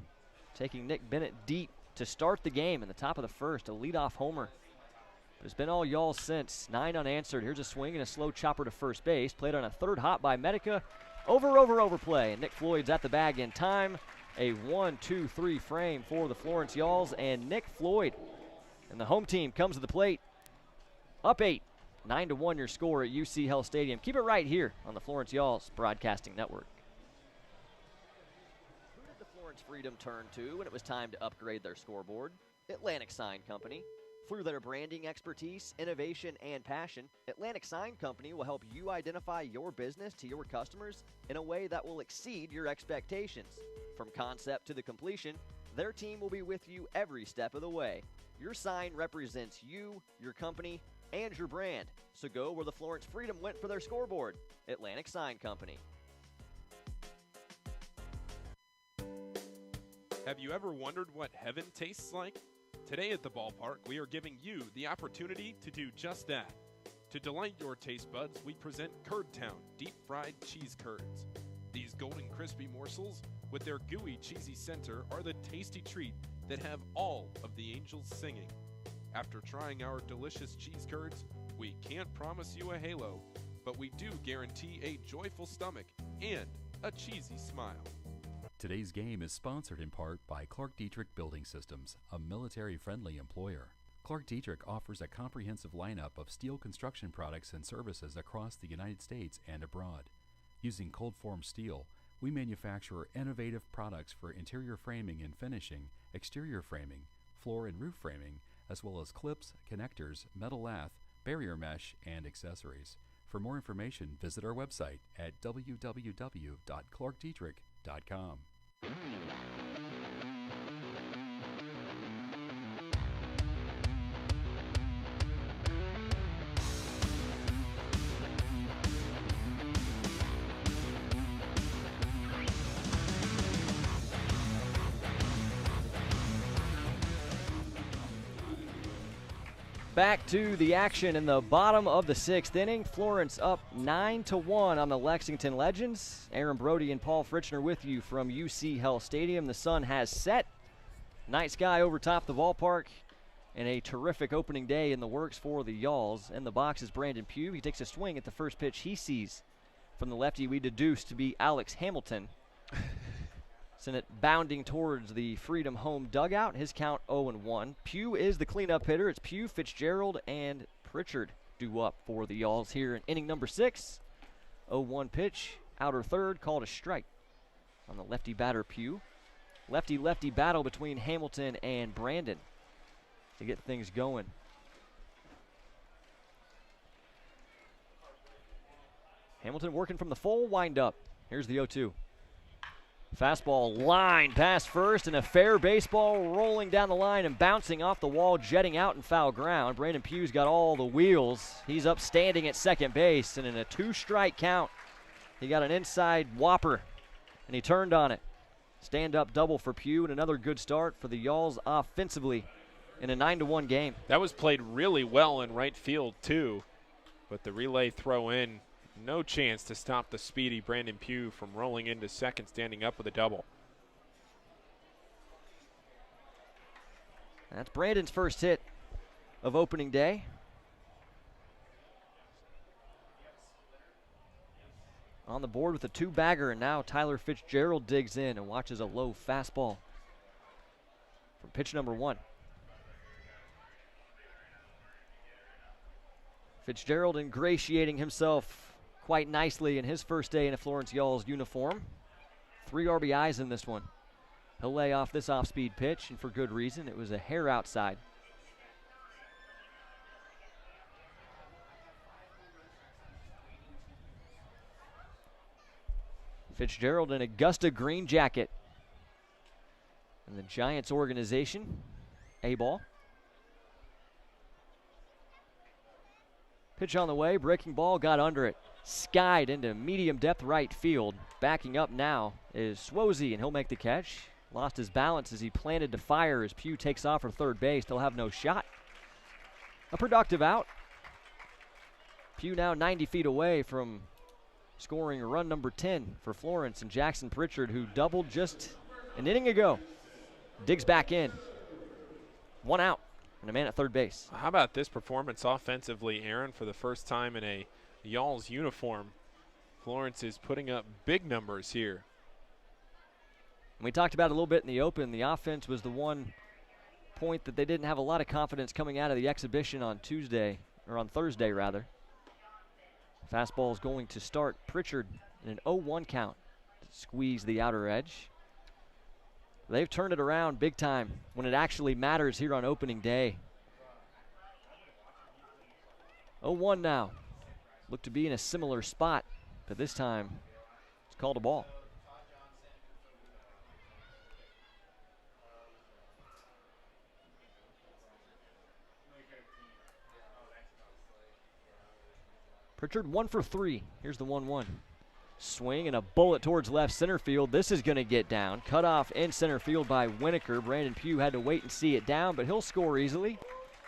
taking Nick Bennett deep to start the game in the top of the first, a leadoff homer. But it's been all y'all since. 9 unanswered. Here's a swing and a slow chopper to first base. Played on a third hop by Medica. Overplay. And Nick Floyd's at the bag in time. A 1-2-3 frame for the Florence Yalls, and Nick Floyd. And the home team comes to the plate. Up 8. 9-1 your score at UC Health Stadium. Keep it right here on the Florence Yalls Broadcasting Network. Who did the Florence Freedom turn to when it was time to upgrade their scoreboard? Atlantic Sign Company. Through their branding expertise, innovation, and passion, Atlantic Sign Company will help you identify your business to your customers in a way that will exceed your expectations. From concept to the completion, their team will be with you every step of the way. Your sign represents you, your company, and your brand. So go where the Florence Freedom went for their scoreboard. Atlantic Sign Company.
Have you ever wondered what heaven tastes like? Today at the ballpark, we are giving you the opportunity to do just that. To delight your taste buds, we present Curd Town deep-fried cheese curds. These golden crispy morsels, with their gooey cheesy center, are the tasty treat that have all of the angels singing. After trying our delicious cheese curds, we can't promise you a halo, but we do guarantee a joyful stomach and a cheesy smile.
Today's game is sponsored in part by Clark Dietrich Building Systems, a military-friendly employer. Clark Dietrich offers a comprehensive lineup of steel construction products and services across the United States and abroad. Using cold-formed steel, we manufacture innovative products for interior framing and finishing, exterior framing, floor and roof framing, as well as clips, connectors, metal lath, barrier mesh, and accessories. For more information, visit our website at www.clarkdietrich.com.
Back to the action in the bottom of the 6th inning. Florence up 9-1 on the Lexington Legends. Aaron Brody and Paul Fritchner with you from UC Health Stadium. The sun has set. Night sky over top the ballpark. And a terrific opening day in the works for the Yalls. In the box is Brandon Pugh. He takes a swing at the first pitch he sees from the lefty we deduced to be Alex Hamilton. Sent it bounding towards the Freedom home dugout. His count 0-1. Pugh is the cleanup hitter. It's Pugh, Fitzgerald, and Pritchard due up for the Yalls here in inning number 6. 0-1 pitch, outer third, called a strike on the lefty batter Pugh. Lefty-lefty battle between Hamilton and Brandon to get things going. Hamilton working from the full windup. Here's the 0-2. Fastball line past first, and a fair baseball rolling down the line and bouncing off the wall, jetting out in foul ground. Brandon Pugh's got all the wheels. He's up standing at second base, and in a 2-strike count, he got an inside whopper, and he turned on it. Stand-up double for Pugh, and another good start for the Yalls offensively in a 9-1 game.
That was played really well in right field, too, but the relay throw in, no chance to stop the speedy Brandon Pugh from rolling into second, standing up with a double.
That's Brandon's first hit of opening day. On the board with a 2-bagger, and now Tyler Fitzgerald digs in and watches a low fastball from pitch number 1. Fitzgerald ingratiating himself quite nicely in his first day in a Florence Yalls uniform. 3 RBIs in this one. He'll lay off this off-speed pitch, and for good reason. It was a hair outside. Fitzgerald in Augusta green jacket. And the Giants organization, A-ball. Pitch on the way, breaking ball, got under it. Skied into medium depth right field. Backing up now is Swosey, and he'll make the catch. Lost his balance as he planted to fire as Pugh takes off for third base. They'll have no shot. A productive out. Pugh now 90 feet away from scoring run number 10 for Florence, and Jackson Pritchard, who doubled just an inning ago, digs back in. 1 out and a man at third base.
How about this performance offensively, Aaron? For the first time in a Yalls uniform, Florence is putting up big numbers here.
We talked about it a little bit in the open. The offense was the one point that they didn't have a lot of confidence coming out of the exhibition on Thursday rather. Fastball is going to start Pritchard in an 0-1 count to squeeze the outer edge. They've turned it around big time when it actually matters here on opening day. 0-1 now. Look to be in a similar spot, but this time it's called a ball. Pritchard 1 for 3. Here's the 1-1. Swing and a bullet towards left center field. This is going to get down. Cut off in center field by Winokur. Brandon Pugh had to wait and see it down, but he'll score easily.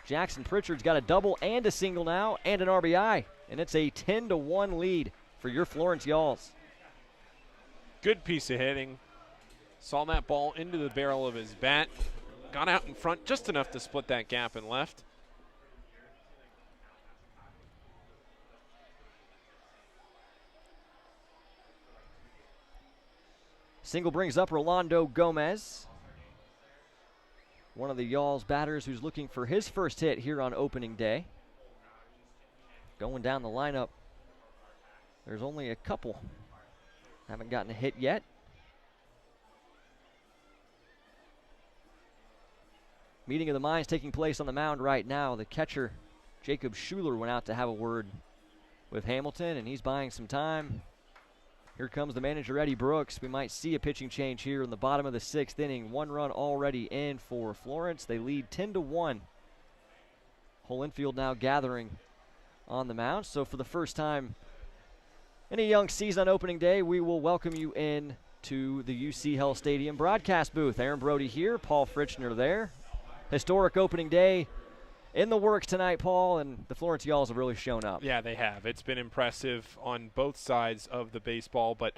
Jackson Pritchard's got a double and a single now and an RBI, and it's a 10-1 lead for your Florence Yalls.
Good piece of hitting. Saw that ball into the barrel of his bat. Got out in front just enough to split that gap and left.
Single brings up Rolando Gomez, one of the Yalls batters who's looking for his first hit here on opening day. Going down the lineup, there's only a couple. Haven't gotten a hit yet. Meeting of the minds taking place on the mound right now. The catcher, Jacob Schuler, went out to have a word with Hamilton, and he's buying some time. Here comes the manager, Eddie Brooks. We might see a pitching change here in the bottom of the 6th inning. 1 run already in for Florence. They lead 10-1. Whole infield now gathering on the mound. So for the first time in a young season on opening day, we will welcome you in to the UC Health Stadium broadcast booth. Aaron Brody here, Paul Fritchner there. Historic opening day in the works tonight, Paul, and the Florence Yalls have really shown up.
Yeah, they have. It's been impressive on both sides of the baseball, but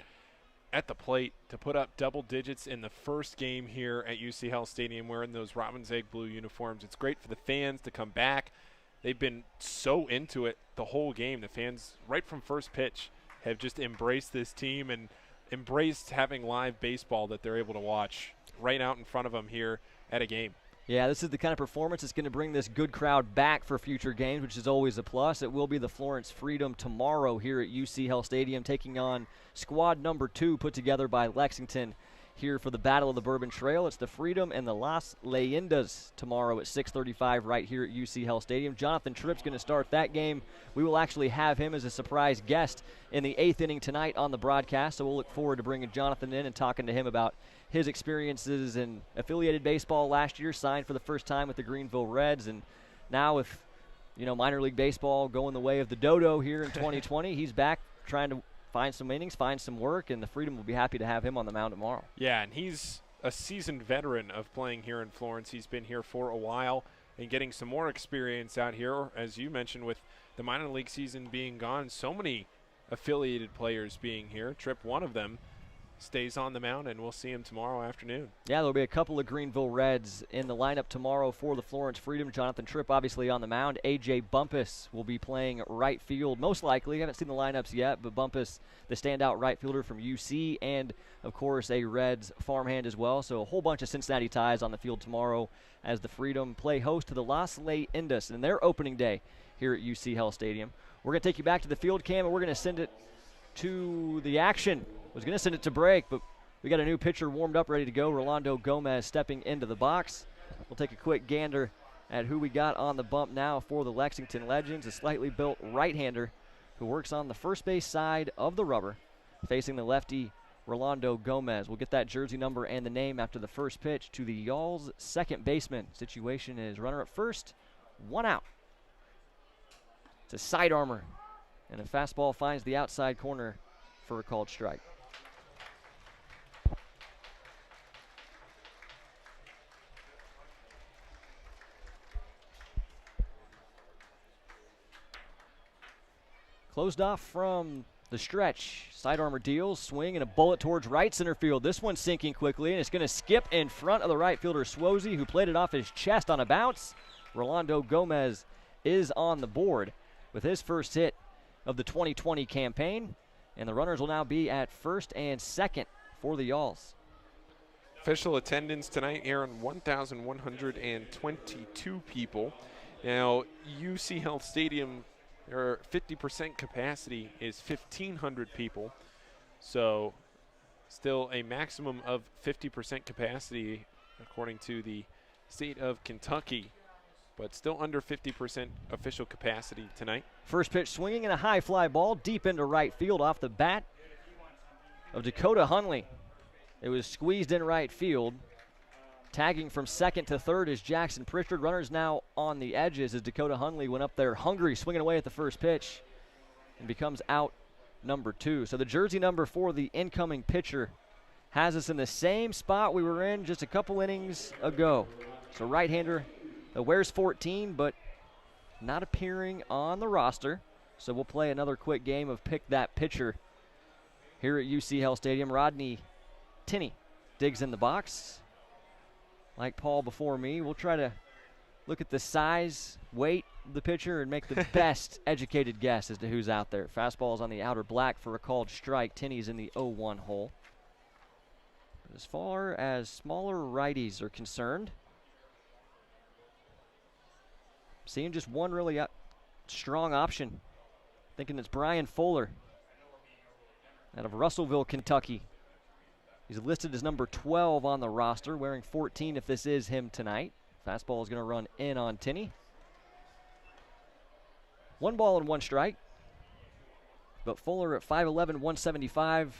at the plate to put up double digits in the first game here at UC Health Stadium wearing those Robin's Egg blue uniforms. It's great for the fans to come back. They've been so into it the whole game. The fans, right from first pitch, have just embraced this team and embraced having live baseball that they're able to watch right out in front of them here at a game.
Yeah, this is the kind of performance that's going to bring this good crowd back for future games, which is always a plus. It will be the Florence Freedom tomorrow here at UC Health Stadium, taking on squad number 2 put together by Lexington here for the Battle of the Bourbon Trail. It's the Freedom and the Las Leyendas tomorrow at 6:35 right here at UC Health Stadium. Jonathan Tripp's going to start that game. We will actually have him as a surprise guest in the 8th inning tonight on the broadcast, so we'll look forward to bringing Jonathan in and talking to him about his experiences in affiliated baseball last year, signed for the first time with the Greenville Reds, and now with minor league baseball going the way of the dodo here in 2020, he's back trying to find some innings, find some work, and the Freedom will be happy to have him on the mound tomorrow.
Yeah, and he's a seasoned veteran of playing here in Florence. He's been here for a while and getting some more experience out here, as you mentioned, with the minor league season being gone. So many affiliated players being here. Tripp, one of them, stays on the mound, and we'll see him tomorrow afternoon. Yeah,
there'll be a couple of Greenville Reds in the lineup tomorrow for the Florence Freedom. Jonathan Tripp obviously on the mound. A.J. Bumpus will be playing right field, most likely. Haven't seen the lineups yet, but Bumpus, the standout right fielder from UC, and, of course, a Reds farmhand as well. So a whole bunch of Cincinnati ties on the field tomorrow as the Freedom play host to the Las Leyendas in their opening day here at UC Health Stadium. We're going to take you back to the field cam, and we're going to send it to the action. Was going to send it to break, but we got a new pitcher warmed up, ready to go. Rolando Gomez stepping into the box. We'll take a quick gander at who we got on the bump now for the Lexington Legends, a slightly built right-hander who works on the first base side of the rubber, facing the lefty Rolando Gomez. We'll get that jersey number and the name after the first pitch to the Y'all's second baseman. Situation is runner at first, one out. It's a side armor, and a fastball finds the outside corner for a called strike. Closed off from the stretch. Side armor deals, swing, and a bullet towards right center field. This one's sinking quickly, and it's going to skip in front of the right fielder, Swosey, who played it off his chest on a bounce. Rolando Gomez is on the board with his first hit of the 2020 campaign, and the runners will now be at first and second for the Y'alls.
Official attendance tonight, Aaron, 1,122 people. Now, UC Health Stadium, their 50% capacity is 1,500 people. So still a maximum of 50% capacity according to the state of Kentucky, but still under 50% official capacity tonight.
First pitch swinging and a high fly ball deep into right field off the bat of Dakota Hunley. It was squeezed in right field. Tagging from second to third is Jackson Pritchard. Runners now on the edges as Dakota Hunley went up there hungry, swinging away at the first pitch, and becomes out number 2. So the jersey number for the incoming pitcher has us in the same spot we were in just a couple innings ago. So right-hander that wears 14, but not appearing on the roster. So we'll play another quick game of Pick That Pitcher here at UC Health Stadium. Rodney Tinney digs in the box. Like Paul before me, we'll try to look at the size, weight of the pitcher and make the best educated guess as to who's out there. Fastball's on the outer black for a called strike. Tinney's in the 0-1 hole. But as far as smaller righties are concerned, seeing just one really strong option. Thinking it's Brian Fuller out of Russellville, Kentucky. He's listed as number 12 on the roster, wearing 14 if this is him tonight. Fastball is going to run in on Tinney. 1 ball and 1 strike. But Fuller at 5'11", 175.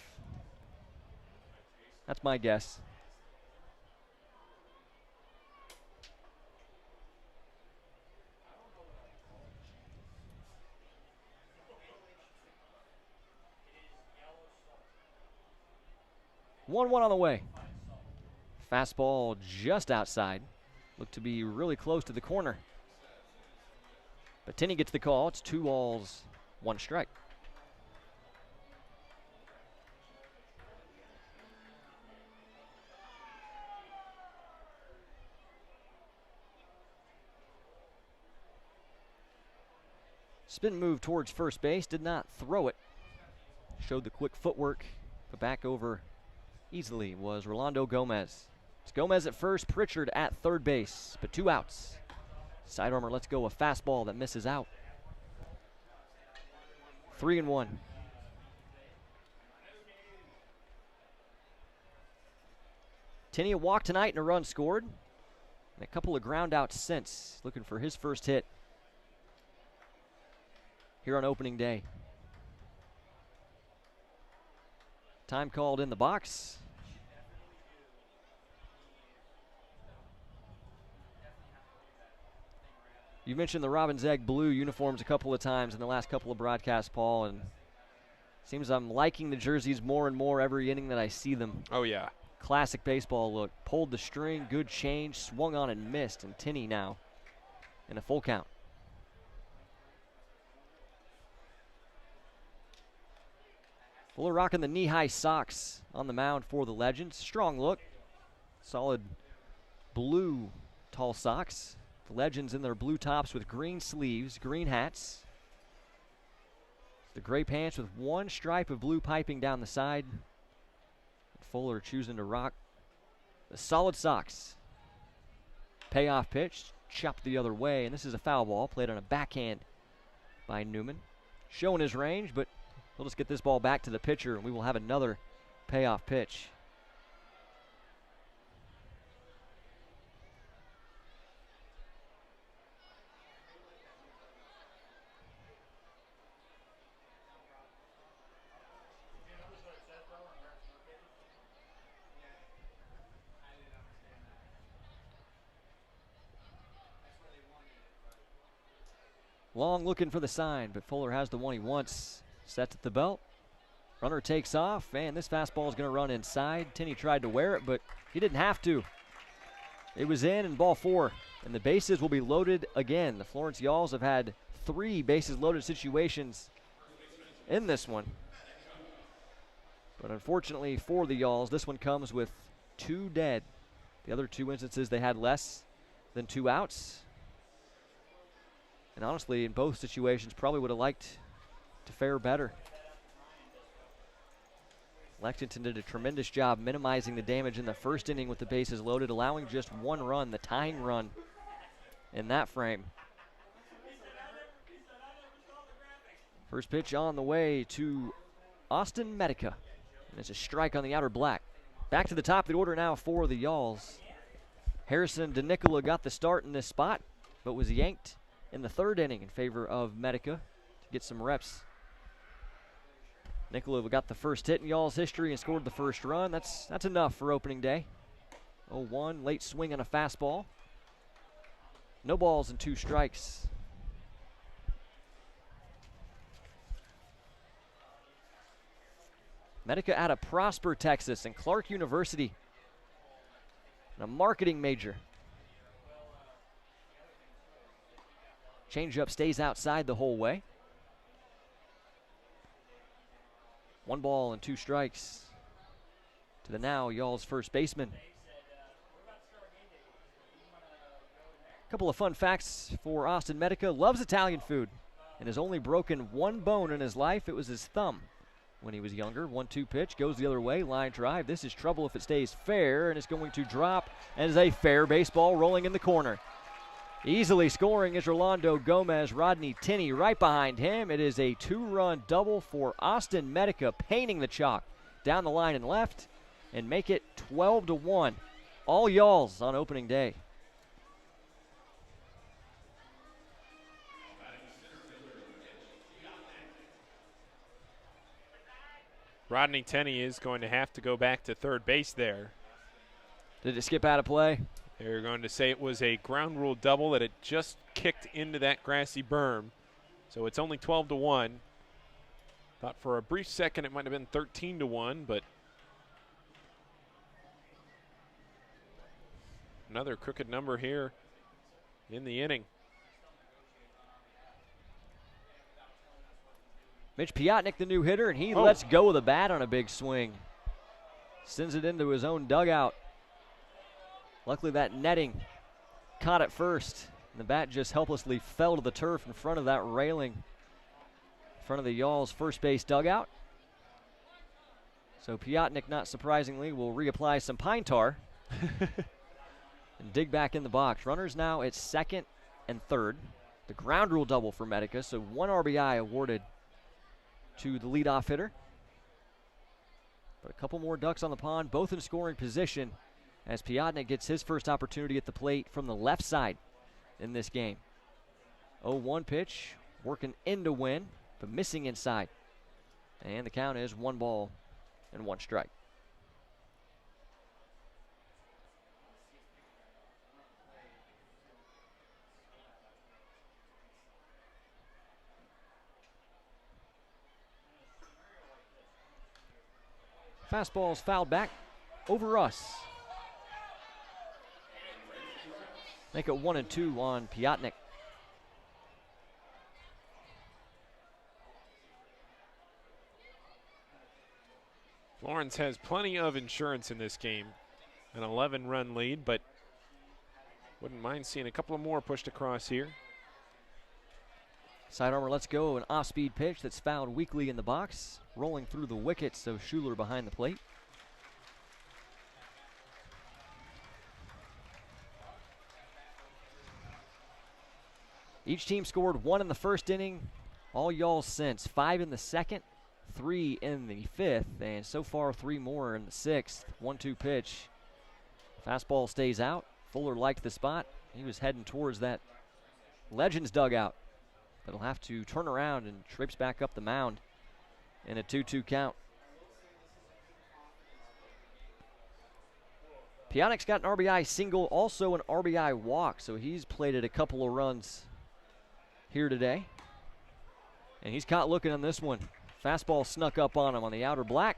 That's my guess. One on the way. Fastball just outside. Looked to be really close to the corner. But Tinney gets the call. It's 2 balls, 1 strike. Spin move towards first base. Did not throw it. Showed the quick footwork. But back over easily was Rolando Gomez. It's Gomez at first, Pritchard at third base, but 2 outs. Side armor lets go a fastball that misses out. 3-1. 1 Tenney a walk tonight and a run scored. And a couple of ground outs since. Looking for his first hit here on opening day. Time called in the box. You mentioned the Robin's Egg blue uniforms a couple of times in the last couple of broadcasts, Paul, and seems I'm liking the jerseys more and more every inning that I see them.
Oh, yeah.
Classic baseball look. Pulled the string, good change, swung on and missed, and Tenney now in a full count. Fuller rocking the knee-high socks on the mound for the Legends. Strong look. Solid blue tall socks. The Legends in their blue tops with green sleeves, green hats. The gray pants with one stripe of blue piping down the side. Fuller choosing to rock the solid socks. Payoff pitch, chopped the other way, and this is a foul ball played on a backhand by Newman. Showing his range, but he'll just get this ball back to the pitcher, and we will have another payoff pitch. Long looking for the sign, but Fuller has the one he wants. Sets at the belt. Runner takes off, and this fastball is going to run inside. Tenney tried to wear it, but he didn't have to. It was in, and ball 4. And the bases will be loaded again. The Florence Yalls have had 3 bases loaded situations in this one. But unfortunately for the Yalls, this one comes with 2 dead. The other 2 instances, they had less than 2 outs. And honestly, in both situations, probably would have liked to fare better. Lexington did a tremendous job minimizing the damage in the first inning with the bases loaded, allowing just 1 run, the tying run in that frame. First pitch on the way to Austin Medica. And it's a strike on the outer black. Back to the top of the order now for the Yalls. Harrison DeNicola got the start in this spot, but was yanked in the 3rd inning in favor of Medica to get some reps. Nicola got the first hit in Yall's history and scored the first run. That's enough for opening day. 0-1, late swing on a fastball. No balls and 2 strikes. Medica out of Prosper, Texas, and Clark University. And a marketing major. Changeup stays outside the whole way. 1 ball and 2 strikes to the now Yall's first baseman. A couple of fun facts for Austin Medica. Loves Italian food and has only broken 1 bone in his life. It was his thumb when he was younger. 1-2 pitch goes the other way. Line drive. This is trouble if it stays fair, and it's going to drop and is a fair baseball rolling in the corner. Easily scoring is Rolando Gomez. Rodney Tenney right behind him. It is a 2-run double for Austin Medica, painting the chalk down the line and left, and make it 12-1. All Yalls on opening day.
Rodney Tenney is going to have to go back to third base there.
Did it skip out of play?
They're going to say it was a ground rule double that had just kicked into that grassy berm. So it's only 12-1. Thought for a brief second it might have been 13-1, but another crooked number here in the inning.
Mitch Piotnik, the new hitter, and he lets go of the bat on a big swing. Sends it into his own dugout. Luckily, that netting caught it first. And the bat just helplessly fell to the turf in front of that railing, in front of the Yalls' first base dugout. So Piotnik, not surprisingly, will reapply some pine tar and dig back in the box. Runners now at 2nd and 3rd. The ground rule double for Medica, so 1 RBI awarded to the leadoff hitter. But a couple more ducks on the pond, both in scoring position. as Piotnik gets his first opportunity at the plate from the left side in this game. 0-1 pitch, working in to win, but missing inside. And the count is 1-1. Fastball's fouled back over us. Make it 1-2 on Piotnik.
Florence has plenty of insurance in this game. An 11-run lead, but wouldn't mind seeing a couple of more pushed across here.
Side armor lets go, an off-speed pitch that's fouled weakly in the box. Rolling through the wickets, so Schuler behind the plate. Each team scored 1 in the first inning. All y'all since. 5 in the second, 3 in the fifth, and so far 3 more in the sixth. 1-2 pitch. Fastball stays out. Fuller liked the spot. He was heading towards that Legends dugout, but he'll have to turn around and trips back up the mound in a 2-2 count. Piotnik's got an RBI single, also an RBI walk, so he's plated a couple of runs here today. And he's caught looking on this one. Fastball snuck up on him on the outer black.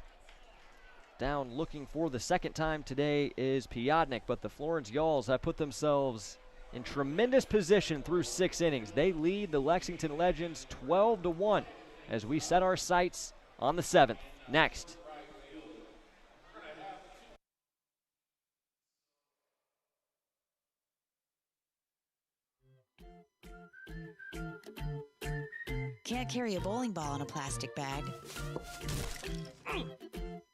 Down looking for the second time today is Piotnik, but the Florence Yalls have put themselves in tremendous position through 6 innings. They lead the Lexington Legends 12-1 as we set our sights on the 7th. Next.
Can't carry a bowling ball in a plastic bag.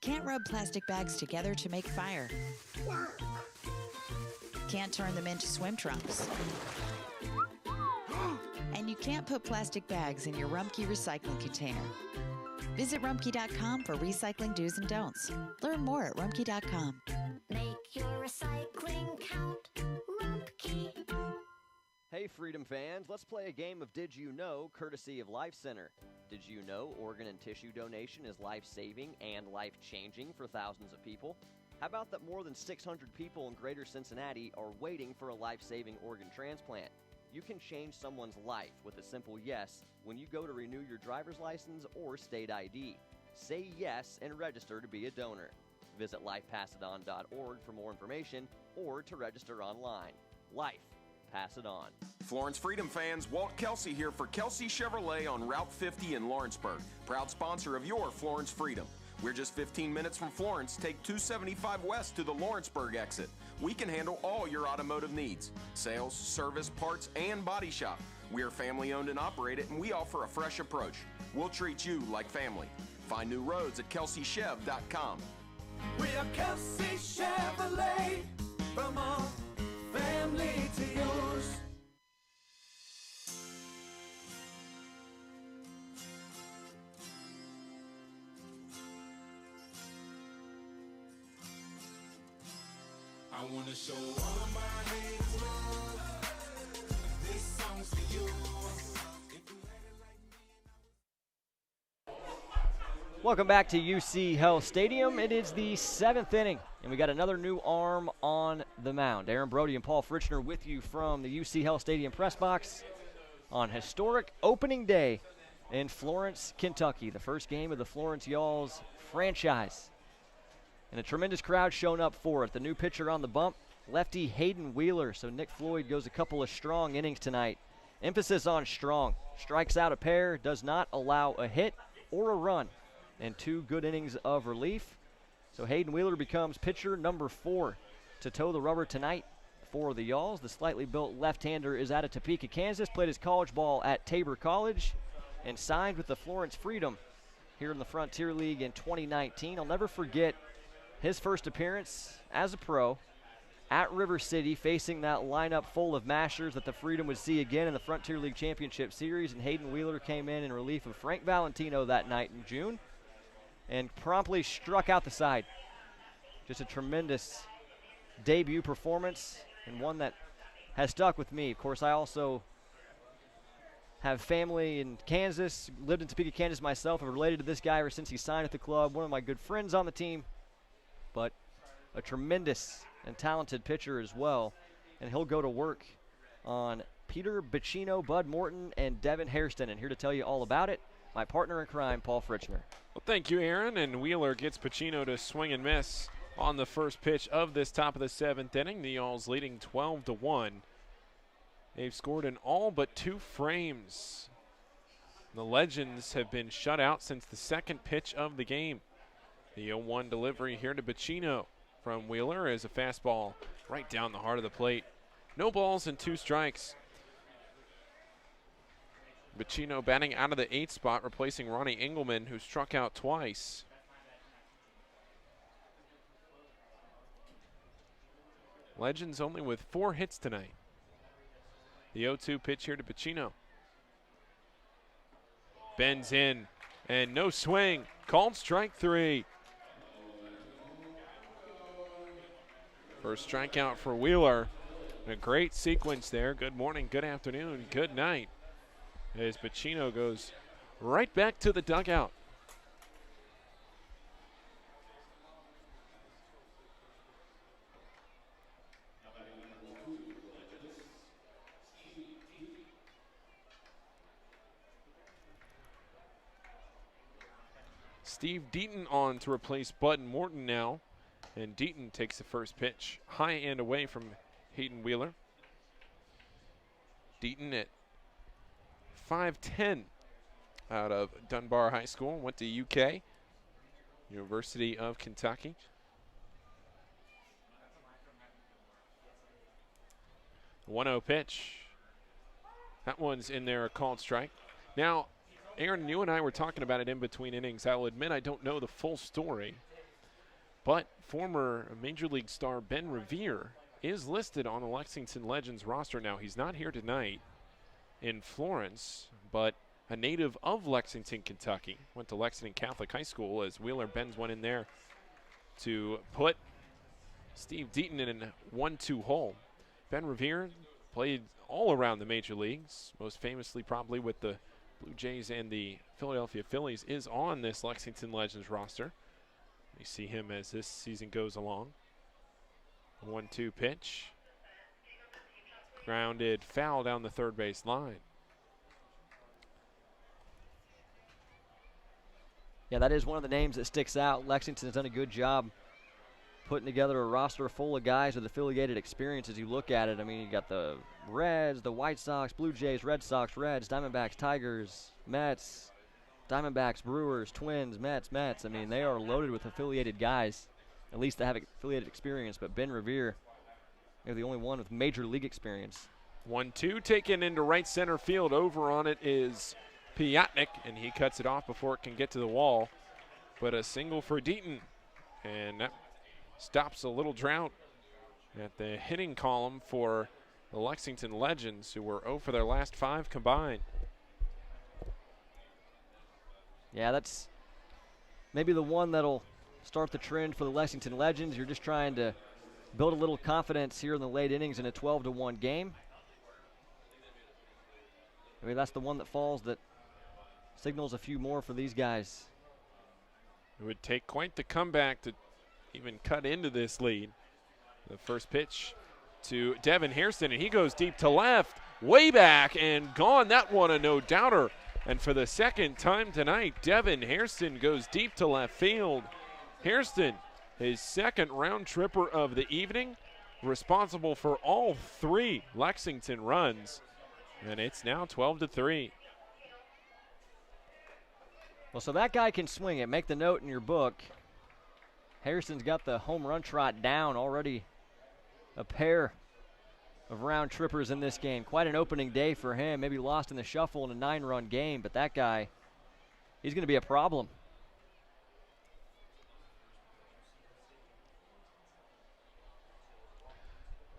Can't rub plastic bags together to make fire. Can't turn them into swim trunks. And you can't put plastic bags in your Rumpke recycling container. Visit Rumpke.com for recycling do's and don'ts. Learn more at Rumpke.com.
Make your recycling count. Rumpke.
Hey Freedom fans, let's play a game of Did You Know, courtesy of Life Center. Did you know organ and tissue donation is life-saving and life-changing for thousands of people? How about that more than 600 people in greater Cincinnati are waiting for a life-saving organ transplant? You can change someone's life with a simple yes when you go to renew your driver's license or state ID. Say yes and register to be a donor. Visit lifepassidon.org for more information or to register online. Life. Pass it on.
Florence Freedom fans, Walt Kelsey here for Kelsey Chevrolet on Route 50 in Lawrenceburg. Proud sponsor of your Florence Freedom. We're just 15 minutes from Florence. Take 275 west to the Lawrenceburg exit. We can handle all your automotive needs. Sales, service, parts, and body shop. We are family owned and operated, and we offer a fresh approach. We'll treat you like family. Find new roads at kelseychev.com.
We are Kelsey Chevrolet, from our family to yours.
I wanna show all of my haters love. This song's for you.
Welcome back to UC Health Stadium. It is the 7th inning, and we got another new arm on the mound. Aaron Brody and Paul Fritchner with you from the UC Health Stadium press box on historic opening day in Florence, Kentucky, the first game of the Florence Yalls franchise. And a tremendous crowd showing up for it. The new pitcher on the bump, lefty Hayden Wheeler. So Nick Floyd goes a couple of strong innings tonight. Emphasis on strong. Strikes out a pair, does not allow a hit or a run, and 2 good innings of relief. So Hayden Wheeler becomes pitcher number 4 to toe the rubber tonight for the Yalls. The slightly built left-hander is out of Topeka, Kansas, played his college ball at Tabor College, and signed with the Florence Freedom here in the Frontier League in 2019. I'll never forget his first appearance as a pro at River City, facing that lineup full of mashers that the Freedom would see again in the Frontier League Championship Series, and Hayden Wheeler came in relief of Frank Valentino that night in June and promptly struck out the side. Just a tremendous debut performance and one that has stuck with me. Of course, I also have family in Kansas, lived in Topeka, Kansas myself. I've related to this guy ever since he signed at the club. One of my good friends on the team, but a tremendous and talented pitcher as well. And he'll go to work on Peter Bacino, Bud Morton, and Devin Hairston. And here to tell you all about it, my partner in crime, Paul Fritchner.
Well, thank you, Aaron. And Wheeler gets Bacino to swing and miss on the first pitch of this top of the 7th inning. The Y'alls leading 12-1. They've scored in all but 2 frames. The Legends have been shut out since the second pitch of the game. The 0-1 delivery here to Bacino from Wheeler is a fastball right down the heart of the plate. No balls and 2 strikes. Bacino batting out of the 8th spot, replacing Ronnie Engelman, who struck out twice. Legends only with 4 hits tonight. The 0-2 pitch here to Bacino. Bends in, and no swing. Called strike 3. First strikeout for Wheeler. And a great sequence there. Good morning, good afternoon, good night. As Bacino goes right back to the dugout. Steve Deaton on to replace Bud Morton now. And Deaton takes the first pitch high and away from Hayden Wheeler. Deaton at 5'10", out of Dunbar High School, went to UK, University of Kentucky. The 1-0 pitch. That one's in there, a called strike. Now, Aaron, you and I were talking about it in between innings. I'll admit I don't know the full story, but former Major League star Ben Revere is listed on the Lexington Legends roster now. He's not here tonight in Florence, but a native of Lexington, Kentucky. Went to Lexington Catholic High School as Wheeler bends one in there to put Steve Deaton in a 1-2 hole. Ben Revere played all around the major leagues, most famously probably with the Blue Jays and the Philadelphia Phillies, is on this Lexington Legends roster. We see him as this season goes along. 1-2 pitch. Grounded foul down the third base line.
Yeah, that is one of the names that sticks out. Lexington has done a good job putting together a roster full of guys with affiliated experience as you look at it. I mean, you got the Reds, the White Sox, Blue Jays, Red Sox, Reds, Diamondbacks, Tigers, Mets, Diamondbacks, Brewers, Twins, Mets. I mean, they are loaded with affiliated guys, at least they have affiliated experience. But Ben Revere, they're the only one with major league experience.
1-2 taken into right center field. Over on it is Piatnik, and he cuts it off before it can get to the wall. But a single for Deaton, and that stops a little drought at the hitting column for the Lexington Legends, who were 0 for their last 5 combined.
Yeah, that's maybe the one that'll start the trend for the Lexington Legends. You're just trying to build a little confidence here in the late innings in a 12-1 game. I mean, that's the one that falls that signals a few more for these guys.
It would take quite the comeback to even cut into this lead. The first pitch to Devin Hairston, and he goes deep to left, way back, and gone. That one a no-doubter. And for the second time tonight, Devin Hairston goes deep to left field. Hairston, his second round tripper of the evening, responsible for all 3 Lexington runs. And it's now 12-3.
Well, so that guy can swing it. Make the note in your book. Hairston's got the home run trot down already. A pair of round trippers in this game. Quite an opening day for him. Maybe lost in the shuffle in a 9-run game, but that guy, he's going to be a problem.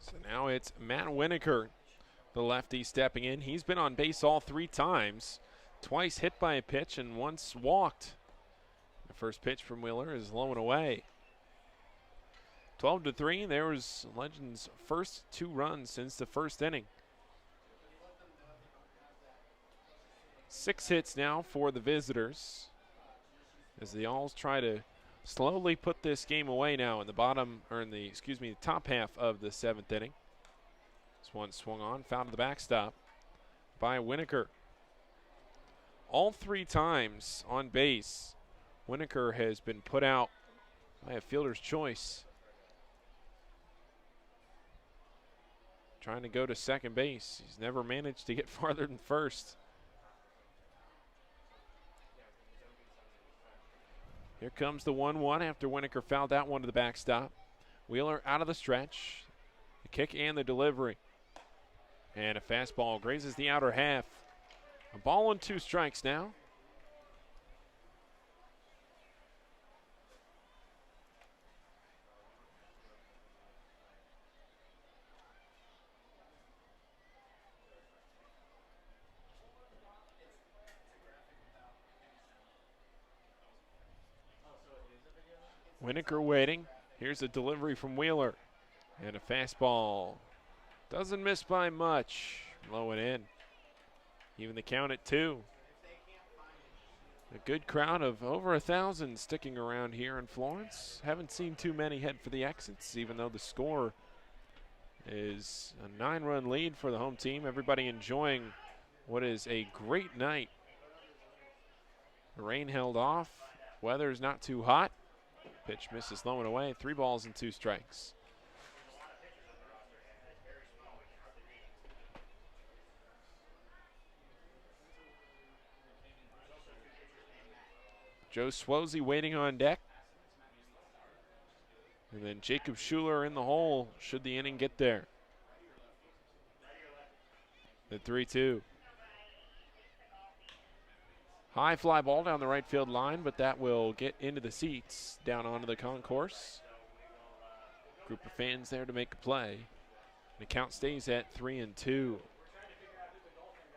So now it's Matt Winokur, the lefty, stepping in. He's been on base all 3 times. Twice hit by a pitch and once walked. The first pitch from Wheeler is low and away. 12-3. There was Legends' first 2 runs since the first inning. 6 hits now for the visitors as the Alls try to slowly put this game away now in the top half of the 7th inning. This one swung on, foul to the backstop by Winokur. All 3 times on base, Winokur has been put out by a fielder's choice. Trying to go to second base. He's never managed to get farther than first. Here comes the 1-1 after Winokur fouled that one to the backstop. Wheeler out of the stretch. The kick and the delivery. And a fastball grazes the outer half. A ball and 2 strikes now. Winokur waiting. Here's a delivery from Wheeler. And a fastball. Doesn't miss by much. Low and in. Even the count at 2. A good crowd of over 1,000 sticking around here in Florence. Haven't seen too many head for the exits, even though the score is a 9-run lead for the home team. Everybody enjoying what is a great night. The rain held off. Weather's not too hot. Pitch misses low and away. 3 balls and 2 strikes. Joe Swozy waiting on deck. And then Jacob Schuler in the hole should the inning get there. The 3-2. High fly ball down the right field line, but that will get into the seats down onto the concourse. Group of fans there to make a play. The count stays at 3-2.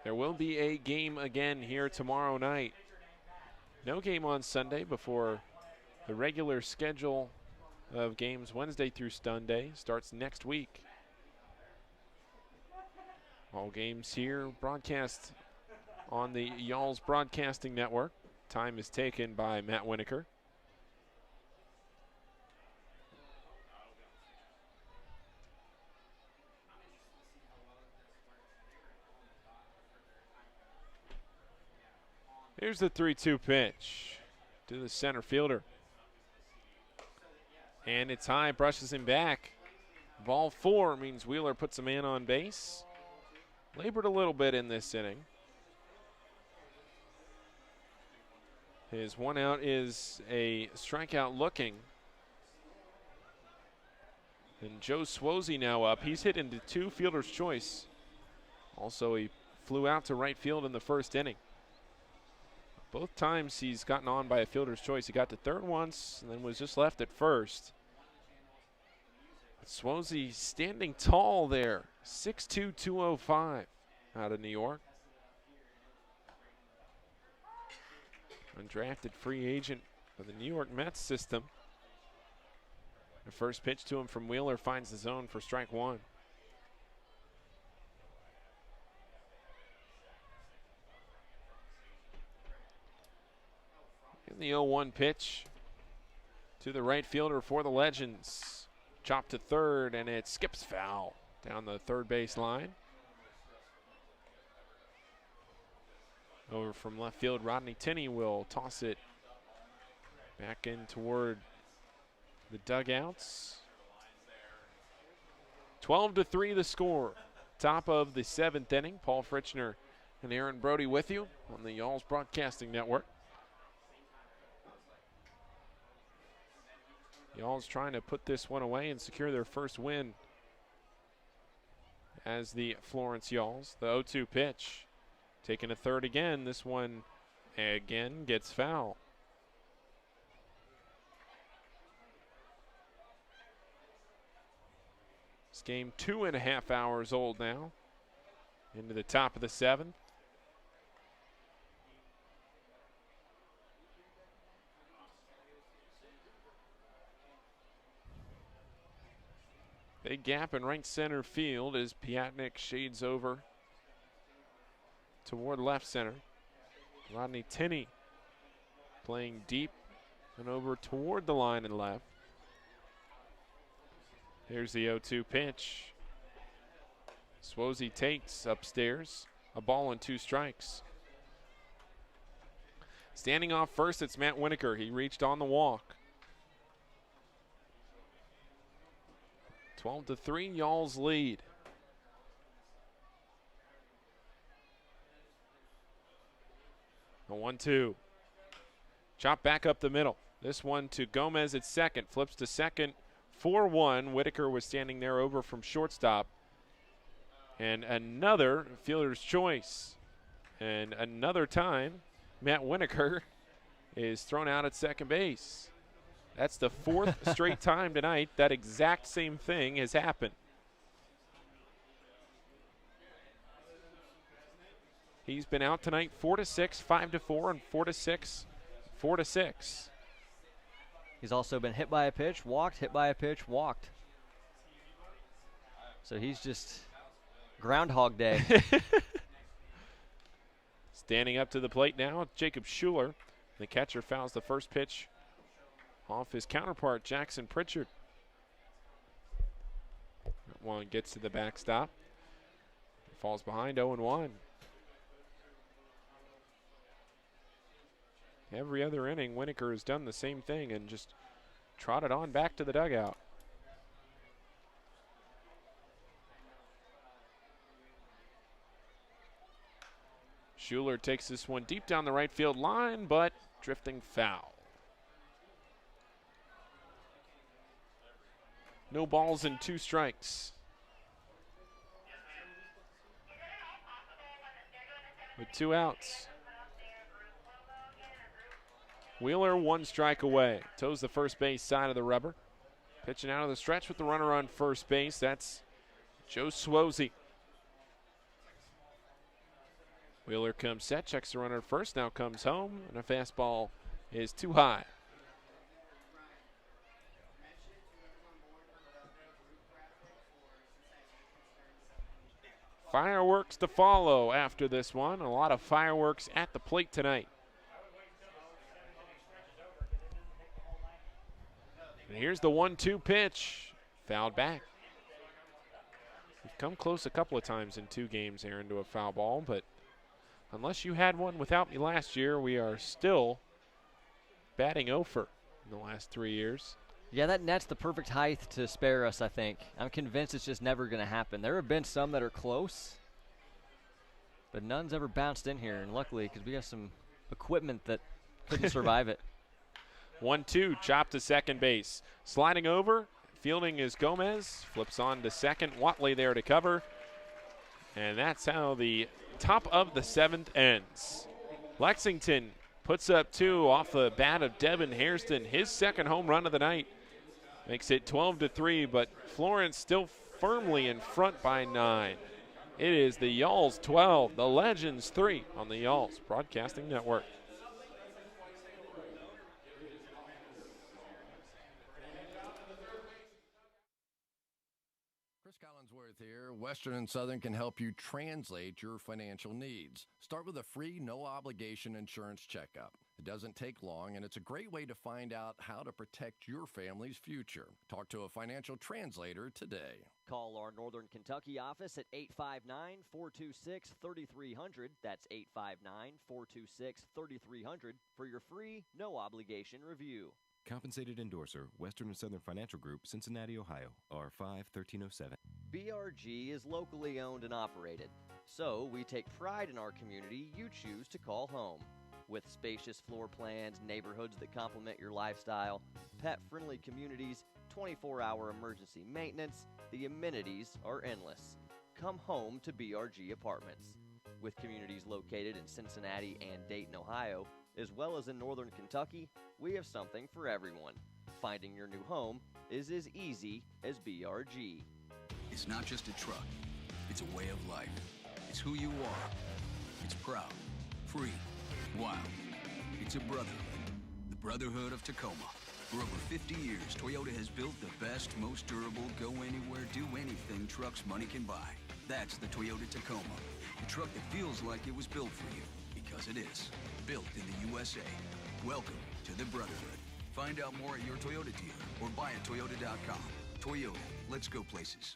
There will be a game again here tomorrow night. No game on Sunday before the regular schedule of games Wednesday through Sunday starts next week. All games here broadcast on the Y'all's Broadcasting Network. Time is taken by Matt Winokur. Here's the 3-2 pitch to the center fielder. And it's high, brushes him back. Ball 4 means Wheeler puts a man on base. Labored a little bit in this inning. His 1 out is a strikeout looking. And Joe Swozy now up. He's hit into 2 fielder's choice. Also, he flew out to right field in the first inning. Both times he's gotten on by a fielder's choice. He got to third once and then was just left at first. Swozy standing tall there. 6'2", 205 out of New York. Undrafted free agent for the New York Mets system. The first pitch to him from Wheeler finds the zone for strike 1. And the 0-1 pitch to the right fielder for the Legends. Chopped to third, and it skips foul down the third base line. Over from left field, Rodney Tinney will toss it back in toward the dugouts. 12-3 the score. Top of the 7th inning. Paul Fritchner and Aaron Brody with you on the Y'all's Broadcasting Network. Y'all's trying to put this one away and secure their first win as the Florence Y'alls. The 0-2 pitch. Taking a third again. This one again gets foul. This game 2.5 hours old now. Into the top of the 7th. Big gap in right center field as Piatnik shades over toward left center. Rodney Tinney playing deep and over toward the line and left. Here's the 0-2 pitch. Swosey takes upstairs. A ball and 2 strikes. Standing off first, it's Matt Winokur. He reached on the walk. 12-3, Y'all's lead. A 1-2. Chop back up the middle. This one to Gomez at second. Flips to second. 4-1. Whitaker was standing there over from shortstop. And another fielder's choice. And another time, Matt Winokur is thrown out at second base. That's the 4th straight time tonight that exact same thing has happened. He's been out tonight 4-6, 5-4, and 4-6, 4-6.
He's also been hit by a pitch, walked, hit by a pitch, walked. So he's just Groundhog Day.
Standing up to the plate now, Jacob Schuler. The catcher fouls the first pitch off his counterpart, Jackson Pritchard. That one gets to the backstop. Falls behind 0-1. Every other inning, Winokur has done the same thing and just trotted on back to the dugout. Schuler takes this one deep down the right field line, but drifting foul. No balls and 2 strikes. With 2 outs. Wheeler 1 strike away. Toes the first base side of the rubber. Pitching out of the stretch with the runner on first base. That's Joe Swosey. Wheeler comes set, checks the runner first, now comes home, and a fastball is too high. Fireworks to follow after this one. A lot of fireworks at the plate tonight. And here's the 1-2 pitch. Fouled back. We've come close a couple of times in 2 games, Aaron, to a foul ball, but unless you had one without me last year, we are still batting over in the last 3 years.
Yeah, that net's the perfect height to spare us, I think. I'm convinced it's just never going to happen. There have been some that are close, but none's ever bounced in here, and luckily, because we have some equipment that couldn't survive it.
1-2, chop to second base. Sliding over, fielding is Gomez. Flips on to second. Watley there to cover. And that's how the top of the 7th ends. Lexington puts up 2 off the bat of Devin Hairston. His second home run of the night makes it 12-3, but Florence still firmly in front by 9. It is the Y'alls 12, the Legends 3 on the Y'alls Broadcasting Network.
Here, Western and Southern can help you translate your financial needs. Start with a free, no-obligation insurance checkup. It doesn't take long, and it's a great way to find out how to protect your family's future. Talk to a financial translator today.
Call our Northern Kentucky office at 859-426-3300. That's 859-426-3300 for your free, no-obligation review.
Compensated endorser, Western and Southern Financial Group, Cincinnati, Ohio, R5-1307.
BRG is locally owned and operated, so we take pride in our community you choose to call home. With spacious floor plans, neighborhoods that complement your lifestyle, pet-friendly communities, 24-hour emergency maintenance, the amenities are endless. Come home to BRG Apartments. With communities located in Cincinnati and Dayton, Ohio, as well as in Northern Kentucky, we have something for everyone. Finding your new home is as easy as BRG.
It's not just a truck. It's a way of life. It's who you are. It's proud, free, wild. It's a brotherhood. The Brotherhood of Tacoma. For over 50 years, Toyota has built the best, most durable, go-anywhere, do-anything trucks money can buy. That's the Toyota Tacoma, the truck that feels like it was built for you, because it is. Built in the USA. Welcome to the Brotherhood. Find out more at your Toyota dealer or buy at Toyota.com. Toyota, let's go places.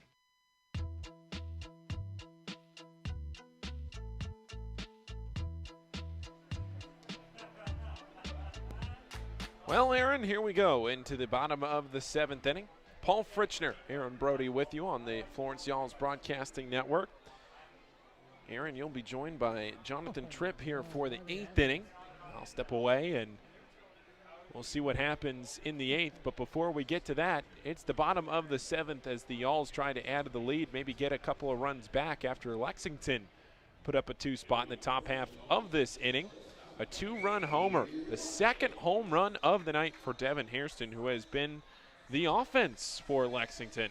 Well, Aaron, here we go into the bottom of the 7th inning. Paul Fritchner, Aaron Brody with you on the Florence Y'all's Broadcasting Network. Aaron, you'll be joined by Jonathan Tripp here for the 8th inning. I'll step away and we'll see what happens in the 8th. But before we get to that, it's the bottom of the 7th as the Y'alls try to add to the lead, maybe get a couple of runs back after Lexington put up a 2 spot in the top half of this inning. A 2-run homer, the second home run of the night for Devin Hairston, who has been the offense for Lexington.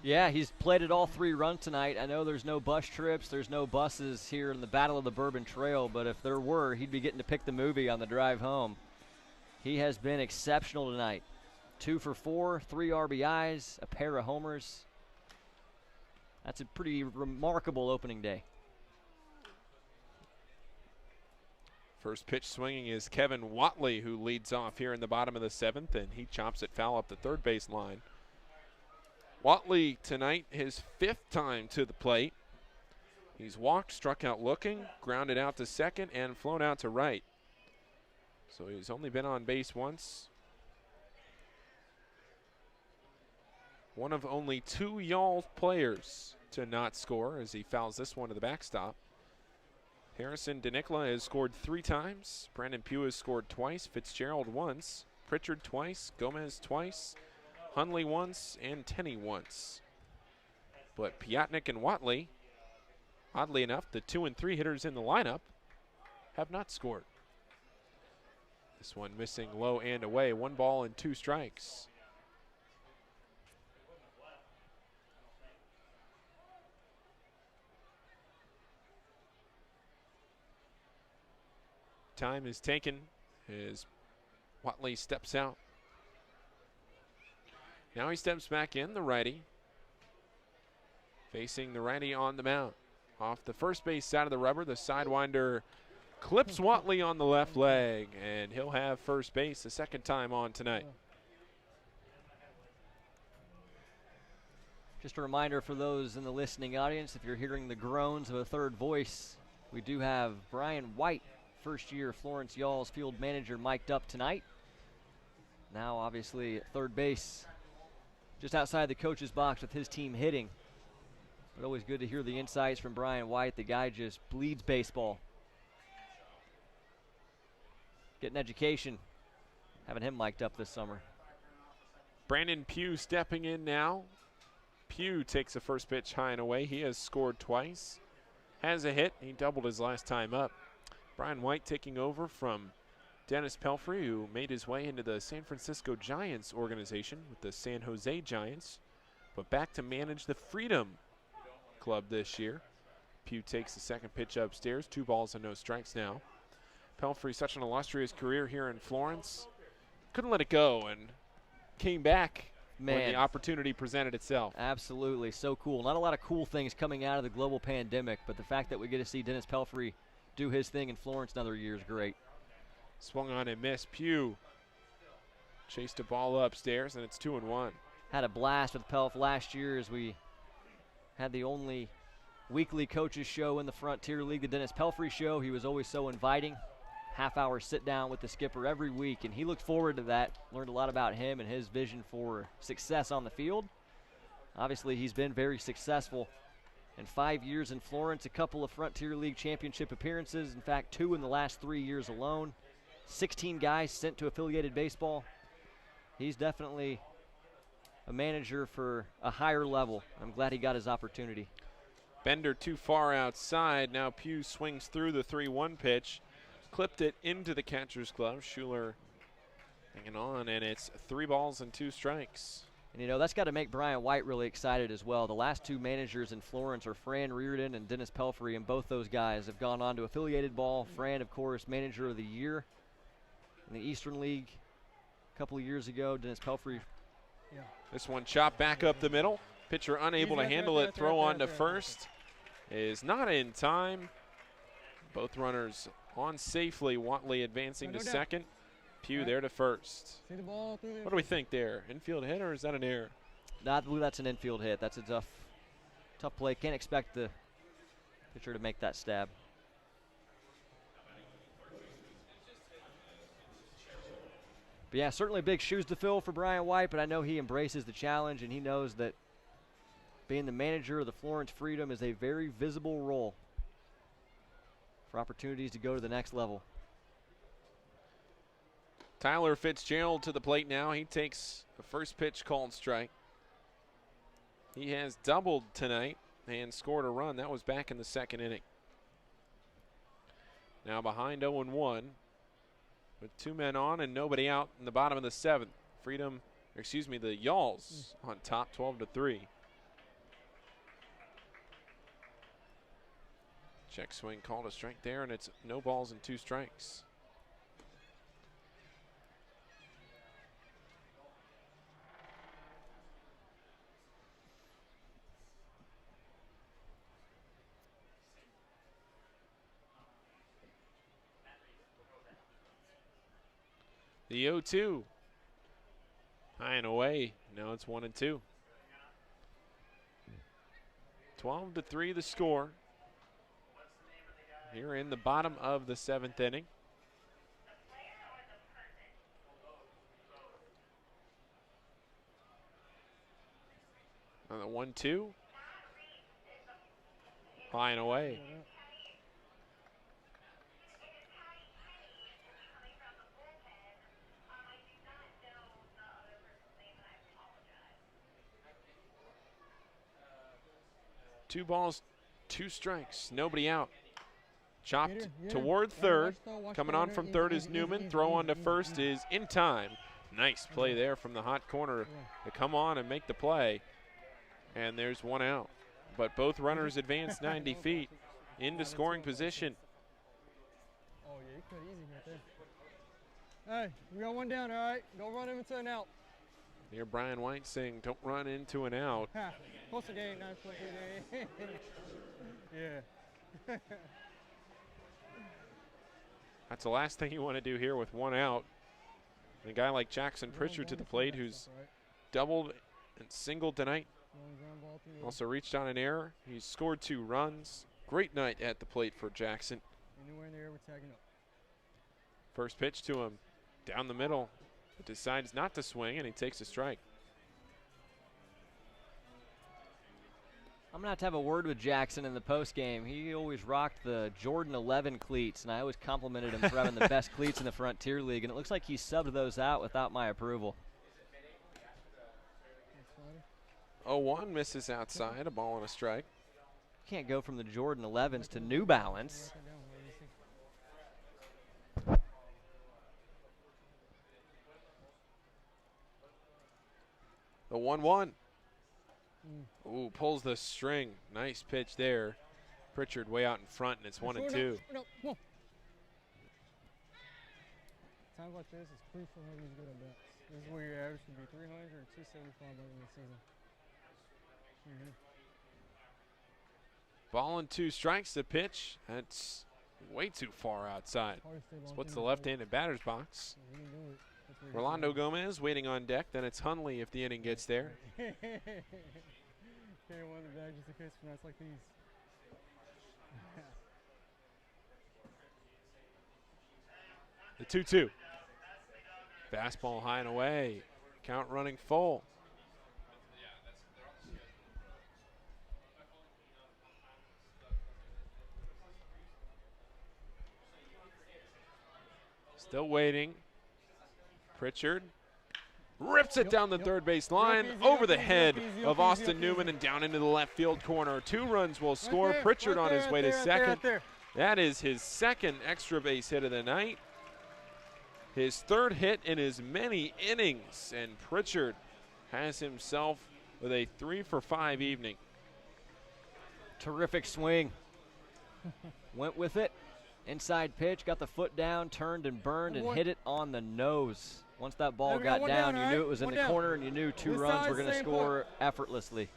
Yeah, he's played it all 3 runs tonight. I know there's no bus trips, there's no buses here in the Battle of the Bourbon Trail, but if there were, he'd be getting to pick the movie on the drive home. He has been exceptional tonight. 2 for 4, 3 RBIs, a pair of homers. That's a pretty remarkable opening day.
First pitch swinging is Kevin Watley, who leads off here in the bottom of the 7th, and he chops it foul up the third base line. Watley tonight, his 5th time to the plate. He's walked, struck out looking, grounded out to second, and flown out to right. So he's only been on base once. One of only 2 Y'all players to not score as he fouls this one to the backstop. Harrison DeNicola has scored 3 times. Brandon Pugh has scored twice. Fitzgerald once. Pritchard twice. Gomez twice. Hunley once. And Tenney once. But Piatnik and Watley, oddly enough, the 2 and 3 hitters in the lineup, have not scored. This one missing low and away. 1 ball and 2 strikes. Time is taken as Watley steps out. Now he steps back in, the righty. Facing the righty on the mound. Off the first base side of the rubber, the sidewinder clips Watley on the left leg, and he'll have first base the second time on tonight.
Just a reminder for those in the listening audience, if you're hearing the groans of a third voice, we do have Brian White, first-year Florence Y'all's field manager, mic'd up tonight. Now, obviously, at third base, just outside the coach's box with his team hitting. But always good to hear the insights from Brian White. The guy just bleeds baseball. Getting education, having him mic'd up this summer.
Brandon Pugh stepping in now. Pugh takes the first pitch high and away. He has scored twice. Has a hit. He doubled his last time up. Brian White taking over from Dennis Pelfrey, who made his way into the San Francisco Giants organization with the San Jose Giants, but back to manage the Freedom Club this year. Pugh takes the second pitch upstairs. 2 balls and no strikes now. Pelfrey, such an illustrious career here in Florence. Couldn't let it go and came back when the opportunity presented itself.
Absolutely, so cool. Not a lot of cool things coming out of the global pandemic, but the fact that we get to see Dennis Pelfrey do his thing in Florence another year is great.
Swung on and missed. Pugh chased a ball upstairs, and it's 2-1.
Had a blast with Pelf last year as we had the only weekly coaches show in the Frontier League, the Dennis Pelfrey Show. He was always so inviting. Half-hour sit-down with the skipper every week, and he looked forward to that. Learned a lot about him and his vision for success on the field. Obviously, he's been very successful. In 5 years in Florence, a couple of Frontier League championship appearances. In fact, 2 in the last 3 years alone. 16 guys sent to affiliated baseball. He's definitely a manager for a higher level. I'm glad he got his opportunity.
Bender too far outside. Now Pugh swings through the 3-1 pitch. Clipped it into the catcher's glove. Schuler hanging on, and it's 3 balls and 2 strikes.
And, you know, that's got to make Brian White really excited as well. The last 2 managers in Florence are Fran Reardon and Dennis Pelfrey, and both those guys have gone on to affiliated ball. Fran, of course, manager of the year in the Eastern League. a couple of years ago. Dennis Pelfrey.
Yeah.
This one chopped back up the middle. Pitcher unable to handle it. Throw on to first is not in time. Both runners on safely. Watley advancing to second. Pugh there to first.
See the ball through there?
What do we think there? Infield hit, or is that an error?
I believe that's an infield hit. That's a tough play. Can't expect the pitcher to make that stab. But yeah, certainly big shoes to fill for Brian White, but I know he embraces the challenge, and he knows that being the manager of the Florence Freedom is a very visible role for opportunities to go to the next level.
Tyler Fitzgerald to the plate now. He takes the first pitch called strike. He has doubled tonight and scored a run. That was back in the second inning. Now behind 0-1 with 2 men on and nobody out in the bottom of the 7th. The Yalls on top 12-3. Check swing called a strike there, and it's no balls and 2 strikes. The 0-2. High and away. Now it's 1-2. 12-3 the score. Here in the bottom of the 7th inning. On the 1-2. High and away. Two balls, 2 strikes, nobody out. Chopped toward third. Coming on from third is Newman. Throw on to first is in time. Nice play there from the hot corner to come on and make the play. And there's 1 out. But both runners advance 90 feet into scoring position.
Oh, yeah, you cut easy right there. Hey, we got 1 down, all right? Don't run him into an out.
Hear Brian White saying, don't run into an out.
Close the game, nice play. Yeah.
That's the last thing you want to do here with 1 out. And a guy like Jackson Pritchard to the plate who's doubled and singled tonight. Also reached on an error. He's scored 2 runs. Great night at the plate for Jackson.
Anywhere in the air, we're tagging up.
First pitch to him. Down the middle. But decides not to swing, and he takes a strike.
I'm going to have a word with Jackson in the postgame. He always rocked the Jordan 11 cleats, and I always complimented him for having the best cleats in the Frontier League, and it looks like he subbed those out without my approval.
0-1 misses outside, a ball and a strike.
Can't go from the Jordan 11s to New Balance.
The 1-1. Ooh, pulls the string. Nice pitch there. Pritchard way out in front, and it's 1-2.
Times like this, it's crucial how he's good at bats. This is where your average should be 300 or 275 by the end of the season.
Ball and 2 strikes the pitch. That's way too far outside. Splits the left-handed batter's box. Rolando Gomez waiting on deck. Then it's Hunley if the inning gets there.
Carry one of the bags just in case for nights like these.
The 2-2. Fastball high and away. Count running full. Still waiting. Pritchard rips it down the third base line, over the head of Austin Newman and down into the left field corner. 2 runs will score. Pritchard on his way to second. That is his second extra base hit of the night. His 3rd hit in as many innings, and Pritchard has himself with a 3-for-5 evening.
Terrific swing. Went with it. Inside pitch, got the foot down, turned and burned, and hit it on the nose. Once that ball
we got
got
one
down,
down,
you
all
knew
right?
it was in
One
the
down.
corner, and you knew 2
This
runs were
side's
going to
same
score effortlessly.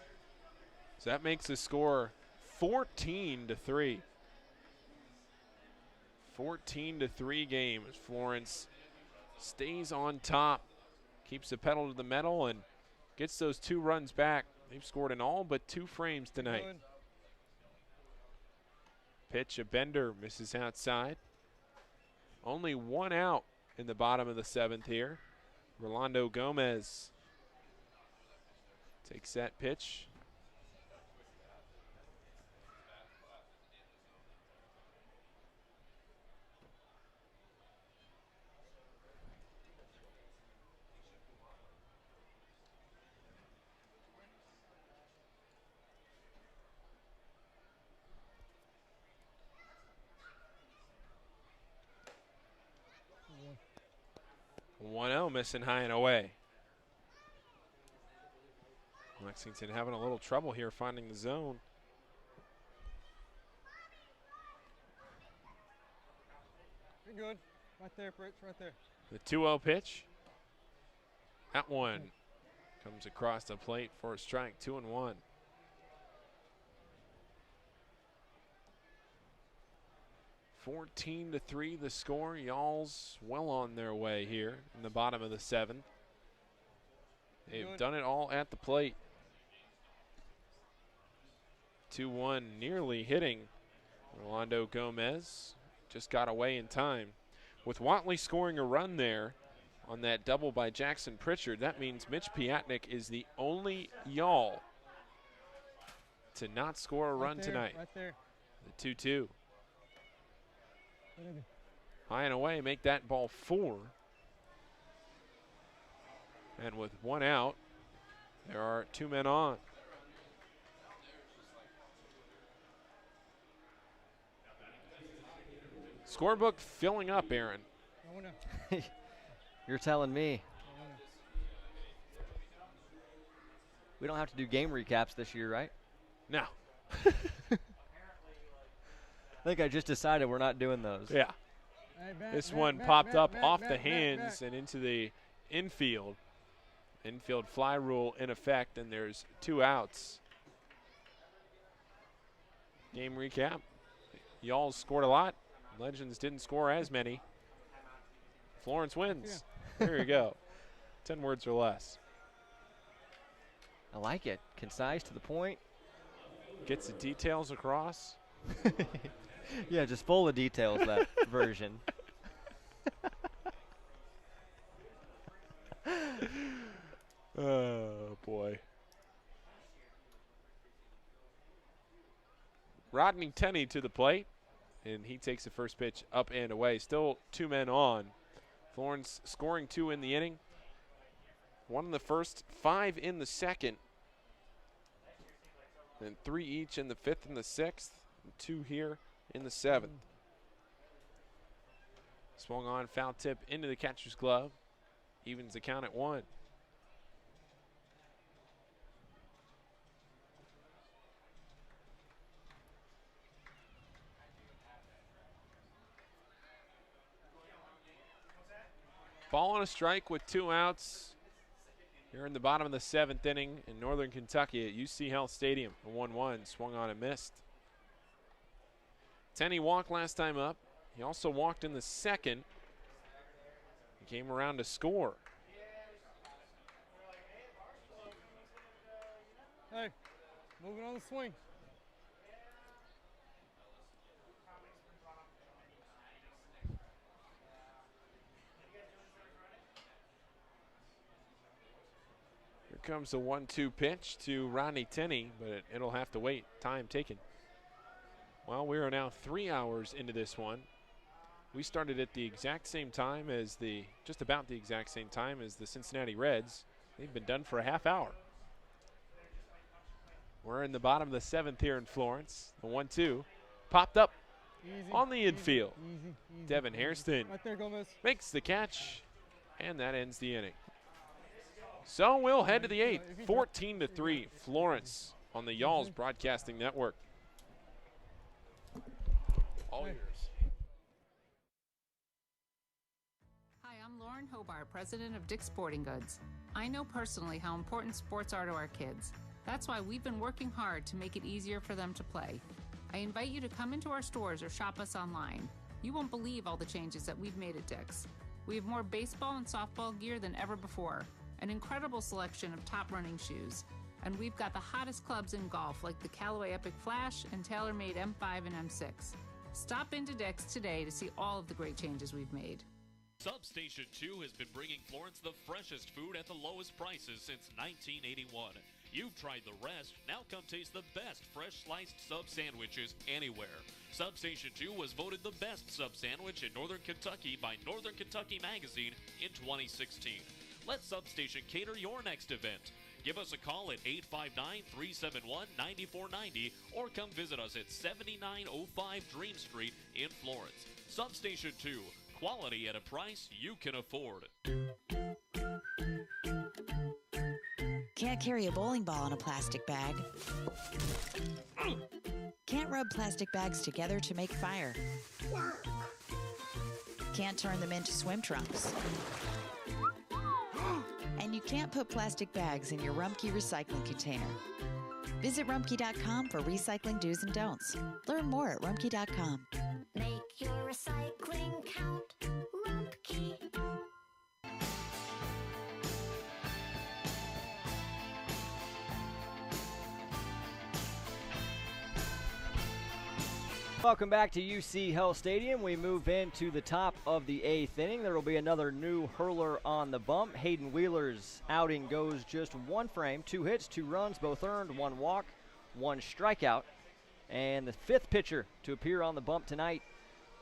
So that makes the score 14-3. 14-3 game as Florence stays on top, keeps the pedal to the metal, and gets those 2 runs back. They've scored in all but 2 frames tonight.
Good.
Pitch, a bender, misses outside. Only 1 out in the bottom of the 7th here. Rolando Gomez takes that pitch.
Yeah.
1-0, missing high and away. Lexington having a little trouble here finding the zone.
You're good. Right there, Fritz, right there.
The 2-0 pitch. That one comes across the plate for a strike, 2-1. (14-3) the score. Y'all's well on their way here in the bottom of the 7th. They've done it all at the plate. 2-1 nearly hitting Rolando Gomez. Just got away in time. With Watley scoring a run there on that double by Jackson Pritchard, that means Mitch Piatnik is the only Y'all to not score a run tonight.
Right there.
The 2-2. High and away, make that ball 4. And with 1 out, there are 2 men on. Scorebook filling up, Aaron.
You're telling me. We don't have to do game recaps this year, right?
No.
I think I just decided we're not doing those.
Yeah.
Hey, bat,
This
bat,
one
bat,
popped
bat,
up
bat,
off
bat,
the
bat,
hands
bat.
and into the infield. Infield fly rule in effect, and there's 2 outs. Game recap. Y'all scored a lot. Legends didn't score as many. Florence wins. There you go. 10 words or less.
I like it. Concise, to the point.
Gets the details across.
Yeah, just full of details, that version.
Oh, boy. Rodney Tenney to the plate, and he takes the first pitch up and away. Still 2 men on. Florence scoring 2 in the inning. 1 in the first, 5 in the second, and 3 each in the 5th and the 6th, and 2 here in the 7th. Swung on, foul tip into the catcher's glove. Evens the count at 1. Ball on a strike with 2 outs. Here in the bottom of the 7th inning in Northern Kentucky at UC Health Stadium. A 1-1, swung on and missed. Tenney walked last time up. He also walked in the 2nd. He came around to score.
Hey, moving on the swing.
Here comes the 1-2 pitch to Rodney Tenney, but it'll have to wait. Time taken. Well, we are now 3 hours into this one. We started at the exact same time as just about the exact same time as the Cincinnati Reds. They've been done for a half hour. We're in the bottom of the 7th here in Florence. The 1-2 popped up on the infield.
Easy.
Devin Hairston
Right there, Gomez.
makes the catch, and that ends the inning. So we'll head to the 8th, 14-3, Florence on the Y'all's Broadcasting Network. All yours.
Hi, I'm Lauren Lauren Hobart, president of Dick's Sporting Goods. I know personally how important sports are to our kids. That's why we've been working hard to make it easier for them to play. I invite you to come into our stores or shop us online. You won't believe all the changes that we've made at Dick's. We have more baseball and softball gear than ever before, an incredible selection of top running shoes, and we've got the hottest clubs in golf like the Callaway Epic Flash and TaylorMade M5 and M6. Stop into Dick's today to see all of the great changes we've made.
Substation 2 has been bringing Florence the freshest food at the lowest prices since 1981. You've tried the rest, now come taste the best fresh sliced sub sandwiches anywhere. Substation 2 was voted the best sub sandwich in Northern Kentucky by Northern Kentucky Magazine in 2016. Let Substation cater your next event. Give us a call at 859-371-9490 or come visit us at 7905 Dream Street in Florence. Substation 2, quality at a price you can afford.
Can't carry a bowling ball in a plastic bag. Can't rub plastic bags together to make fire. Can't turn them into swim trunks. And you can't put plastic bags in your Rumpke recycling container. Visit Rumpke.com for recycling do's and don'ts. Learn more at Rumpke.com.
Make your recycling count. Rumpke.
Welcome back to UC Health Stadium. We move into the top of the 8th inning. There will be another new hurler on the bump. Hayden Wheeler's outing goes just one frame, 2 hits, 2 runs, both earned, 1 walk, 1 strikeout. And the 5th pitcher to appear on the bump tonight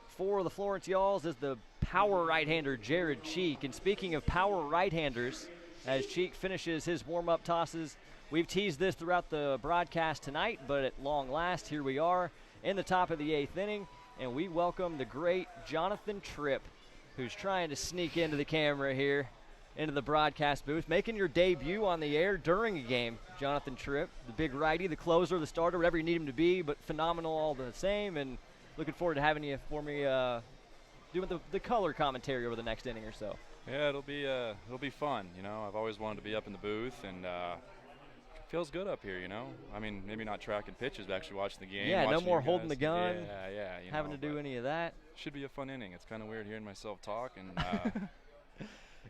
for the Florence Yalls is the power right-hander Jared Cheek. And speaking of power right-handers, as Cheek finishes his warm-up tosses, we've teased this throughout the broadcast tonight, but at long last, here we are in the top of the 8th inning, and we welcome the great Jonathan Tripp, who's trying to sneak into the camera here, into the broadcast booth, making your debut on the air during a game. Jonathan Tripp, the big righty, the closer, the starter, whatever you need him to be, but phenomenal all the same, and looking forward to having you for me doing the color commentary over the next inning or so.
Yeah, it'll be fun. You know, I've always wanted to be up in the booth, and feels good up here, you know. I mean, maybe not tracking pitches, but actually watching the game.
Yeah, no more holding the gun.
Yeah,
having to do any of that.
Should be a fun inning. It's kind of weird hearing myself talk, and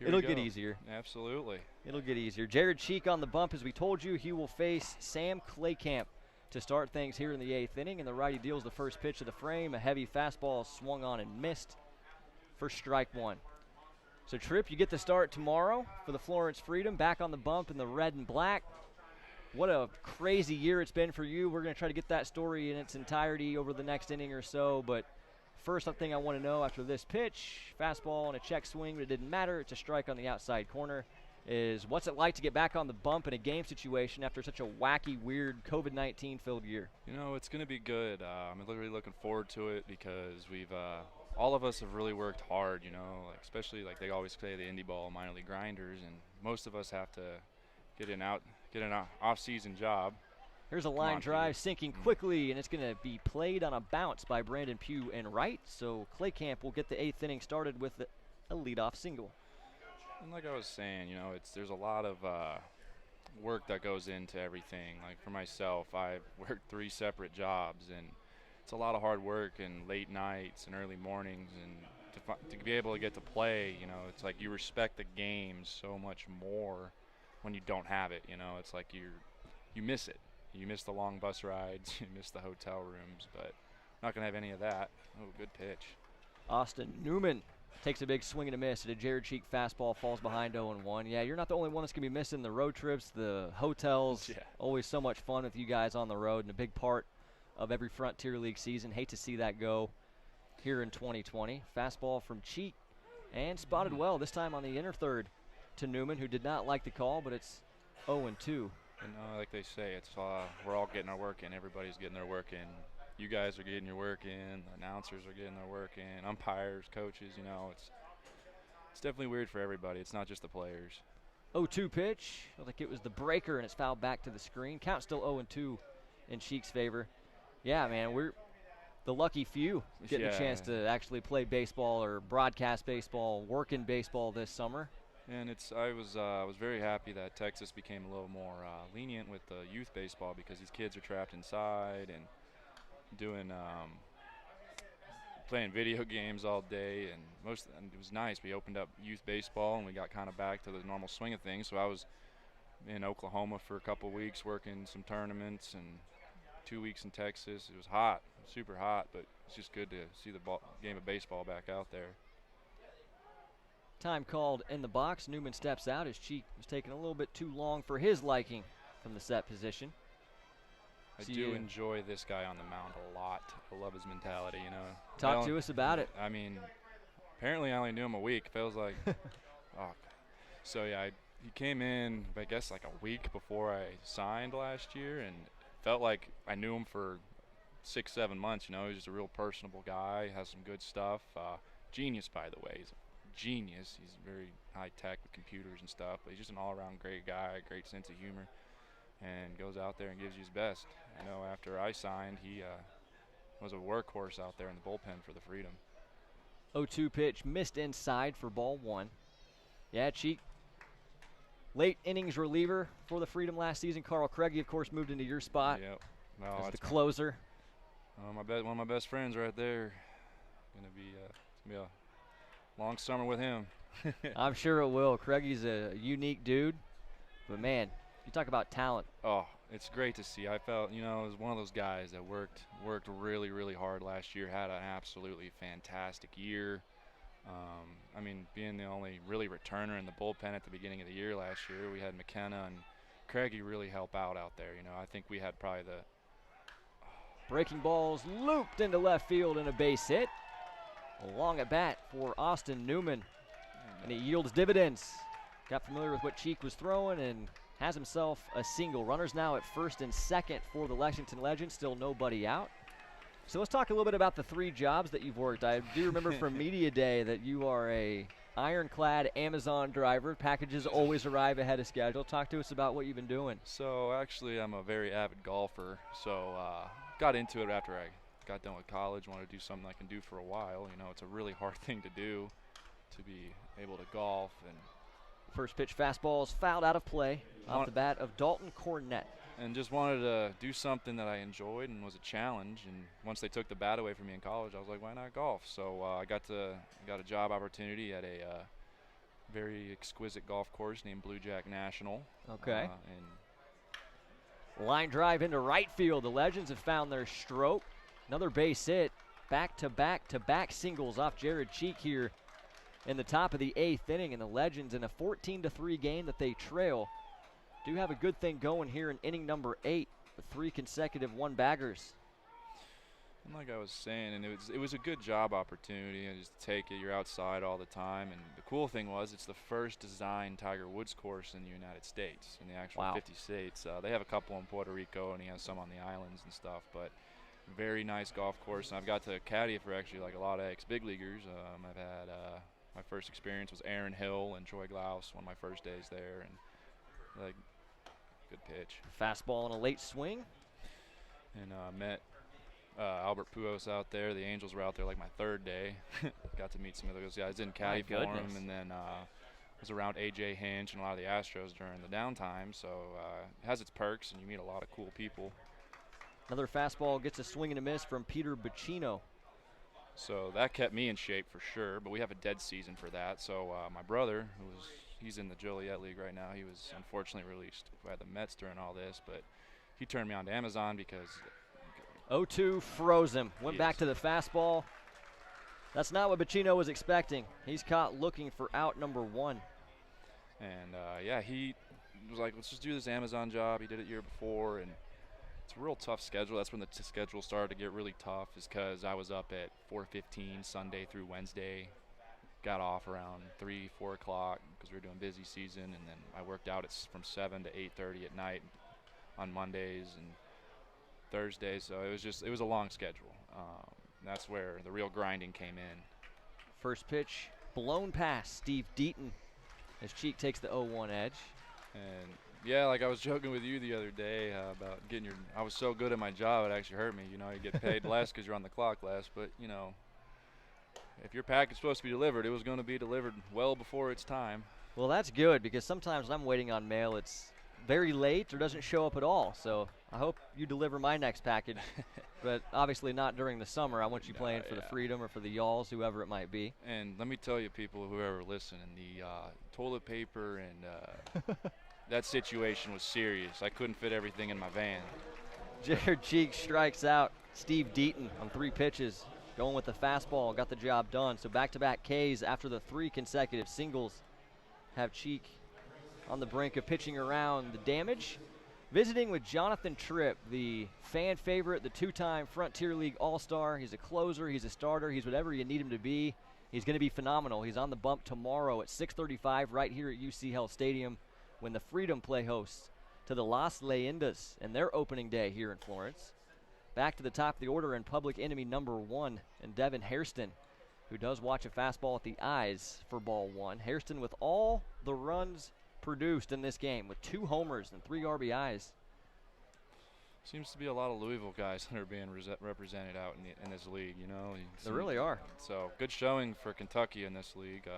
it'll get easier.
Absolutely.
It'll get easier. Jared Cheek on the bump, as we told you. He will face Sam Claycamp to start things here in the 8th inning, and the righty deals the first pitch of the frame. A heavy fastball swung on and missed for strike 1. So, Tripp, you get the start tomorrow for the Florence Freedom, back on the bump in the red and black. What a crazy year it's been for you. We're going to try to get that story in its entirety over the next inning or so. But first thing I want to know after this pitch, fastball and a check swing, but it didn't matter. It's a strike on the outside corner. Is what's it like to get back on the bump in a game situation after such a wacky, weird COVID-19 filled year?
You know, it's going to be good. I'm really looking forward to it because we've all of us have really worked hard, you know, like, especially like they always say the indie ball minor league grinders, and most of us have to get an off-season job.
Here's a line drive sinking quickly, and it's going to be played on a bounce by Brandon Pugh and right. So Claycamp will get the 8th inning started with a leadoff single.
And like I was saying, you know, there's a lot of work that goes into everything. Like for myself, I've worked 3 separate jobs, and it's a lot of hard work and late nights and early mornings, and to be able to get to play, you know, it's like you respect the game so much more when you don't have it. You know, it's like you miss it. You miss the long bus rides, you miss the hotel rooms, but not going to have any of that. Oh, good pitch.
Austin Newman takes a big swing and a miss at a Jared Cheek fastball, falls behind 0-1. Yeah, you're not the only one that's going to be missing the road trips, the hotels.
Yeah.
Always so much fun with you guys on the road and a big part of every Frontier League season. Hate to see that go here in 2020. Fastball from Cheek and spotted well, this time on the inner third to Newman, who did not like the call, but it's 0-2.
And like they say, it's we're all getting our work in. Everybody's getting their work in. You guys are getting your work in. The announcers are getting their work in. Umpires, coaches, you know, it's definitely weird for everybody. It's not just the players.
0-2 pitch. Looked like it was the breaker, and it's fouled back to the screen. Count still 0-2 in Cheek's favor. Yeah, man, the lucky few getting a chance to actually play baseball or broadcast baseball, work in baseball this summer.
And I was very happy that Texas became a little more lenient with the youth baseball, because these kids are trapped inside and doing playing video games all day, and it was nice. We opened up youth baseball and we got kind of back to the normal swing of things. So I was in Oklahoma for a couple weeks working some tournaments, and 2 weeks in Texas. It was hot, super hot, but it's just good to see the game of baseball back out there.
Time called in the box. Newman steps out. His cheek was taking a little bit too long for his liking from the set position.
I do enjoy this guy on the mound a lot. I love his mentality, you know.
Talk to us about it.
I mean, apparently I only knew him a week. Feels like, So yeah, he came in, I guess, like a week before I signed last year, and felt like I knew him for 6-7 months. You know, he's just a real personable guy. Has some good stuff. Genius, by the way. He's a genius. He's very high tech with computers and stuff. But he's just an all-around great guy, great sense of humor, and goes out there and gives you his best. You know, after I signed, he was a workhorse out there in the bullpen for the Freedom.
0-2 pitch missed inside for ball one. Yeah, Cheek, late innings reliever for the Freedom last season. Carl Craigie, of course, moved into your spot.
Yep. Well,
as the closer.
One of my best friends right there. Gonna be a long summer with him.
I'm sure it will. Craigie's a unique dude, but man, you talk about talent.
Oh, it's great to see. I felt, you know, it was one of those guys that worked really, really hard last year. Had an absolutely fantastic year. I mean, being the only really returner in the bullpen at the beginning of the year last year, we had McKenna and Craigie really help out there. You know, I think we had probably the
breaking balls looped into left field and a base hit. A long at bat for Austin Newman, and he yields dividends. Got familiar with what Cheek was throwing and has himself a single. Runners now at first and second for the Lexington Legends, still nobody out. So let's talk a little bit about the 3 jobs that you've worked. I do remember from Media Day that you are a ironclad Amazon driver. Packages always arrive ahead of schedule. Talk to us about what you've been doing.
So actually, I'm a very avid golfer. So got into it after I got done with college. Wanted to do something I can do for a while. You know, it's a really hard thing to do, to be able to golf. And
first pitch fastball is fouled out of play off the bat of Dalton Cornett.
And just wanted to do something that I enjoyed and was a challenge. And once they took the bat away from me in college, I was like, why not golf? So I got a job opportunity at a very exquisite golf course named Blue Jack National.
Okay. Line drive into right field. The Legends have found their stroke. Another base hit. Back-to-back singles off Jared Cheek here in the top of the 8th inning. And the Legends, in a 14-3 game that they trail, do have a good thing going here in inning number 8 with 3 consecutive one-baggers.
And like I was saying, and it was a good job opportunity, and just take it. You're outside all the time, and the cool thing was it's the first designed Tiger Woods course in the United States, in the actual 50 states. They have a couple in Puerto Rico, and he has some on the islands and stuff, but very nice golf course. And I've got to caddy for actually like a lot of ex-big leaguers. I've had my first experience was Aaron Hill and Troy Glaus, one of my first days there, and like good pitch.
Fastball and a late swing.
And met Albert Pujols out there. The Angels were out there like my 3rd day. Got to meet some of those guys. Didn't caddy for him, and then was around A.J. Hinch and a lot of the Astros during the downtime. So it has its perks, and you meet a lot of cool people.
Another fastball gets a swing and a miss from Peter Bacino.
So that kept me in shape for sure, but we have a dead season for that. So my brother, he's in the Joliet League right now. He was unfortunately released by the Mets during all this, but he turned me on to Amazon because
0-2 froze him. Went back to the fastball. That's not what Bacino was expecting. He's caught looking for out number 1.
And yeah, he was like, let's just do this Amazon job. He did it year before, and it's a real tough schedule. That's when the schedule started to get really tough, is because I was up at 4:15 Sunday through Wednesday. Got off around 3, 4 o'clock because we were doing busy season, and then I worked out from 7 to 8:30 at night on Mondays and Thursdays. So it was a long schedule. That's where the real grinding came in.
First pitch blown past Steve Deaton as Cheek takes the 0-1 edge.
And yeah, like I was joking with you the other day about getting I was so good at my job, it actually hurt me. You know, you get paid less because you're on the clock less. But, you know, if your package is supposed to be delivered, it was going to be delivered well before its time.
Well, that's good, because sometimes when I'm waiting on mail, it's very late or doesn't show up at all. So I hope you deliver my next package, but obviously not during the summer. I want you playing for the Freedom or for the Y'alls, whoever it might be.
And let me tell you, people, whoever listening, the toilet paper and that situation was serious. I couldn't fit everything in my van.
Jared Cheek strikes out Steve Deaton on 3 pitches, going with the fastball, got the job done. So back-to-back Ks after the 3 consecutive singles have Cheek on the brink of pitching around the damage. Visiting with Jonathan Tripp, the fan favorite, the 2-time Frontier League All-Star. He's a closer, he's a starter, he's whatever you need him to be. He's going to be phenomenal. He's on the bump tomorrow at 6:35 right here at UC Health Stadium when the Freedom play hosts to the Las Leyendas and their opening day here in Florence. Back to the top of the order and public enemy number 1, and Devin Hairston, who does watch a fastball at the eyes for ball 1. Hairston with all the runs produced in this game with 2 homers and 3 RBIs.
Seems to be a lot of Louisville guys that are being represented out in this league, you know.
There really are.
So good showing for Kentucky in this league.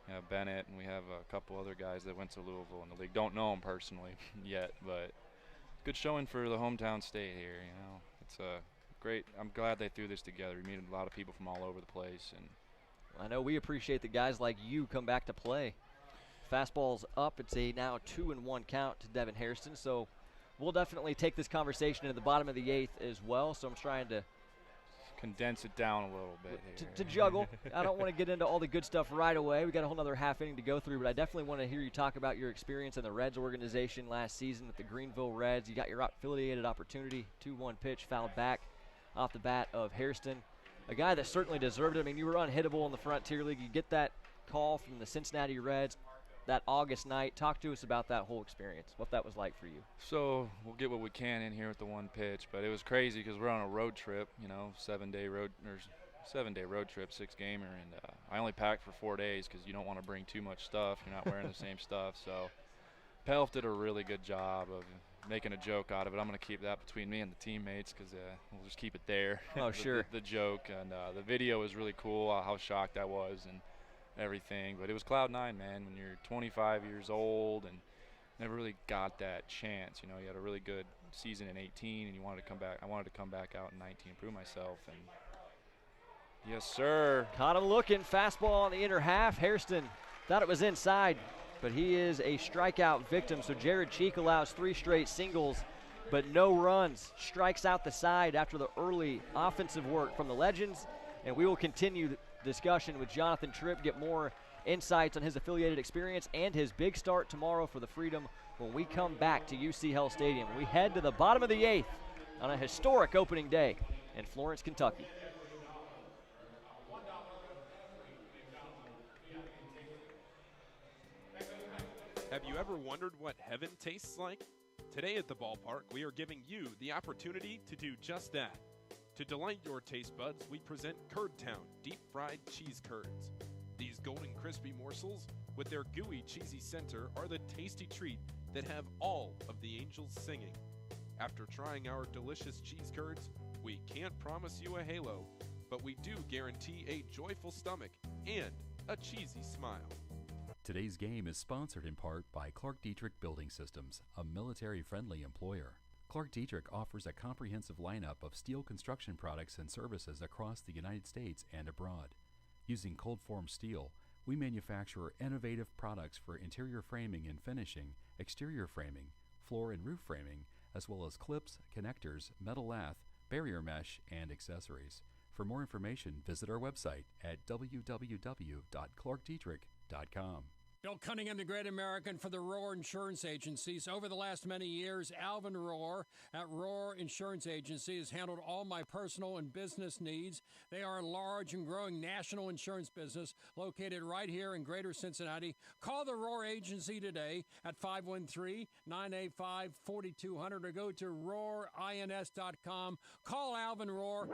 We have Bennett, and we have a couple other guys that went to Louisville in the league. Don't know them personally yet, but good showing for the hometown state here, you know. It's great. I'm glad they threw this together. We meet a lot of people from all over the place. And
I know we appreciate that guys like you come back to play. Fastball's up. It's a now 2-1 count to Devin Hairston. So we'll definitely take this conversation into the bottom of the 8th as well. So I'm trying to
condense it down a little bit here.
To juggle. I don't want to get into all the good stuff right away. We got a whole other half inning to go through, but I definitely want to hear you talk about your experience in the Reds organization last season with the Greenville Reds. You got your affiliated opportunity. 2-1 pitch fouled back off the bat of Hairston, a guy that certainly deserved it. I mean, you were unhittable in the Frontier League. You get that call from the Cincinnati Reds that August night. Talk to us about that whole experience, what that was like for you.
So we'll get what we can in here with the 1 pitch, but it was crazy because we're on a road trip, you know, 7-day road trip, 6-gamer, and I only packed for 4 days because you don't want to bring too much stuff. You're not wearing the same stuff. So Pelf did a really good job of making a joke out of it. I'm going to keep that between me and the teammates because we'll just keep it there.
Oh, sure.
The joke, and the video was really cool, how shocked I was and everything. But it was cloud 9, man, when you're 25 years old and never really got that chance. You know, you had a really good season in 18 and you wanted to come back. I wanted to come back out in 19, prove myself, and yes, sir.
Caught him looking. Fastball on the inner half. Hairston thought it was inside, but he is a strikeout victim. So Jared Cheek allows 3 straight singles, but no runs. Strikes out the side after the early offensive work from the Legends, and we will continue discussion with Jonathan Tripp, get more insights on his affiliated experience and his big start tomorrow for the Freedom when we come back to UC Health Stadium. We head to the bottom of the 8th on a historic opening day in Florence, Kentucky.
Have you ever wondered what heaven tastes like? Today at the ballpark, we are giving you the opportunity to do just that. To delight your taste buds, we present Curd Town deep-fried cheese curds. These golden crispy morsels, with their gooey cheesy center, are the tasty treat that have all of the angels singing. After trying our delicious cheese curds, we can't promise you a halo, but we do guarantee a joyful stomach and a cheesy smile.
Today's game is sponsored in part by Clark Dietrich Building Systems, a military-friendly employer. Clark Dietrich offers a comprehensive lineup of steel construction products and services across the United States and abroad. Using cold-formed steel, we manufacture innovative products for interior framing and finishing, exterior framing, floor and roof framing, as well as clips, connectors, metal lath, barrier mesh, and accessories. For more information, visit our website at www.clarkdietrich.com.
Bill Cunningham, the Great American for the Roar Insurance Agencies. Over the last many years, Alvin Roar at Roar Insurance Agency has handled all my personal and business needs. They are a large and growing national insurance business located right here in Greater Cincinnati. Call the Roar Agency today at 513-985-4200 or go to roarins.com. Call Alvin Roar.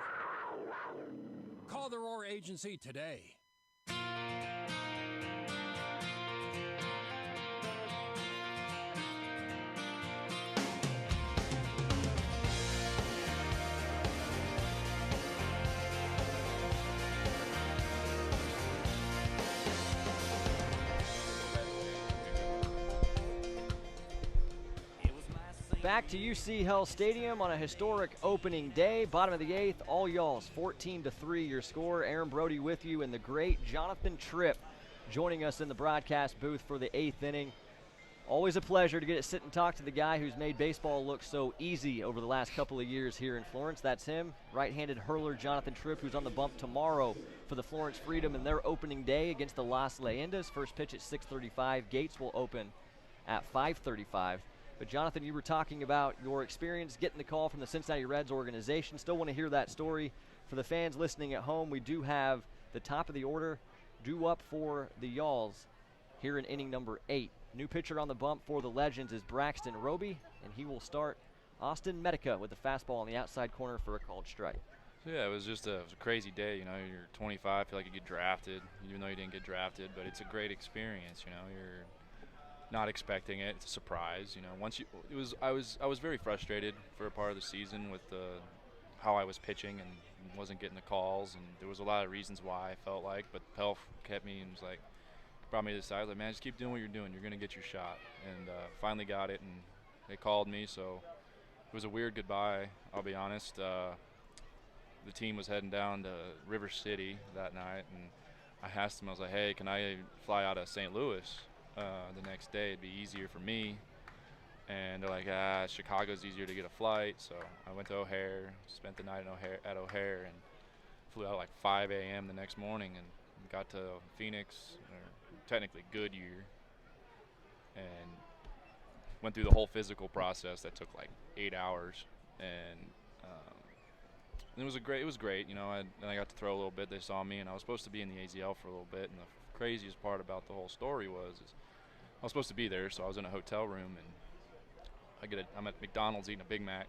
Call the Roar Agency today.
Back to UC Hell Stadium on a historic opening day. Bottom of the 8th, all y'alls 14-3 your score. Aaron Brody with you, and the great Jonathan Tripp joining us in the broadcast booth for the 8th inning. Always a pleasure to get to sit and talk to the guy who's made baseball look so easy over the last couple of years here in Florence. That's him, right-handed hurler Jonathan Tripp, who's on the bump tomorrow for the Florence Freedom in their opening day against the Las Leyendas. First pitch at 6:35. Gates will open at 5:35. But Jonathan, you were talking about your experience getting the call from the Cincinnati Reds organization. Still want to hear that story. For the fans listening at home, we do have the top of the order due up for the y'alls here in inning number 8. New pitcher on the bump for the Legends is Braxton Roby, and he will start Austin Medica with the fastball on the outside corner for a called strike.
Yeah, it was a crazy day. You know, you're 25, feel like you get drafted, even though you didn't get drafted. But it's a great experience. You know, you're not expecting it. It's a surprise. You know, I was very frustrated for a part of the season with how I was pitching and wasn't getting the calls, and there was a lot of reasons why I felt like. But Pelf kept me and was like, brought me to the side, like, man, just keep doing what you're doing. You're gonna get your shot. And finally got it, and they called me. So it was a weird goodbye. I'll be honest. The team was heading down to River City that night, and I asked them, I was like, hey, can I fly out of St. Louis the next day? It'd be easier for me. And they're like, Chicago's easier to get a flight. So I went to O'Hare, spent the night at O'Hare, and flew out like 5 a.m. the next morning, and got to Phoenix, or technically Goodyear, and went through the whole physical process that took like 8 hours. And it was great. You know, then I got to throw a little bit. They saw me, and I was supposed to be in the AZL for a little bit. And the craziest part about the whole story was I was supposed to be there, so I was in a hotel room, and I'm at McDonald's eating a Big Mac,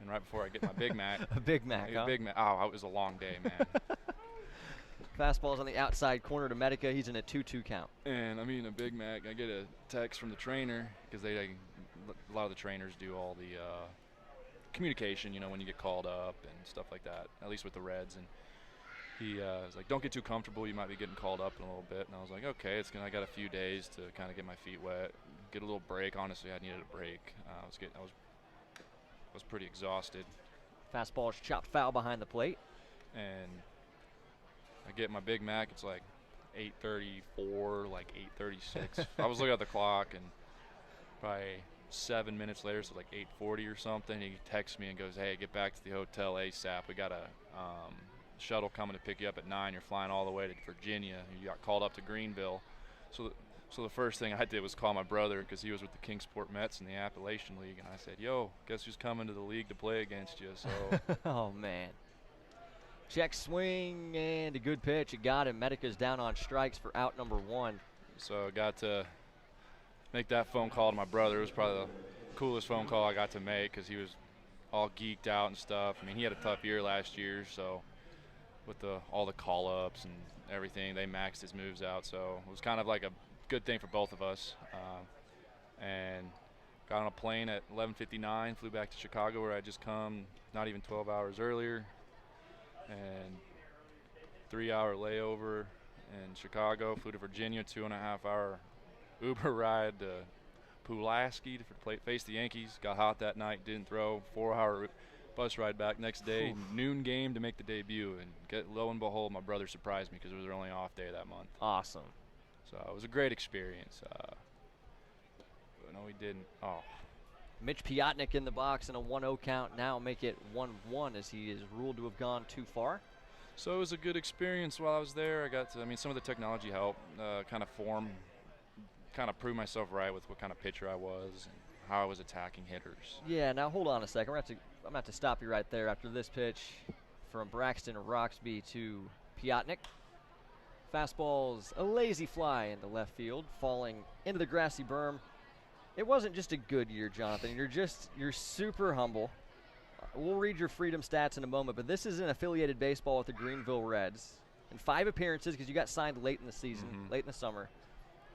and right before I get my Big Mac,
a Big Mac,
oh, it was a long day, man.
Fastball's on the outside corner to Medica. He's in a 2-2 count.
And I'm eating a Big Mac. I get a text from the trainer, because a lot of the trainers do all the communication, you know, when you get called up and stuff like that, at least with the Reds. And he was like, don't get too comfortable. You might be getting called up in a little bit. And I was like, okay, I got a few days to kind of get my feet wet, get a little break. Honestly, I needed a break. I was pretty exhausted.
Fastball is chopped foul behind the plate.
And I get my Big Mac. It's like 8:34, like 8:36. I was looking at the clock, and probably 7 minutes later, so like 8:40 or something, he texts me and goes, hey, get back to the hotel ASAP. We got a shuttle coming to pick you up at 9. You're flying all the way to Virginia. You got called up to Greenville. So the first thing I did was call my brother, because he was with the Kingsport Mets in the Appalachian League, and I said, yo, guess who's coming to the league to play against you? So
oh, man. Check swing and a good pitch. It got him. Medica's down on strikes for out number 1.
So I got to make that phone call to my brother. It was probably the coolest phone call I got to make, because he was all geeked out and stuff. I mean, he had a tough year last year, so with all the call-ups and everything, they maxed his moves out. So it was kind of like a good thing for both of us. And got on a plane at 11:59, flew back to Chicago, where I just come not even 12 hours earlier, and 3-hour layover in Chicago, flew to Virginia, 2.5-hour Uber ride to Pulaski to face the Yankees. Got hot that night, didn't throw. 4-hour bus ride back next day, noon game to make the debut. And lo and behold, my brother surprised me, because it was their only off day that month.
Awesome.
So it was a great experience. But no, we didn't. Oh.
Mitch Piotnik in the box in a 1-0 count. Now make it 1-1, as he is ruled to have gone too far.
So it was a good experience while I was there. I got to, some of the technology helped kind of prove myself right with what kind of pitcher I was and how I was attacking hitters.
Yeah, now hold on a second. I'm going to have to stop you right there after this pitch from Braxton Roxby to Piotnik. Fastball's a lazy fly into left field, falling into the grassy berm. It wasn't just a good year, Jonathan. You're super humble. We'll read your Freedom stats in a moment, but this is an affiliated baseball with the Greenville Reds. In 5 appearances, because you got signed late in the season, late in the summer,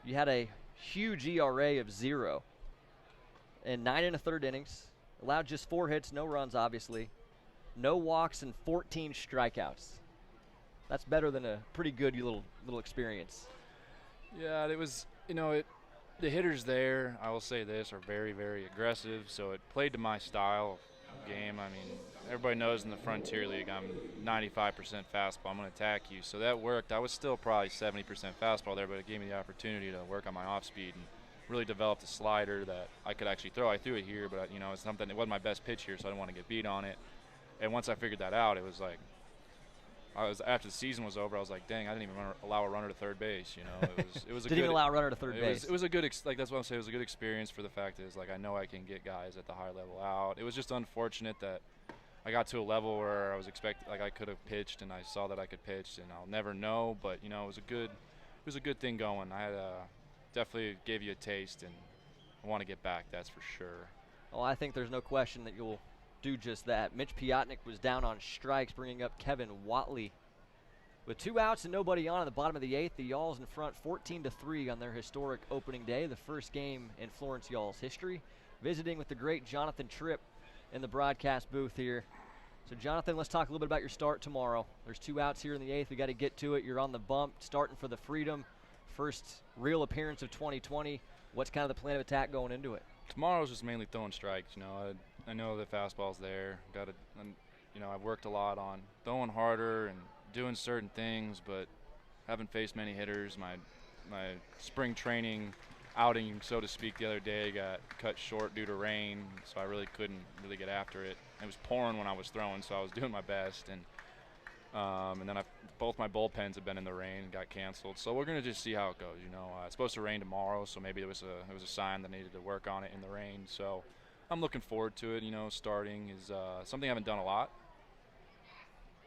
you had a huge ERA of 0 in 9 1/3 innings. Allowed just 4 hits, no runs, obviously. No walks and 14 strikeouts. That's better than a pretty good little experience.
Yeah, it was, The hitters there, I will say this, are very, very aggressive, so it played to my style of game. I mean, everybody knows in the Frontier League I'm 95% fastball. I'm going to attack you. So that worked. I was still probably 70% fastball there, but it gave me the opportunity to work on my off-speed and really develop a slider that I could actually throw. I threw it here, but, it's something, it wasn't my best pitch here, so I didn't want to get beat on it. And once I figured that out, it was like, after the season was over, I was like, dang, I didn't even allow a runner to third base. It was a
didn't even allow a runner to third base.
It was a good that's what I'm saying. It was a good experience for the fact is I know I can get guys at the high level out. It was just unfortunate that I got to a level where I was I could have pitched, and I saw that I could pitch, and I'll never know. But it was a good thing going. I had definitely gave you a taste, and I want to get back. That's for sure.
Well, I think there's no question that you'll do just that. Mitch Piotnik was down on strikes, bringing up Kevin Watley. With 2 outs and nobody on at the bottom of the 8th, the Yalls in front 14-3 on their historic opening day, the first game in Florence Yalls history. Visiting with the great Jonathan Tripp in the broadcast booth here. So, Jonathan, let's talk a little bit about your start tomorrow. There's 2 outs here in the 8th. We got to get to it. You're on the bump, starting for the Freedom. First real appearance of 2020. What's kind of the plan of attack going into it?
Tomorrow's just mainly throwing strikes. I know the fastball's there. I've worked a lot on throwing harder and doing certain things, but haven't faced many hitters. My spring training outing, so to speak, the other day got cut short due to rain, so I really couldn't really get after it. It was pouring when I was throwing, so I was doing my best. And then both my bullpens have been in the rain and got canceled. So we're gonna just see how it goes. It's supposed to rain tomorrow, so maybe it was a sign that I needed to work on it in the rain. So I'm looking forward to it. Starting is something I haven't done a lot.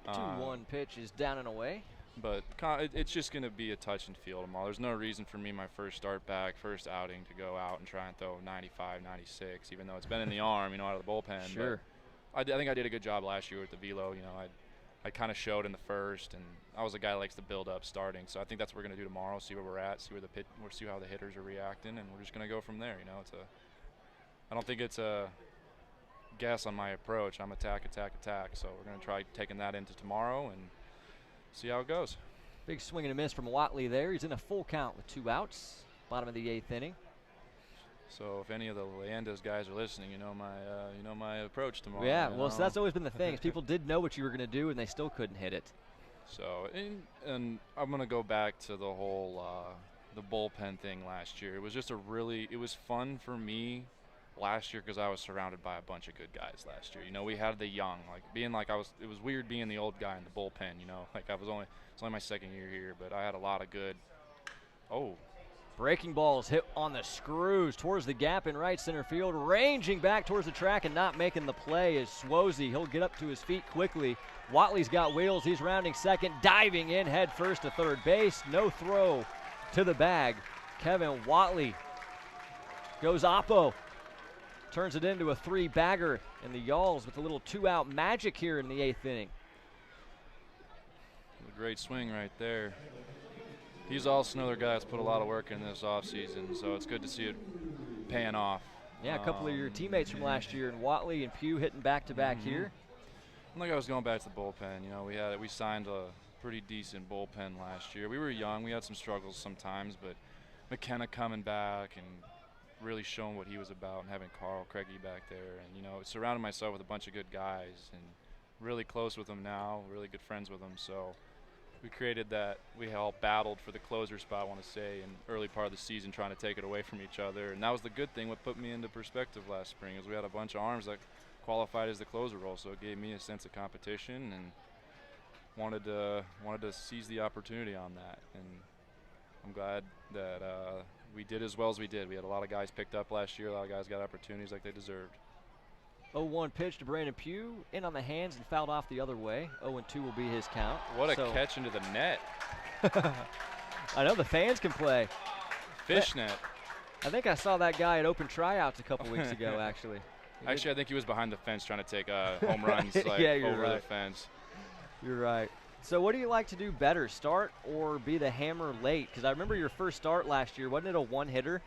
2-1 pitch is down and away.
But it's just going to be a touch and feel tomorrow. There's no reason for me, my first start back, first outing, to go out and try and throw 95, 96, even though it's been in the arm, out of the bullpen.
Sure.
But I think I did a good job last year with the velo. I kind of showed in the first, and I was a guy that likes to build up starting. So I think that's what we're going to do tomorrow, see where we're at, see how the hitters are reacting, and we're just going to go from there. I don't think it's a guess on my approach. I'm attack. So we're going to try taking that into tomorrow and see how it goes.
Big swing and a miss from Watley there. He's in a full count with 2 outs. Bottom of the 8th inning.
So if any of the Leyendas guys are listening, my approach tomorrow.
Yeah, well, so that's always been the thing. People did know what you were going to do, and they still couldn't hit it.
So, and I'm going to go back to the whole the bullpen thing last year. It was just it was fun for me last year because I was surrounded by a bunch of good guys last year. We had the young, it was weird being the old guy in the bullpen, it's only my second year here, but I had a lot of good.
Breaking balls hit on the screws towards the gap in right center field, ranging back towards the track and not making the play is Swozy. He'll get up to his feet quickly. Watley's got wheels. He's rounding second, diving in head first to third base. No throw to the bag. Kevin Watley goes oppo. Turns it into a 3-bagger, and the Yalls with a little 2-out magic here in the 8th inning.
A great swing right there. He's also another guy that's put a lot of work in this offseason, so it's good to see it paying off.
Yeah, a couple of your teammates from last year, and Watley and Pugh hitting back-to-back here.
I was going back to the bullpen. We signed a pretty decent bullpen last year. We were young. We had some struggles sometimes, but McKenna coming back and really showing what he was about, and having Carl Craigie back there, and surrounded myself with a bunch of good guys and really close with them now, really good friends with them. So we created that. We all battled for the closer spot, I want to say, in early part of the season, trying to take it away from each other, and that was the good thing. What put me into perspective last spring is we had a bunch of arms that qualified as the closer role, so it gave me a sense of competition, and wanted to seize the opportunity on that. And I'm glad that we did as well as we did. We had a lot of guys picked up last year. A lot of guys got opportunities like they deserved.
0-1 pitch to Brandon Pugh, in on the hands and fouled off the other way. 0-2 will be his count.
What a catch into the net.
I know the fans can play.
Fishnet.
I think I saw that guy at open tryouts a couple weeks ago, actually.
I think he was behind the fence trying to take home runs over the fence.
You're right. So what do you like to do better, start or be the hammer late? Because I remember your first start last year, wasn't it a one-hitter?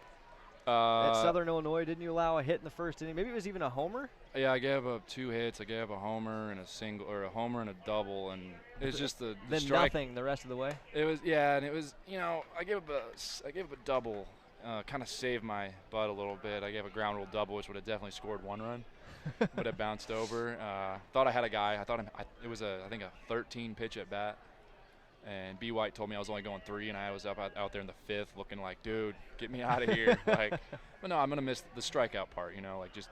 At Southern Illinois, didn't you allow a hit in the first inning? Maybe it was even a homer?
Yeah, I gave up 2 hits. I gave up a homer and a single, or a homer and a double, and it's just the
then
strike.
Nothing the rest of the way?
It was, and it was, I gave up a double, kind of saved my butt a little bit. I gave a ground rule double, which would have definitely scored 1 run, but it bounced over. Thought I had a guy. It was I think a 13 pitch at bat, and B. White told me I was only going 3, and I was out there in the 5th, looking like, dude, get me out of here. But no, I'm gonna miss the strikeout part. Just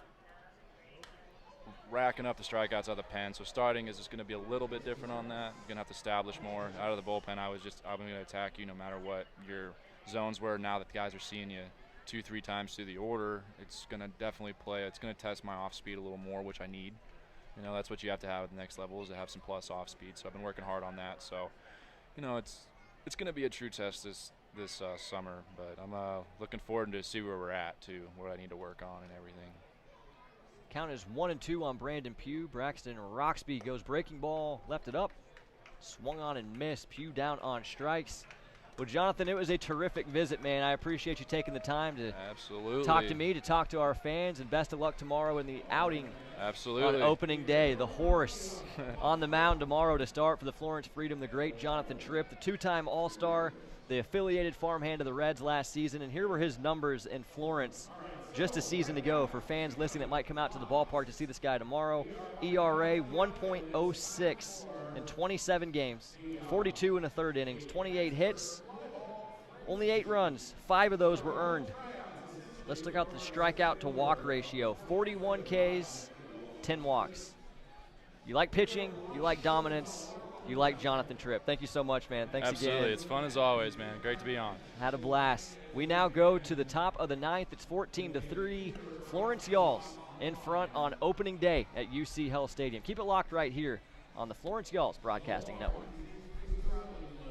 racking up the strikeouts out of the pen. So starting is just going to be a little bit different on that. You're going to have to establish more. Out of the bullpen, I'm going to attack you no matter what your zones were. Now that the guys are seeing you 2-3 times through the order, it's going to definitely play. It's going to test my off speed a little more, which I need. That's what you have to have at the next level, is to have some plus off speed. So I've been working hard on that. So, it's going to be a true test this summer. But I'm looking forward to see where we're at too, what I need to work on and everything.
Count is 1-2 on Brandon Pugh. Braxton Roxby goes breaking ball, left it up, swung on and missed. Pugh down on strikes. Well, Jonathan, it was a terrific visit, man. I appreciate you taking the time to talk to me, to talk to our fans, and best of luck tomorrow in the outing.
Absolutely.
On opening day. The horse on the mound tomorrow to start for the Florence Freedom, the great Jonathan Tripp, the 2-time All-Star, the affiliated farmhand of the Reds last season. And here were his numbers in Florence just a season ago for fans listening that might come out to the ballpark to see this guy tomorrow. ERA 1.06 in 27 games, 42 in the third innings, 28 hits, only 8 runs. 5 of those were earned. Let's look out the strikeout to walk ratio. 41 Ks, 10 walks. You like pitching, you like dominance, you like Jonathan Tripp. Thank you so much, man. Thanks again.
Absolutely. It's fun as always, man. Great to be on.
Had a blast. We now go to the top of the 9th. It's 14-3. Florence Yalls in front on opening day at UC Hell Stadium. Keep it locked right here on the Florence Yalls Broadcasting Network.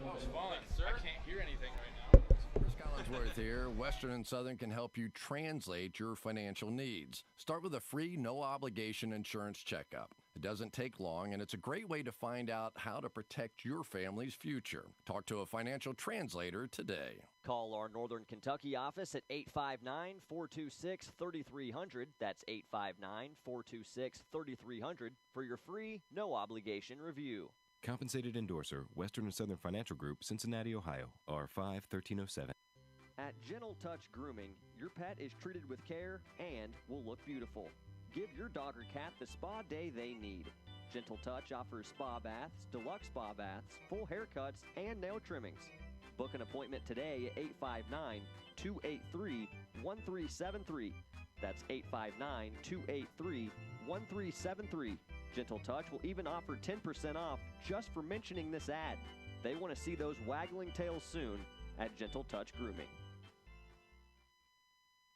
That was fun, sir. I can't hear anything right now.
Chris Collinsworth here. Western and Southern can help you translate your financial needs. Start with a free, no-obligation insurance checkup. It doesn't take long, and it's a great way to find out how to protect your family's future. Talk to a financial translator today.
Call our Northern Kentucky office at 859-426-3300. That's 859-426-3300 for your free, no-obligation review.
Compensated endorser, Western and Southern Financial Group, Cincinnati, Ohio, R5-1307.
At Gentle Touch Grooming, your pet is treated with care and will look beautiful. Give your dog or cat the spa day they need. Gentle Touch offers spa baths, deluxe spa baths, full haircuts, and nail trimmings. Book an appointment today at 859-283-1373. That's 859-283-1373. Gentle Touch will even offer 10% off just for mentioning this ad. They want to see those waggling tails soon at Gentle Touch Grooming.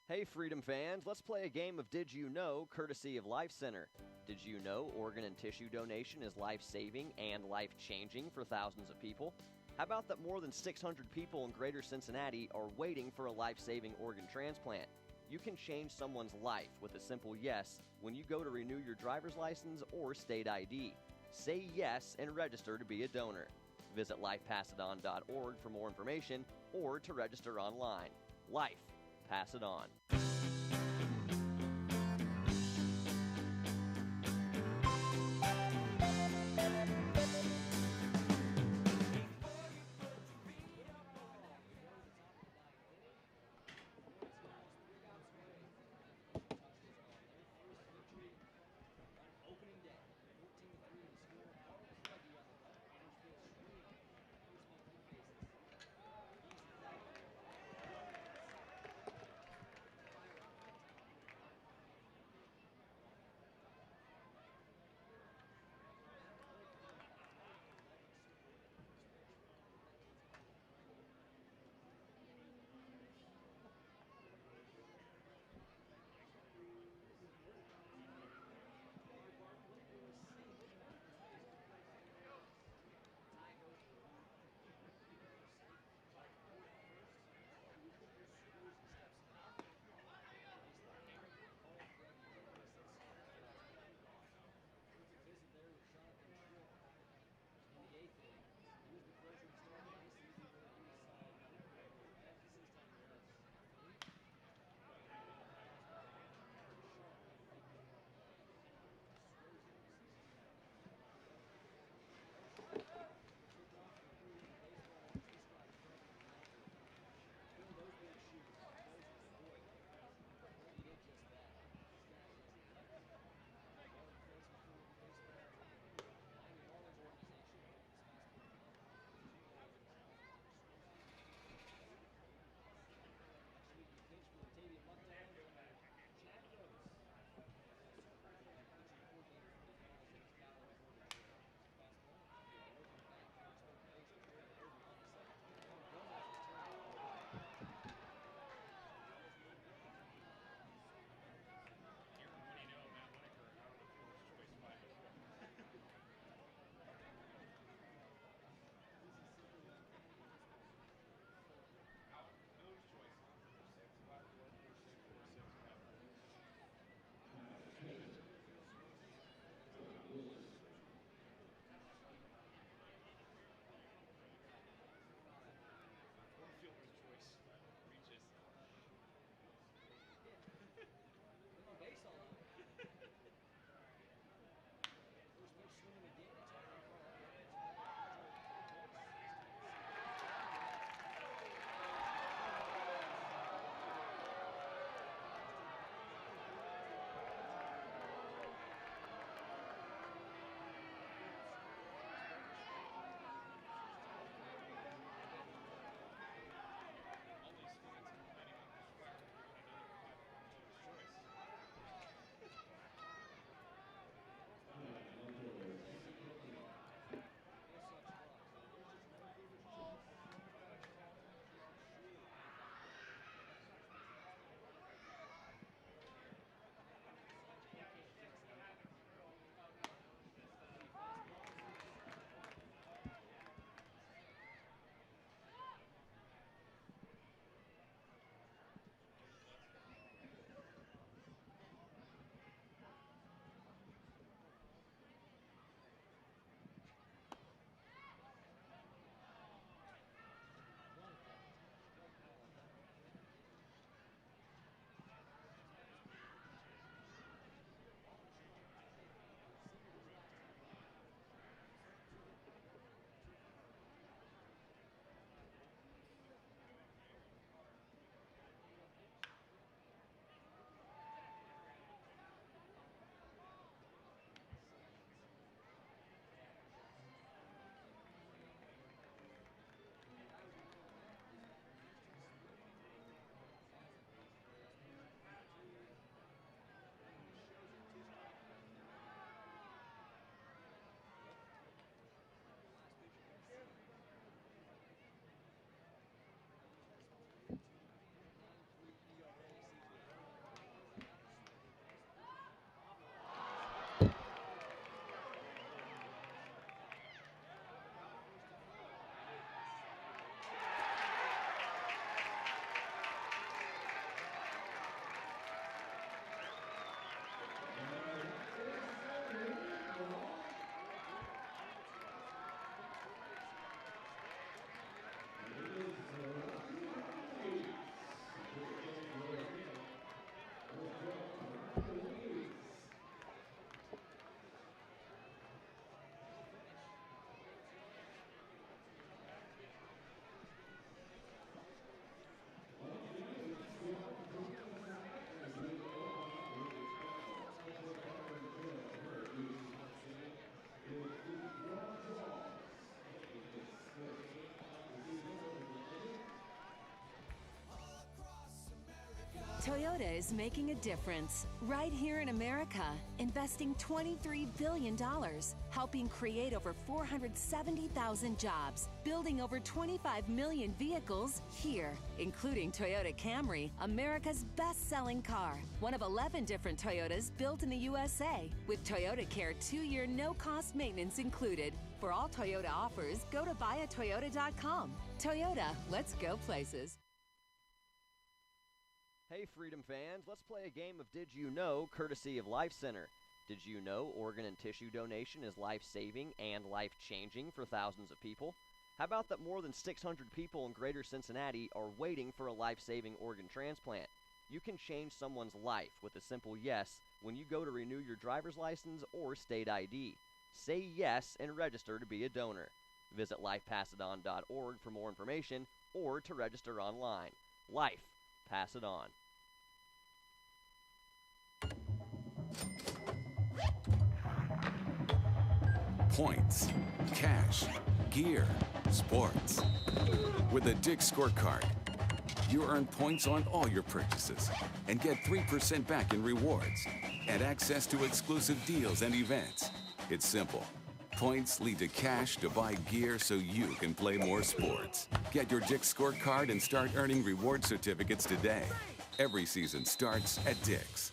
Hey Freedom fans, let's play a game of Did You Know, courtesy of Life Center. Did you know organ and tissue donation is life-saving and life-changing for thousands of people? How about that more than 600 people in greater Cincinnati are waiting for a life-saving organ transplant? You can change someone's life with a simple yes when you go to renew your driver's license or state ID. Say yes and register to be a donor. Visit lifepassidon.org for more information or to register online. Life. Pass it on.
Toyota is making a difference right here in America, investing $23 billion, helping create over 470,000 jobs, building over 25 million vehicles here, including Toyota Camry, America's best-selling car. One of 11 different Toyotas built in the USA, with Toyota Care 2-year no-cost maintenance included. For all Toyota offers, go to buyatoyota.com. Toyota, let's go places.
Hey Freedom fans, let's play a game of Did You Know, courtesy of Life Center. Did you know organ and tissue donation is life-saving and life-changing for thousands of people? How about that more than 600 people in greater Cincinnati are waiting for a life-saving organ transplant? You can change someone's life with a simple yes when you go to renew your driver's license or state ID. Say yes and register to be a donor. Visit lifepassedon.org for more information or to register online. Life, pass it on.
Points, cash, gear, sports. With a Dick's Scorecard, you earn points on all your purchases and get 3% back in rewards and access to exclusive deals and events. It's simple. Points lead to cash to buy gear so you can play more sports. Get your Dick's Scorecard and start earning reward certificates today. Every season starts at Dick's.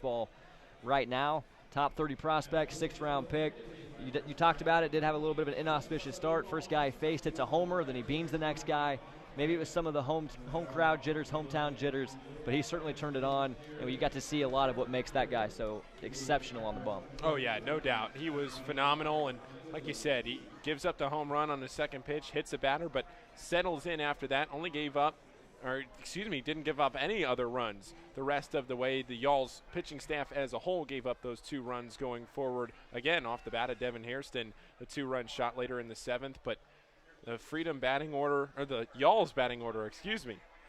Ball right now, top 30 prospect, 6th round pick. You talked about it, did have a little bit of an inauspicious start. First guy faced, hits a homer, then he beans the next guy. Maybe it was some of the home crowd jitters, hometown jitters, but he certainly turned it on, and you got to see a lot of what makes that guy so exceptional on the bump.
Oh, yeah, no doubt. He was phenomenal, and like you said, he gives up the home run on the second pitch, hits a batter, but settles in after that, didn't give up any other runs the rest of the way. The Y'all's pitching staff as a whole gave up those 2 runs going forward. Again, off the bat of Devin Hairston, the 2-run shot later in the 7th, but the Freedom batting order, or the Y'all's batting order,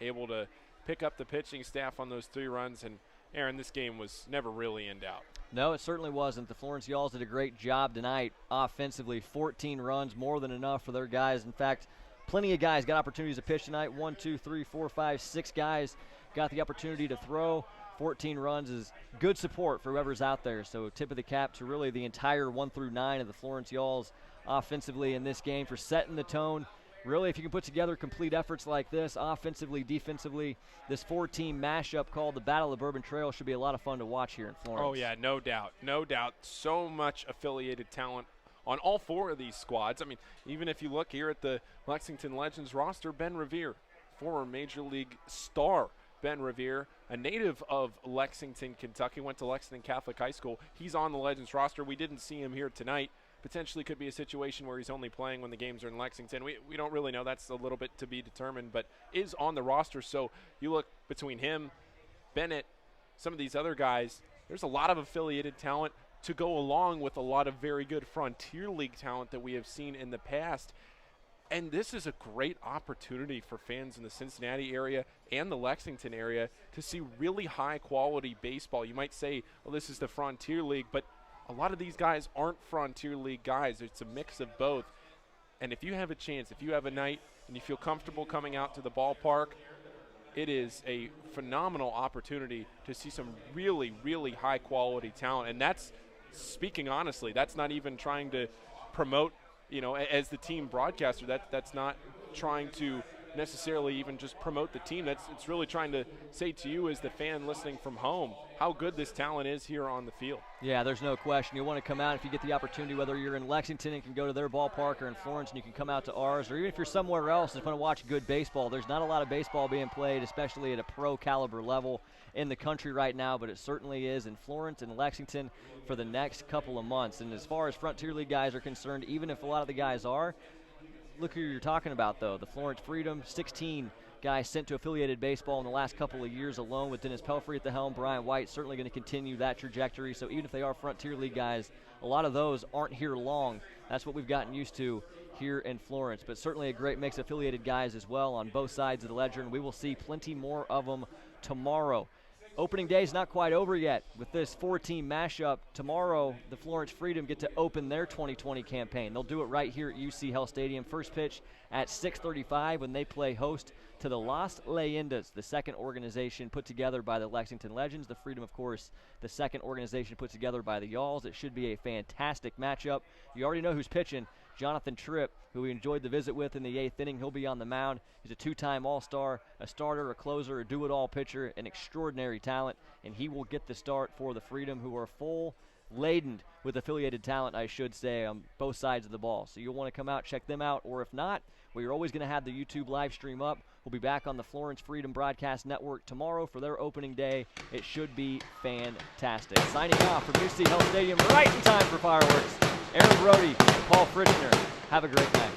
able to pick up the pitching staff on those 3 runs, and Aaron, this game was never really in doubt.
No, it certainly wasn't. The Florence Y'alls did a great job tonight offensively. 14 runs, more than enough for their guys. In fact, plenty of guys got opportunities to pitch tonight. 1, 2, 3, 4, 5, 6 guys got the opportunity to throw. 14 runs is good support for whoever's out there. So tip of the cap to really the entire 1 through 9 of the Florence Y'alls
offensively in this game, for setting the tone. Really, if you can put together complete efforts like this, offensively, defensively, this 4-team mashup called the Battle of the Bourbon Trail should be a lot of fun to watch here in Florence.
Oh, yeah, no doubt. No doubt. So much affiliated talent on all 4 of these squads. I mean, even if you look here at the Lexington Legends roster, Ben Revere, former Major League star Ben Revere, a native of Lexington, Kentucky, went to Lexington Catholic High School. He's on the Legends roster. We didn't see him here tonight. Potentially could be a situation where he's only playing when the games are in Lexington. We don't really know. That's a little bit to be determined, but is on the roster. So you look between him, Bennett, some of these other guys, there's a lot of affiliated talent to go along with a lot of very good Frontier League talent that we have seen in the past. And this is a great opportunity for fans in the Cincinnati area and the Lexington area to see really high-quality baseball. You might say, well, this is the Frontier League, but a lot of these guys aren't Frontier League guys. It's a mix of both. And if you have a chance, if you have a night and you feel comfortable coming out to the ballpark, it is a phenomenal opportunity to see some really, really high-quality talent. And that's, speaking honestly, that's not even trying to promote, you know, as the team broadcaster, that's not trying to necessarily even just promote the team. It's really trying to say to you as the fan listening from home how good this talent is here on the field.
Yeah, there's no question. You want to come out if you get the opportunity, whether you're in Lexington and can go to their ballpark, or in Florence and you can come out to ours, or even if you're somewhere else and want to watch good baseball. There's not a lot of baseball being played, especially at a pro caliber level in the country right now, but it certainly is in Florence and Lexington for the next couple of months. And as far as Frontier League guys are concerned, even if a lot of the guys are, look who you're talking about, though. The Florence Freedom, 16 guys sent to affiliated baseball in the last couple of years alone, with Dennis Pelfrey at the helm. Brian White certainly going to continue that trajectory. So even if they are Frontier League guys, a lot of those aren't here long. That's what we've gotten used to here in Florence. But certainly a great mix of affiliated guys as well on both sides of the ledger, and we will see plenty more of them tomorrow. Opening day is not quite over yet. With this 4-team mashup, tomorrow the Florence Freedom get to open their 2020 campaign. They'll do it right here at UC Health Stadium. First pitch at 6:35 when they play host to the Las Leyendas, the second organization put together by the Lexington Legends. The Freedom, of course, the second organization put together by the Yalls. It should be a fantastic matchup. You already know who's pitching. Jonathan Tripp, who we enjoyed the visit with in the 8th inning. He'll be on the mound. He's a 2-time All-Star, a starter, a closer, a do-it-all pitcher, an extraordinary talent, and he will get the start for the Freedom, who are full-laden with affiliated talent, I should say, on both sides of the ball. So you'll want to come out, check them out, or if not, we're always going to have the YouTube live stream up. We'll be back on the Florence Freedom Broadcast Network tomorrow for their opening day. It should be fantastic. Signing off from UC Health Stadium right in time for fireworks. Aaron Brody, Paul Fritzner. Have a great night.